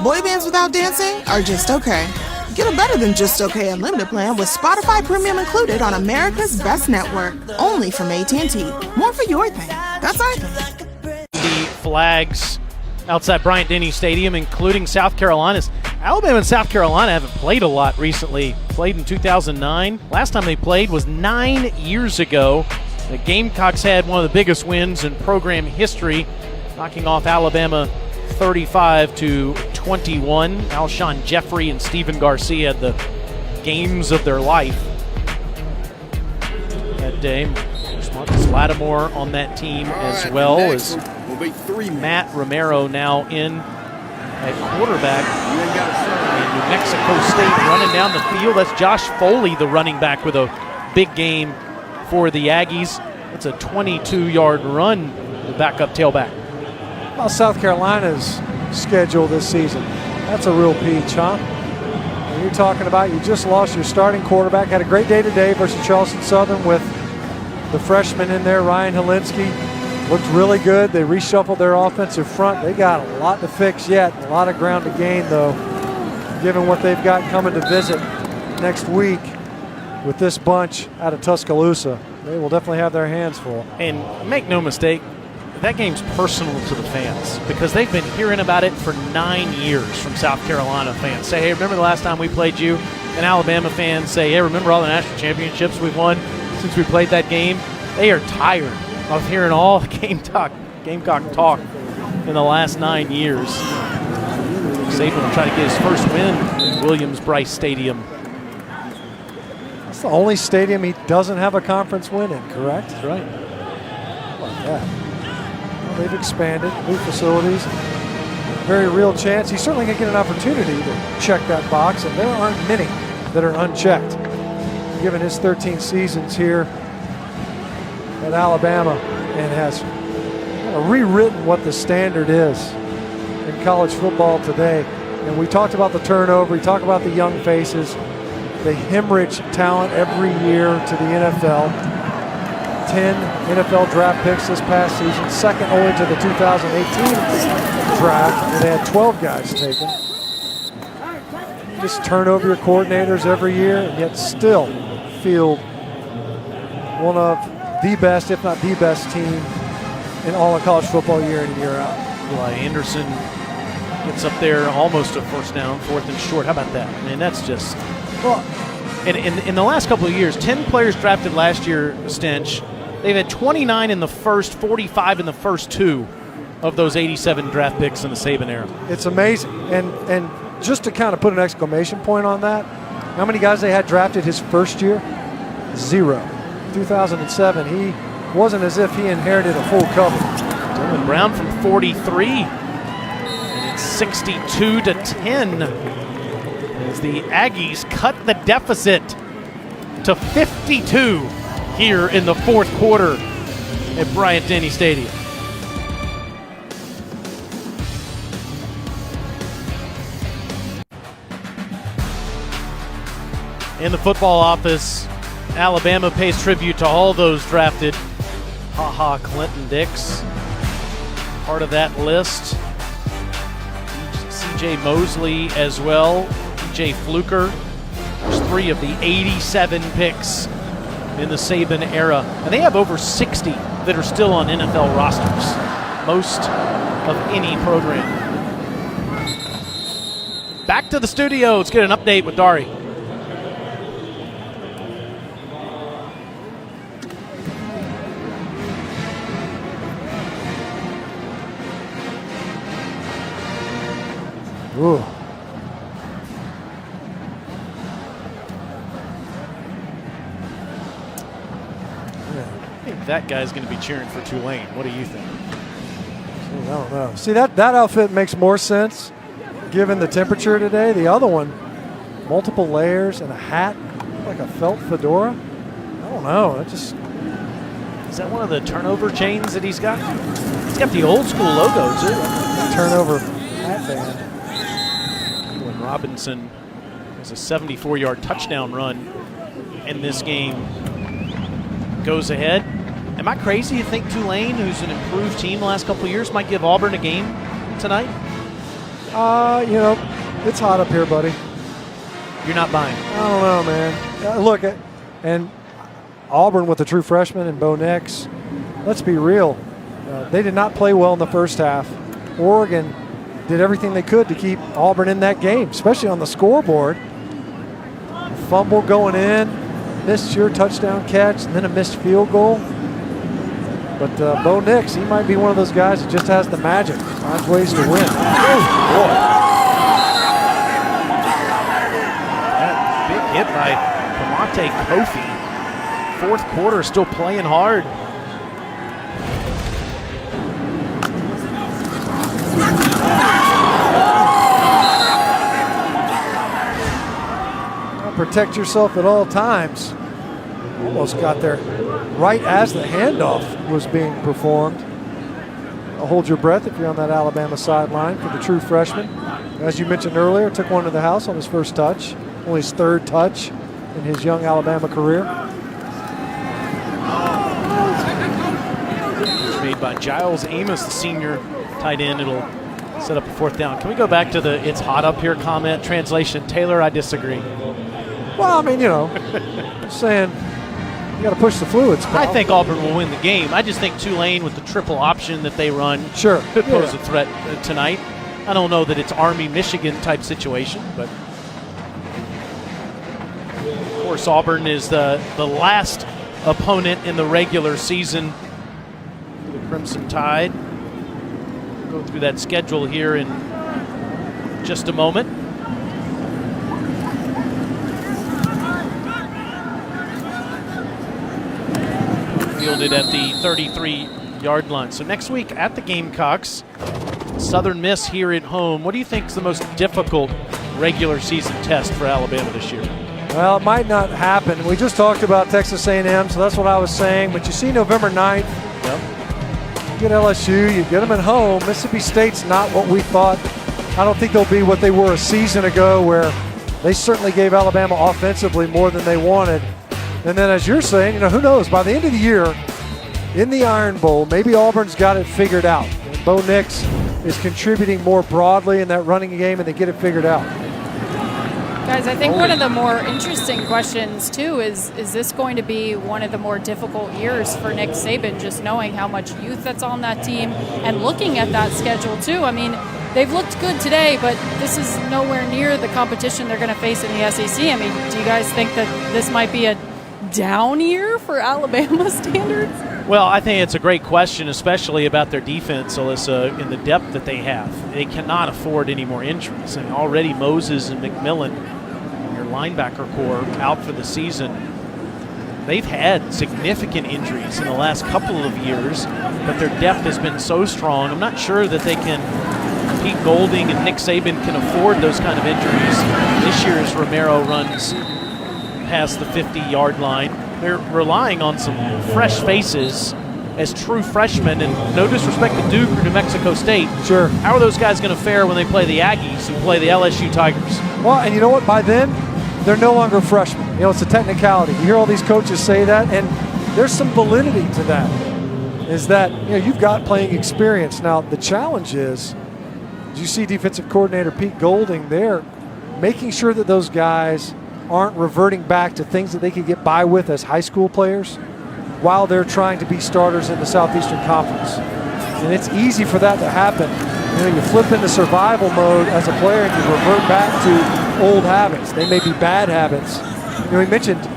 Boy bands without dancing are just okay. Get a better than just okay unlimited plan with Spotify Premium included on America's Best Network. Only from AT&T. More for your thing. That's our thing. The flags outside Bryant-Denny Stadium, including South Carolina's. Alabama and South Carolina haven't played a lot recently. Played in 2009. Last time they played was 9 years ago. The Gamecocks had one of the biggest wins in program history, knocking off Alabama 35-21. Alshon Jeffrey and Stephen Garcia had the games of their life that day. Marcus Lattimore on that team as well as Matt Romero now in at quarterback. And New Mexico State running down the field. That's Josh Foley, the running back, with a big game for the Aggies. It's a 22-yard run, the backup tailback. Well, South Carolina's schedule this season, that's a real peach, huh? And you're talking about you just lost your starting quarterback. Had a great day today versus Charleston Southern with the freshman in there, Ryan Helinski. Looked really good. They reshuffled their offensive front. They got a lot to fix yet. A lot of ground to gain, though, given what they've got coming to visit next week with this bunch out of Tuscaloosa. They will definitely have their hands full. And make no mistake, that game's personal to the fans because they've been hearing about it for 9 years from South Carolina fans. Say, hey, remember the last time we played you? And Alabama fans say, hey, remember all the national championships we've won since we played that game? They are tired of hearing all the Gamecock talk in the last 9 years. Saban will try to get his first win in Williams-Brice Stadium. It's the only stadium he doesn't have a conference win in, correct? That's right. How about that? Well, they've expanded, new facilities. Very real chance. He's certainly going to get an opportunity to check that box, and there aren't many that are unchecked. Given his 13 seasons here at Alabama, and has rewritten what the standard is in college football today. And we talked about the turnover, we talked about the young faces. They hemorrhage talent every year to the NFL. 10 NFL draft picks this past season, second only to the 2018 draft, where they had 12 guys taken. You just turn over your coordinators every year, and yet still field one of the best, if not the best team in all of college football year in and year out. Eli Anderson gets up there almost a first down, fourth and short. How about that? I mean, that's just... Well, in the last couple of years, 10 players drafted last year, Stench. They've had 29 in the first, 45 in the first two of those 87 draft picks in the Saban era. It's amazing. And just to kind of put an exclamation point on that, how many guys they had drafted his first year? 0. 2007, he wasn't as if he inherited a full cover. Dylan Brown from 43. And it's 62-10 as the Aggies cut the deficit to 52 here in the fourth quarter at Bryant-Denny Stadium. In the football office, Alabama pays tribute to all those drafted. Clinton Dix, part of that list. C.J. Mosley as well. A.J. Fluker. There's 3 of the 87 picks in the Saban era. And they have over 60 that are still on NFL rosters. Most of any program. Back to the studio. Let's get an update with Dari. Ooh. I think that guy's going to be cheering for Tulane. What do you think? I don't know. See, that outfit makes more sense given the temperature today. The other one, multiple layers and a hat, like a felt fedora. I don't know. Is that one of the turnover chains that he's got? He's got the old school logo too. Turnover hat band. Robinson has a 74-yard touchdown run in this game. Goes ahead. Am I crazy to think Tulane, who's an improved team the last couple of years, might give Auburn a game tonight? It's hot up here, buddy. You're not buying? I don't know, man. Look, and Auburn with the true freshman and Bo Nix, let's be real. They did not play well in the first half. Oregon did everything they could to keep Auburn in that game, especially on the scoreboard. Fumble going in, missed your touchdown catch, and then a missed field goal. But Bo Nix, he might be one of those guys that just has the magic, finds ways to win. Oh, boy. That big hit by Kamate Kofi. Fourth quarter, still playing hard. Protect yourself at all times. Almost got there right as the handoff was being performed. Hold your breath if you're on that Alabama sideline for the true freshman. As you mentioned earlier, took one to the house on his first touch, only his 3rd touch in his young Alabama career. It's made by Giles Amos, the senior tight end. It'll set up a 4th down. Can we go back to the "it's hot up here" comment? Translation, Taylor, I disagree. Well, I mean, just saying you got to push the fluids, pal. I think Auburn will win the game. I just think Tulane, with the triple option that they run, could pose a threat tonight. I don't know that it's Army-Michigan type situation, but of course Auburn is the last opponent in the regular season for the Crimson Tide. We'll go through that schedule here in just a moment. Fielded at the 33-yard line. So next week at the Gamecocks, Southern Miss here at home. What do you think is the most difficult regular season test for Alabama this year? Well, it might not happen. We just talked about Texas A&M, so that's what I was saying. But you see November 9th, you get LSU, you get them at home. Mississippi State's not what we thought. I don't think they'll be what they were a season ago, where they certainly gave Alabama offensively more than they wanted. And then, as you're saying, who knows? By the end of the year, in the Iron Bowl, maybe Auburn's got it figured out. And Bo Nix is contributing more broadly in that running game, and they get it figured out. Guys, I think one of the more interesting questions, too, is this going to be one of the more difficult years for Nick Saban, just knowing how much youth that's on that team and looking at that schedule, too. I mean, they've looked good today, but this is nowhere near the competition they're going to face in the SEC. I mean, do you guys think that this might be a down year for Alabama standards? Well, I think it's a great question, especially about their defense, Alyssa, and the depth that they have. They cannot afford any more injuries. And already Moses and McMillan, your linebacker core, out for the season. They've had significant injuries in the last couple of years, but their depth has been so strong. I'm not sure that they can, Pete Golding and Nick Saban can afford those kind of injuries. This year as Romero runs past the 50-yard line, they're relying on some fresh faces as true freshmen, and no disrespect to Duke or New Mexico State. Sure. How are those guys going to fare when they play the Aggies who play the LSU Tigers? Well, and you know what? By then, they're no longer freshmen. It's a technicality. You hear all these coaches say that, and there's some validity to that. Is that you've got playing experience. Now, the challenge is, you see defensive coordinator Pete Golding there making sure that those guys aren't reverting back to things that they could get by with as high school players while they're trying to be starters in the Southeastern Conference. And it's easy for that to happen. You flip into survival mode as a player and you revert back to old habits. They may be bad habits. He mentioned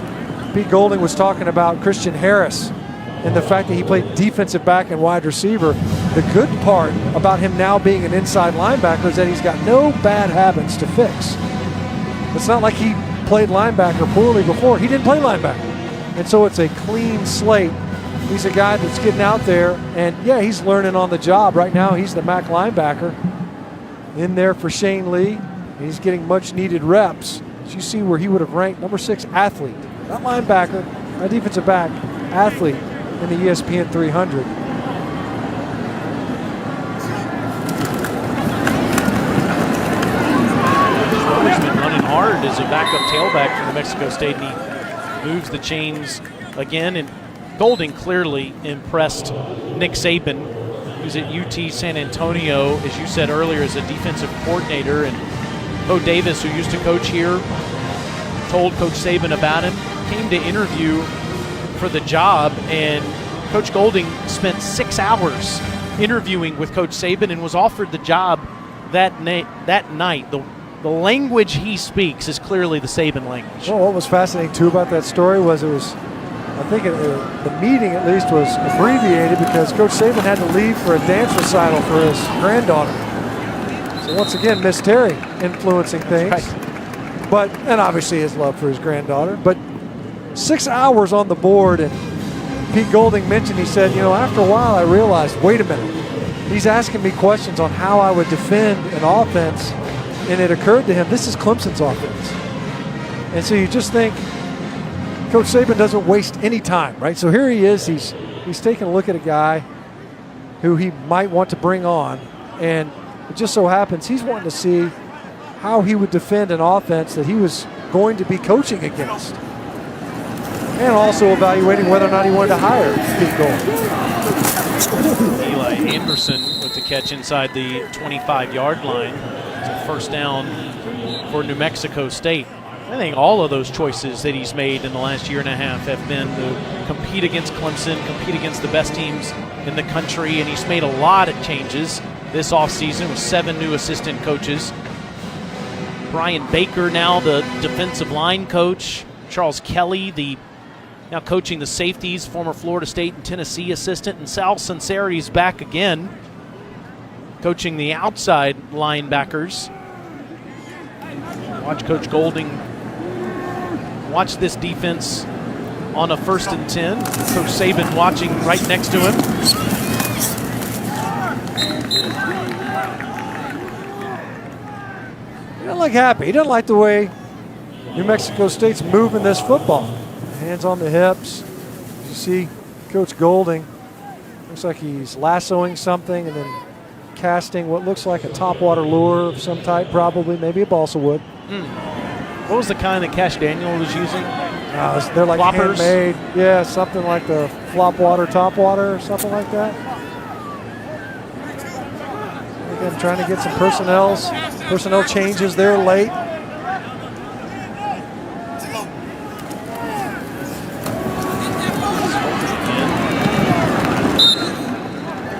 Pete Golding was talking about Christian Harris and the fact that he played defensive back and wide receiver. The good part about him now being an inside linebacker is that he's got no bad habits to fix. It's not like he played linebacker poorly before. He didn't play linebacker. And so it's a clean slate. He's a guy that's getting out there, and yeah, he's learning on the job. Right now, he's the MAC linebacker in there for Shane Lee. He's getting much needed reps. As you see where he would have ranked number 6 athlete, not linebacker, not defensive back, athlete in the ESPN 300. He's been running hard as a backup tailback for New Mexico State, and he moves the chains again. And Golding clearly impressed Nick Saban, who's at UT San Antonio, as you said earlier, as a defensive coordinator. And Bo Davis, who used to coach here, told Coach Saban about him, came to interview for the job, and Coach Golding spent 6 hours interviewing with Coach Saban and was offered the job that night. The language he speaks is clearly the Saban language. Well, what was fascinating, too, about that story was I think the meeting at least was abbreviated because Coach Saban had to leave for a dance recital for his granddaughter. So once again, Miss Terry influencing things. Right. But, and obviously his love for his granddaughter. But 6 hours on the board, and Pete Golding mentioned, he said, after a while I realized, wait a minute, he's asking me questions on how I would defend an offense, and it occurred to him, this is Clemson's offense. And so you just think, Coach Saban doesn't waste any time, right? So here he is, he's taking a look at a guy who he might want to bring on, and it just so happens he's wanting to see how he would defend an offense that he was going to be coaching against, and also evaluating whether or not he wanted to hire Pete Golding. Eli Anderson with the catch inside the 25-yard line. It's a first down for New Mexico State. I think all of those choices that he's made in the last year and a half have been to compete against Clemson, compete against the best teams in the country, and he's made a lot of changes this offseason with 7 new assistant coaches. Brian Baker now the defensive line coach. Charles Kelly, now coaching the safeties, former Florida State and Tennessee assistant. And Sal Sunseri's back again, coaching the outside linebackers. Watch Coach Golding watch this defense on a 1st and 10. Coach Saban watching right next to him. He doesn't look happy. He doesn't like the way New Mexico State's moving this football. Hands on the hips. You see Coach Golding, looks like he's lassoing something and then casting what looks like a topwater lure of some type, probably, maybe a balsa wood. What was the kind that Cash Daniel was using? They're like floppers? handmade. Yeah, something like the flop water, top water, or something like that. Again, trying to get some personnel changes there late.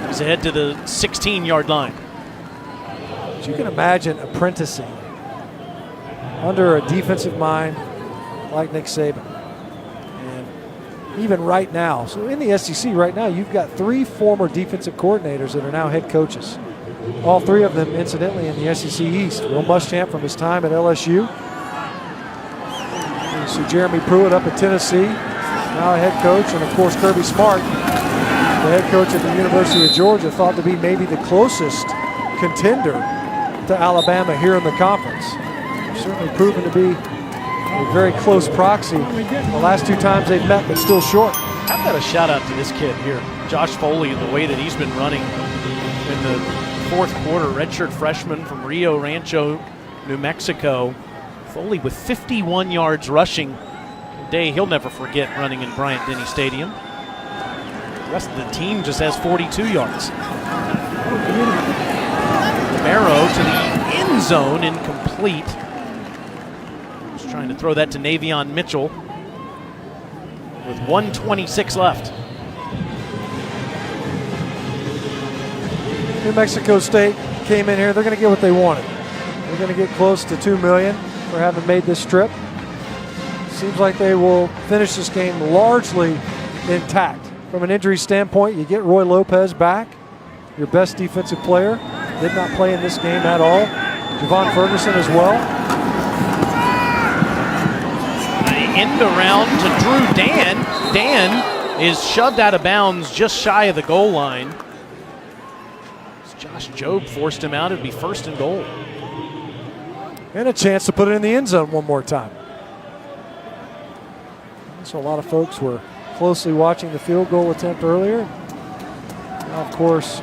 He's ahead to the 16-yard line. But you can imagine apprenticing under a defensive mind like Nick Saban. And even right now, so in the SEC right now, you've got 3 former defensive coordinators that are now head coaches. All 3 of them, incidentally, in the SEC East. Will Muschamp from his time at LSU. You see Jeremy Pruitt up at Tennessee, now a head coach. And, of course, Kirby Smart, the head coach at the University of Georgia, thought to be maybe the closest contender to Alabama here in the conference. Certainly proven to be a very close proxy the last 2 times they've met, but still short. How about a shout out to this kid here, Josh Foley, the way that he's been running in the 4th quarter, redshirt freshman from Rio Rancho, New Mexico. Foley with 51 yards rushing, a day he'll never forget running in Bryant-Denny Stadium. The rest of the team just has 42 yards. Romero to the end zone, incomplete. Trying to throw that to Navion Mitchell with 1:26 left. New Mexico State came in here. They're going to get what they wanted. They're going to get close to $2 million for having made this trip. Seems like they will finish this game largely intact. From an injury standpoint, you get Roy Lopez back, your best defensive player. Did not play in this game at all. Javon Ferguson as well. End around to Drew Dan. Dan is shoved out of bounds just shy of the goal line. As Josh Jobe forced him out, it'd be 1st and goal. And a chance to put it in the end zone one more time. So a lot of folks were closely watching the field goal attempt earlier. Now, of course,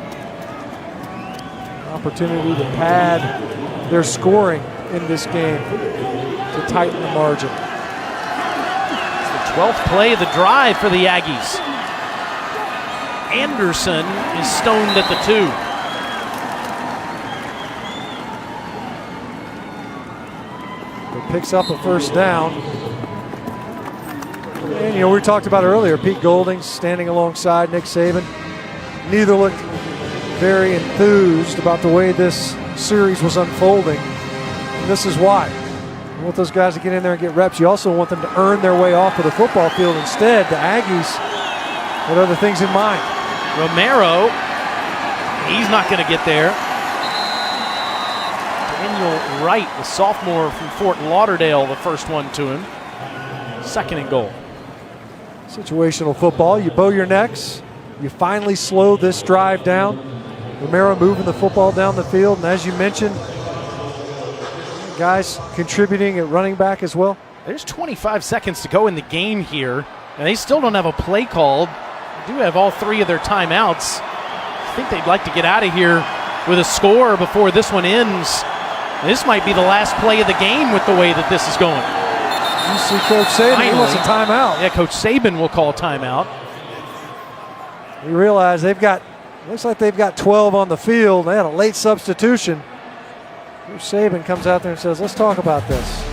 opportunity to pad their scoring in this game to tighten the margin. It's the 12th play of the drive for the Aggies. Anderson is stoned at the 2. It picks up a first down. And, you know, we talked about earlier, Pete Golding standing alongside Nick Saban. Neither looked very enthused about the way this series was unfolding. And this is why. You want those guys to get in there and get reps. You also want them to earn their way off of the football field. Instead, the Aggies had other things in mind. Romero, he's not going to get there. Daniel Wright, the sophomore from Fort Lauderdale, the first one to him. 2nd and goal. Situational football. You bow your necks. You finally slow this drive down. Romero moving the football down the field. And as you mentioned, guys contributing at running back as well. There's 25 seconds to go in the game here. And they still don't have a play called. They do have all 3 of their timeouts. I think they'd like to get out of here with a score before this one ends. This might be the last play of the game with the way that this is going. You see Coach Saban, he wants a timeout. Yeah, Coach Saban will call a timeout. You realize looks like they've got 12 on the field. They had a late substitution. Coach Saban comes out there and says, let's talk about this.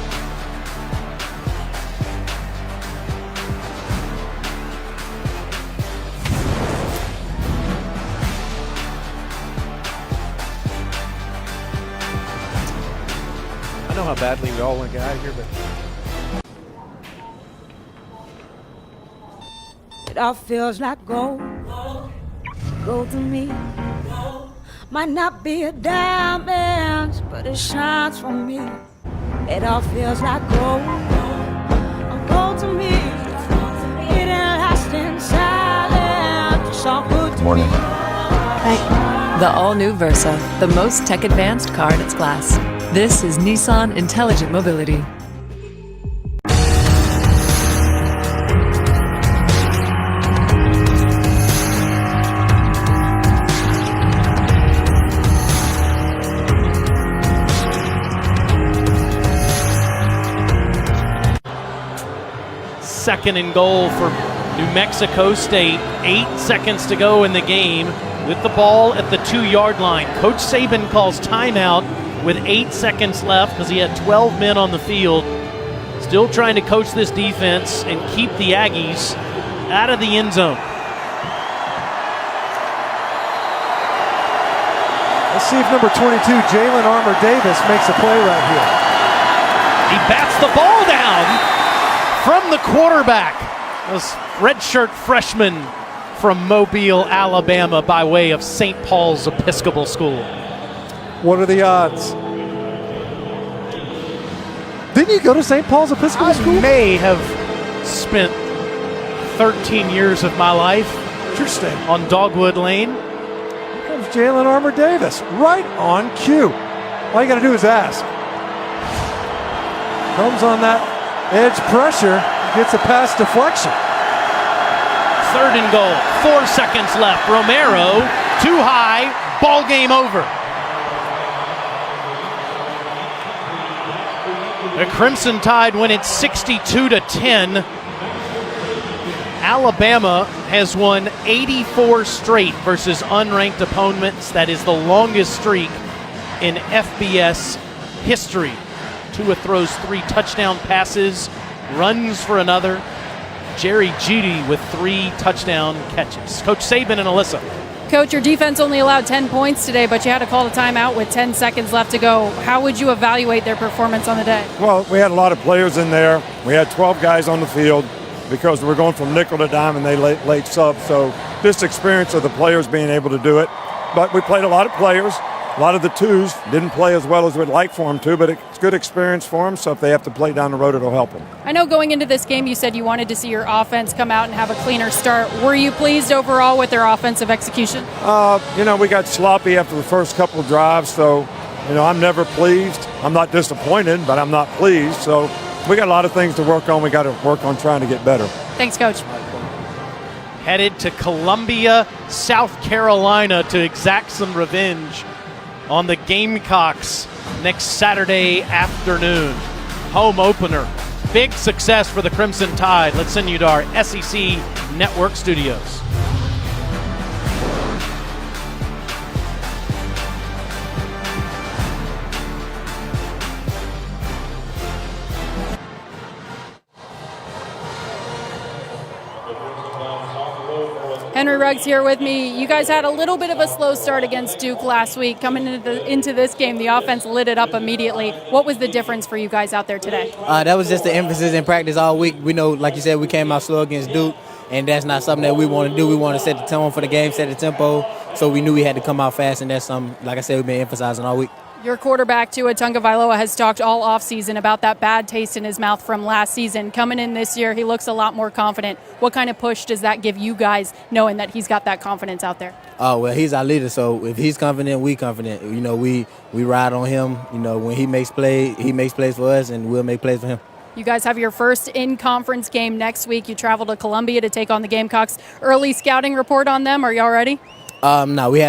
I know how badly we all want to get out of here, but it all feels like gold. Gold to me. Might not be a diamond, but it shines for me. It all feels like gold. Gold to me. It ain't lasting silent. It's all good to Morning. me. The all-new Versa, the most tech-advanced car in its class. This is Nissan Intelligent Mobility. Second and goal for New Mexico State. 8 seconds to go in the game with the ball at the 2-yard line. Coach Saban calls timeout with 8 seconds left because he had 12 men on the field. Still trying to coach this defense and keep the Aggies out of the end zone. Let's see if number 22, Jalen Armour Davis, makes a play right here. He bats the ball down from the quarterback. This redshirt freshman from Mobile, Alabama, by way of St. Paul's Episcopal School. What are the odds? Didn't you go to St. Paul's Episcopal School? I may have spent 13 years of my life on Dogwood Lane. Here comes Jalen Armour Davis, right on cue. All you got to do is ask. Comes on that edge pressure, gets a pass deflection. 3rd and goal, 4 seconds left. Romero, too high, ball game over. The Crimson Tide win it 62-10. Alabama has won 84 straight versus unranked opponents. That is the longest streak in FBS history. Tua throws 3 touchdown passes, runs for another. Jerry Jeudy with 3 touchdown catches. Coach Saban and Alyssa. Coach, your defense only allowed 10 points today, but you had to call a timeout with 10 seconds left to go. How would you evaluate their performance on the day? Well, we had a lot of players in there. We had 12 guys on the field because we're going from nickel to dime and they late sub. So this experience of the players being able to do it. But we played a lot of players. A lot of the twos didn't play as well as we'd like for them to, but it's good experience for them, so if they have to play down the road, it'll help them. I know going into this game you said you wanted to see your offense come out and have a cleaner start. Were you pleased overall with their offensive execution? We got sloppy after the first couple of drives, so, I'm never pleased. I'm not disappointed, but I'm not pleased. So we got a lot of things to work on. We got to work on trying to get better. Thanks, Coach. Headed to Columbia, South Carolina to exact some revenge on the Gamecocks next Saturday afternoon. Home opener. Big success for the Crimson Tide. Let's send you to our SEC Network studios. Henry Ruggs here with me. You guys had a little bit of a slow start against Duke last week. Coming into this game, the offense lit it up immediately. What was the difference for you guys out there today? That was just the emphasis in practice all week. We know, like you said, we came out slow against Duke, and that's not something that we want to do. We want to set the tone for the game, set the tempo, so we knew we had to come out fast, and that's something, like I said, we've been emphasizing all week. Your quarterback, Tua Tagovailoa, has talked all offseason about that bad taste in his mouth from last season. Coming in this year, he looks a lot more confident. What kind of push does that give you guys, knowing that he's got that confidence out there? Oh, well, he's our leader, so if he's confident, we confident. We ride on him. When he makes plays for us, and we'll make plays for him. You guys have your first in-conference game next week. You travel to Columbia to take on the Gamecocks. Early scouting report on them. Are y'all ready? No, we have.